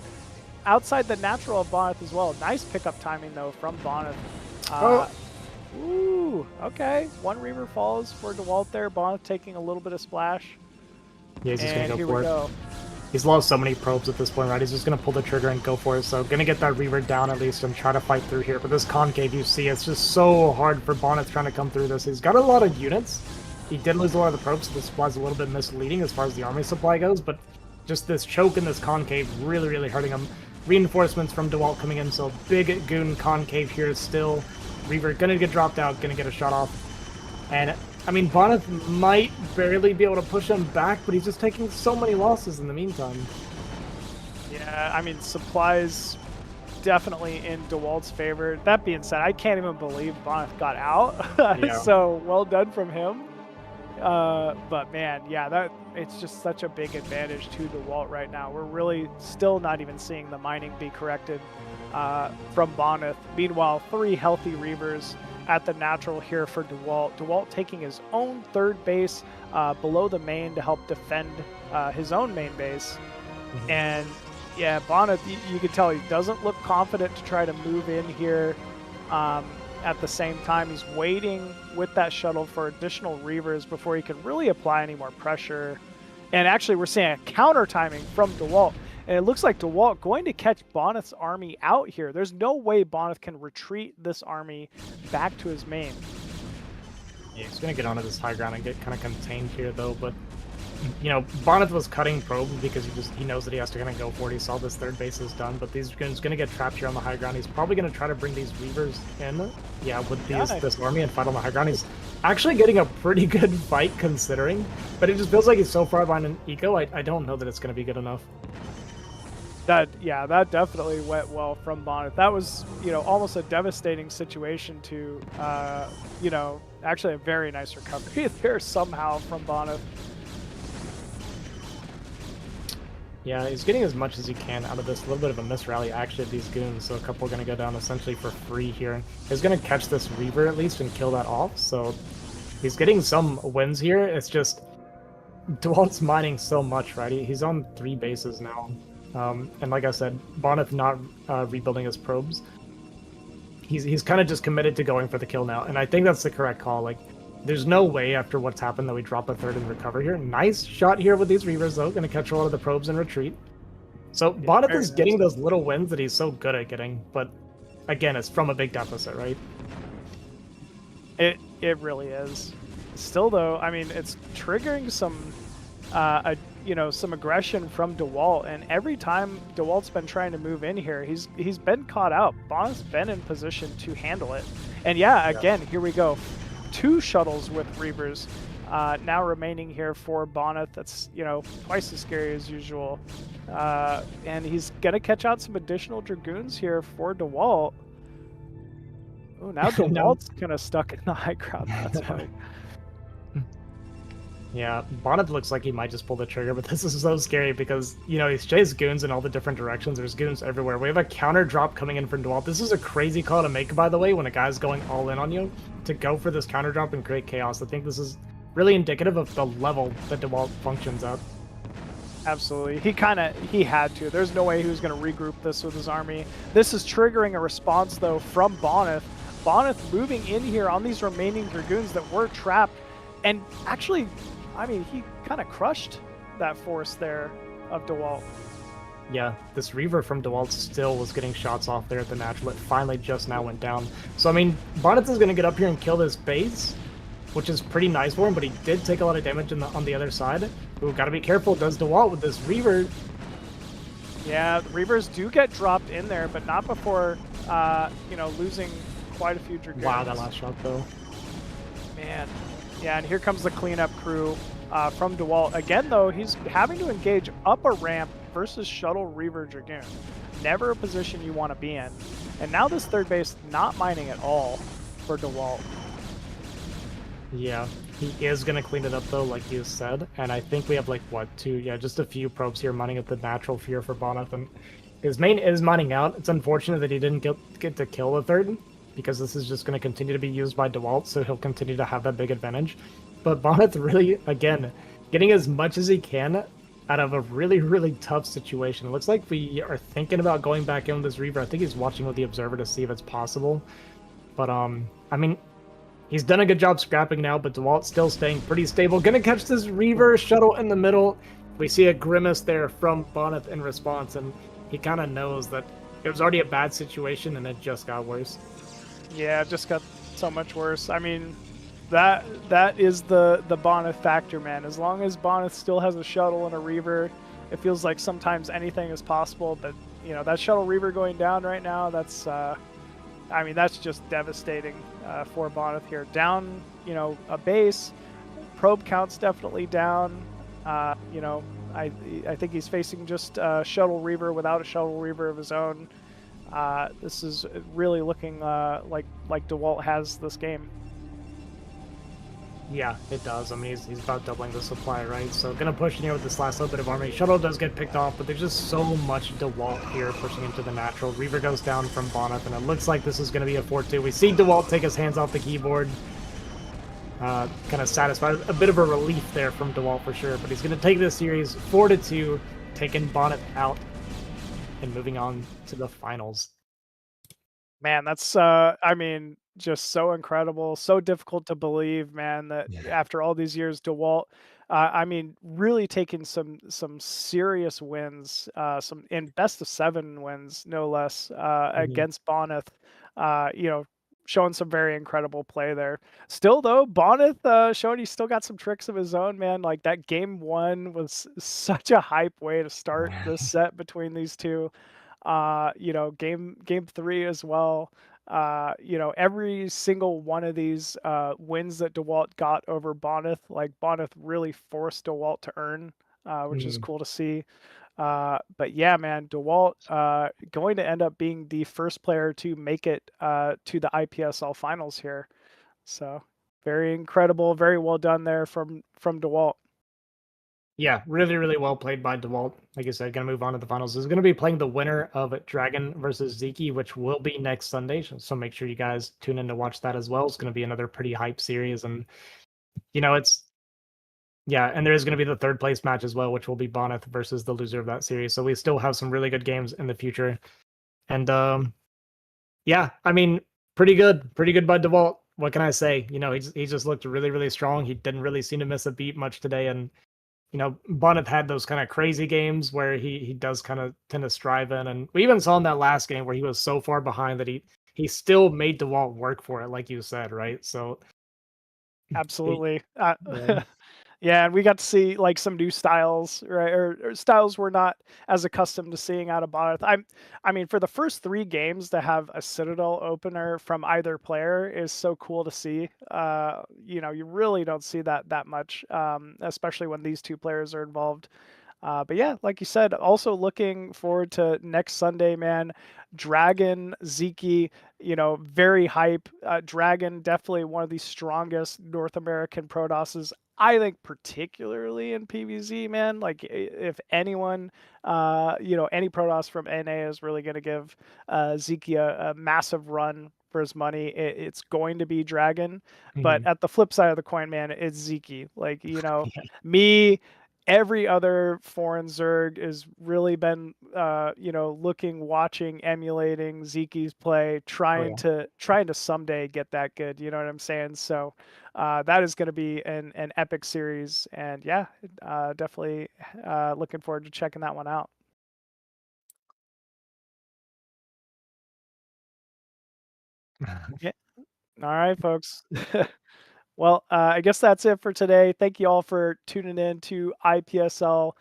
outside the natural of Bonyth as well. Nice pickup timing, though, from Bonyth. Ooh, okay. 1 Reaver falls for Dewalt there. Bonyth taking a little bit of splash.
Yeah, he's just going to go for it. He's lost so many probes at this point, right? He's just going to pull the trigger and go for it. So going to get that Reaver down at least and try to fight through here. But this concave, you see, it's just so hard for Bonyth trying to come through this. He's got a lot of units. He did lose a lot of the probes, so the supply's a little bit misleading as far as the army supply goes. But just this choke in this concave really, really hurting him. Reinforcements from Dewalt coming in, so big goon concave here still. Reaver gonna get dropped out, gonna get a shot off. And, I mean, Bonyth might barely be able to push him back, but he's just taking so many losses in the meantime.
Yeah, I mean, supplies definitely in Dewalt's favor. That being said, I can't even believe Bonyth got out. So, well done from him. But man, yeah, it's just such a big advantage to Dewalt right now. We're really still not even seeing the mining be corrected from Bonyth. Meanwhile, 3 healthy Reavers at the natural here for Dewalt. Dewalt taking his own third base below the main to help defend his own main base. And yeah, Bonyth, you can tell he doesn't look confident to try to move in here. At the same time, he's waiting with that shuttle for additional Reavers before he can really apply any more pressure. And actually, we're seeing a counter timing from Dewalt. And it looks like Dewalt going to catch Bonyth's army out here. There's no way Bonyth can retreat this army back to his main.
Yeah, he's going to get onto this high ground and get kind of contained here, though. But, you know, Bonyth was cutting probes because he knows that he has to kind of go for it. He saw this third base is done, but these goons going to get trapped here on the high ground. He's probably going to try to bring these Reavers in, yeah, with this army and fight on the high ground. He's actually getting a pretty good fight considering, but it just feels like he's so far behind in eco. I don't know that it's going to be good enough.
That definitely went well from Bonyth. That was, you know, almost a devastating situation to, you know, actually a very nice recovery there somehow from Bonyth.
Yeah, he's getting as much as he can out of this. A little bit of a misrally actually of these goons, so a couple are going to go down essentially for free here. He's going to catch this Reaver at least and kill that off, so he's getting some wins here. It's just Dewalt's mining so much, right? He's on 3 bases now. And like I said, Bonyth not rebuilding his probes. He's kind of just committed to going for the kill now, and I think that's the correct call. Like, there's no way after what's happened that we drop a third and recover here. Nice shot here with these Reavers, though. Going to catch a lot of the probes and retreat. So Bonyth is getting those little wins that he's so good at getting, but again, it's from a big deficit, right?
It really is. Still, though, I mean, it's triggering some you know, some aggression from Dewalt, and every time Dewalt's been trying to move in here, he's been caught out. Bonyth's been in position to handle it. And yeah, again, here we go. 2 shuttles with Reavers now remaining here for Bonyth. That's, you know, twice as scary as usual. And he's gonna catch out some additional Dragoons here for Dewalt. Oh, now Dewalt's kind of stuck in the high ground. That's funny.
Yeah, Bonyth looks like he might just pull the trigger, but this is so scary because, you know, he's chased goons in all the different directions. There's goons everywhere. We have a counter drop coming in from Dewalt. This is a crazy call to make, by the way, when a guy's going all in on you, to go for this counter drop and create chaos. I think this is really indicative of the level that Dewalt functions at.
Absolutely. He had to. There's no way he was going to regroup this with his army. This is triggering a response, though, from Bonyth. Bonyth moving in here on these remaining Dragoons that were trapped, and actually, I mean, he kind of crushed that force there of Dewalt.
Yeah, this Reaver from Dewalt still was getting shots off there at the natural. It finally just now went down. So, I mean, Bonyth is going to get up here and kill this base, which is pretty nice for him, but he did take a lot of damage on the other side. Ooh, gotta be careful, does Dewalt with this Reaver.
Yeah, the Reavers do get dropped in there, but not before, you know, losing quite a few Dragoons.
Wow, that last shot, though.
Man. Yeah, and here comes the cleanup crew from Dewalt. Again, though, he's having to engage up a ramp versus Shuttle Reaver Dragoon. Never a position you want to be in. And now this third base not mining at all for Dewalt.
Yeah, he is going to clean it up, though, like you said. And I think we have, like, what, 2? Yeah, just a few probes here mining at the natural fear for Bonyth. And his main is mining out. It's unfortunate that he didn't get to kill the third, because this is just going to continue to be used by Dewalt, so he'll continue to have that big advantage. But Bonyth really, again, getting as much as he can out of a really, really tough situation. It looks like we are thinking about going back in with this Reaver. I think he's watching with the Observer to see if it's possible. But, I mean, he's done a good job scrapping now, but Dewalt's still staying pretty stable. Gonna catch this Reaver shuttle in the middle. We see a grimace there from Bonyth in response, and he kind of knows that it was already a bad situation, and it just got worse.
Yeah, it just got so much worse. I mean, that is the Bonyth factor, man. As long as Bonyth still has a shuttle and a Reaver, it feels like sometimes anything is possible. But, you know, that shuttle Reaver going down right now, that's, I mean, that's just devastating for Bonyth here. Down, you know, a base, probe count's definitely down. You know, I think he's facing just a shuttle Reaver without a shuttle Reaver of his own. This is really looking like Dewalt has this game.
Yeah, it does. I mean, he's about doubling the supply, right? So gonna push in here with this last little bit of army. Shuttle does get picked off, but there's just so much Dewalt here pushing into the natural. Reaver goes down from Bonyth, and it looks like this is gonna be a 4-2. We see Dewalt take his hands off the keyboard. Kind of satisfied. A bit of a relief there from Dewalt for sure, but he's gonna take this series 4-2, taking Bonyth out and moving on to the finals.
Man, that's I mean, just so incredible, so difficult to believe, man, that after all these years, Dewalt I mean, really taking some serious wins, some in best of 7 wins, no less, against Bonyth. You know, showing some very incredible play there. Still though, Bonyth showing he's still got some tricks of his own, man. Like that game 1 was such a hype way to start this set between these two. You know, game 3 as well. You know, every single one of these wins that Dewalt got over Bonyth, like Bonyth really forced Dewalt to earn, which is cool to see. But yeah, man, Dewalt going to end up being the first player to make it to the IPSL finals here. So very incredible, very well done there from Dewalt.
Yeah, really, really well played by Dewalt. Like I said, going to move on to the finals. Is going to be playing the winner of Dragon versus Vyncke, which will be next Sunday. So make sure you guys tune in to watch that as well. It's going to be another pretty hype series. And, you know, and there is going to be the 3rd place match as well, which will be Bonyth versus the loser of that series. So we still have some really good games in the future. And, yeah, I mean, pretty good by Dewalt. What can I say? You know, he just looked really, really strong. He didn't really seem to miss a beat much today. And, you know, Bonyth had those kind of crazy games where he does kind of tend to strive in, and we even saw in that last game where he was so far behind that he still made DeWalt work for it, like you said, right? So
absolutely.
Yeah.
Yeah, and we got to see like some new styles, right? Or styles we're not as accustomed to seeing out of Bonyth. I mean, for the first 3 games to have a Citadel opener from either player is so cool to see. You know, you really don't see that much, especially when these 2 players are involved. But yeah, like you said, also looking forward to next Sunday, man. Dragon, Vyncke, you know, very hype. Dragon, definitely one of the strongest North American Prodosses. I think particularly in PvZ, man. Like if anyone, you know, any Protoss from NA is really going to give Vyncke a massive run for his money, it's going to be Dragon. But at the flip side of the coin, man, it's Vyncke. Like, you know, me, every other foreign Zerg has really been, you know, looking, watching, emulating Vyncke's play, trying to someday get that good. You know what I'm saying? So that is going to be an epic series, and yeah, definitely looking forward to checking that one out. Yeah. All right, folks. Well, I guess that's it for today. Thank you all for tuning in to IPSL.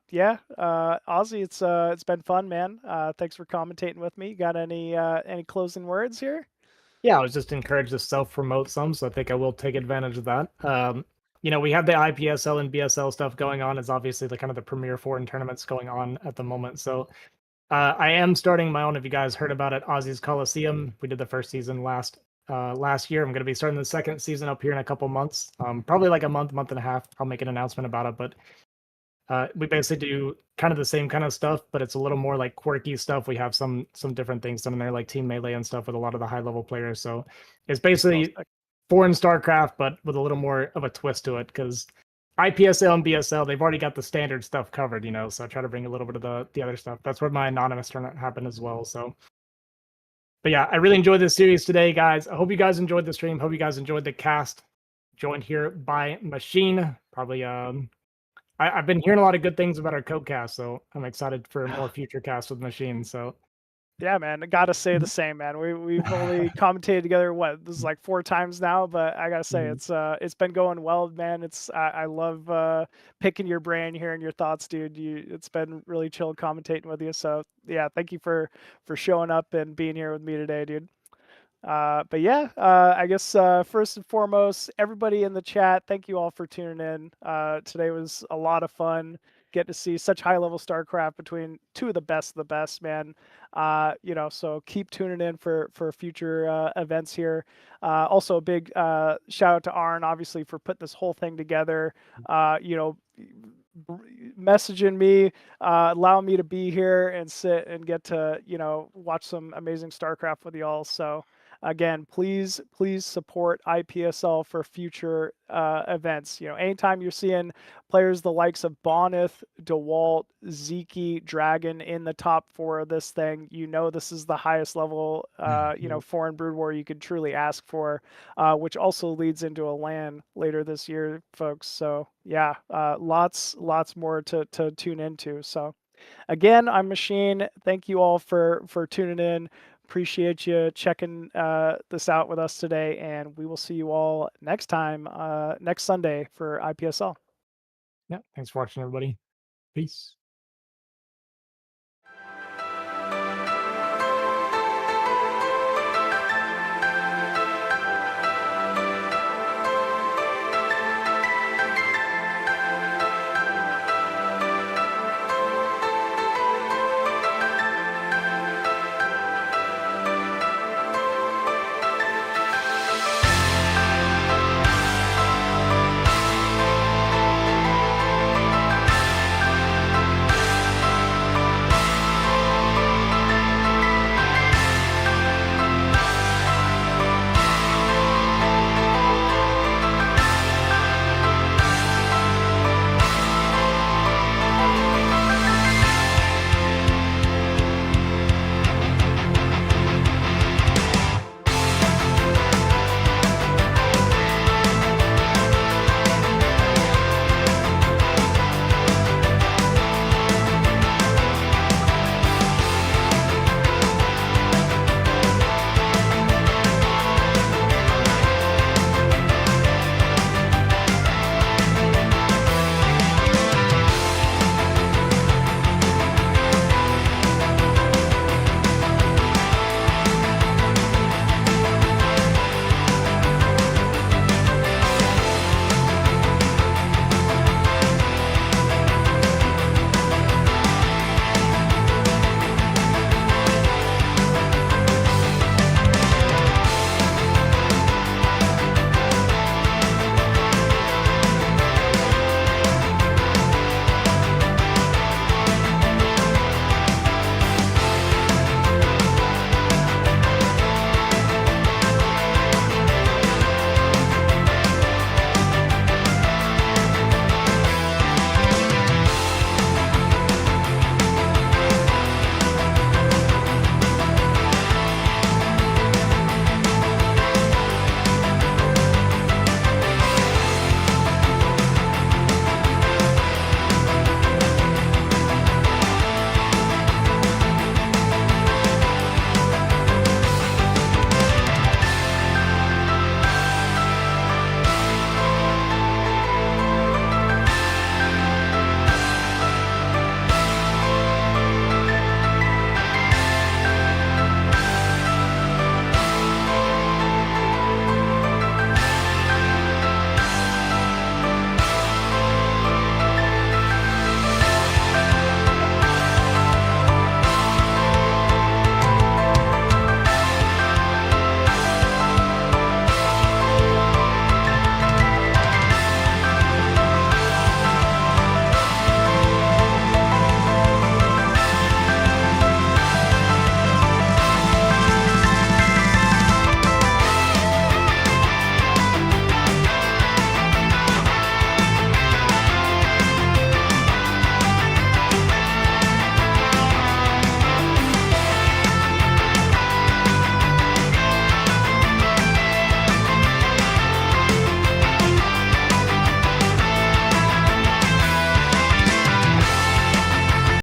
Yeah, Ozzy, it's been fun, man. Thanks for commentating with me. Got any closing words here?
Yeah, I was just encouraged to self-promote some, so I think I will take advantage of that. You know, we have the IPSL and BSL stuff going on. It's obviously the kind of the premier foreign tournaments going on at the moment. So I am starting my own. If you guys heard about it, Aussie's Coliseum. We did the first season last year. I'm going to be starting the second season up here in a couple months. Probably like a month and a half. I'll make an announcement about it. But we basically do kind of the same kind of stuff, but it's a little more like quirky stuff. We have some different things done in there, like team melee and stuff with a lot of the high level players. So it's basically foreign StarCraft, but with a little more of a twist to it, because IPSL and BSL, they've already got the standard stuff covered, you know. So I try to bring a little bit of the other stuff. That's where my anonymous tournament happened as well. So, but yeah, I really enjoyed this series today, guys. I hope you guys enjoyed the stream. Hope you guys enjoyed the cast. Joined here by Machine. Probably I've been hearing a lot of good things about our codecast, so I'm excited for more future casts with Machine. So
yeah, man, I gotta say the same, man. We've only commentated together this is like 4 times now, but I gotta say it's been going well, man. I love picking your brain, hearing your thoughts, dude. It's been really chill commentating with you. So yeah, thank you for showing up and being here with me today, dude. But yeah, I guess first and foremost, everybody in the chat, thank you all for tuning in. Today was a lot of fun. Get to see such high level StarCraft between 2 of the best, man. You know, so keep tuning in for future events here. Also, a big shout out to Arn, obviously, for putting this whole thing together. You know, messaging me, allowing me to be here and sit and get to, you know, watch some amazing StarCraft with y'all. So again, please support IPSL for future events. You know, anytime you're seeing players the likes of Bonyth, Dewalt, Vyncke, Dragon in the top 4 of this thing, you know this is the highest level, you know, foreign brood war you could truly ask for, which also leads into a LAN later this year, folks. So yeah, lots more to tune into. So again, I'm Machine. Thank you all for tuning in. Appreciate you checking this out with us today, and we will see you all next time, next Sunday for IPSL.
Yeah, thanks for watching, everybody. Peace.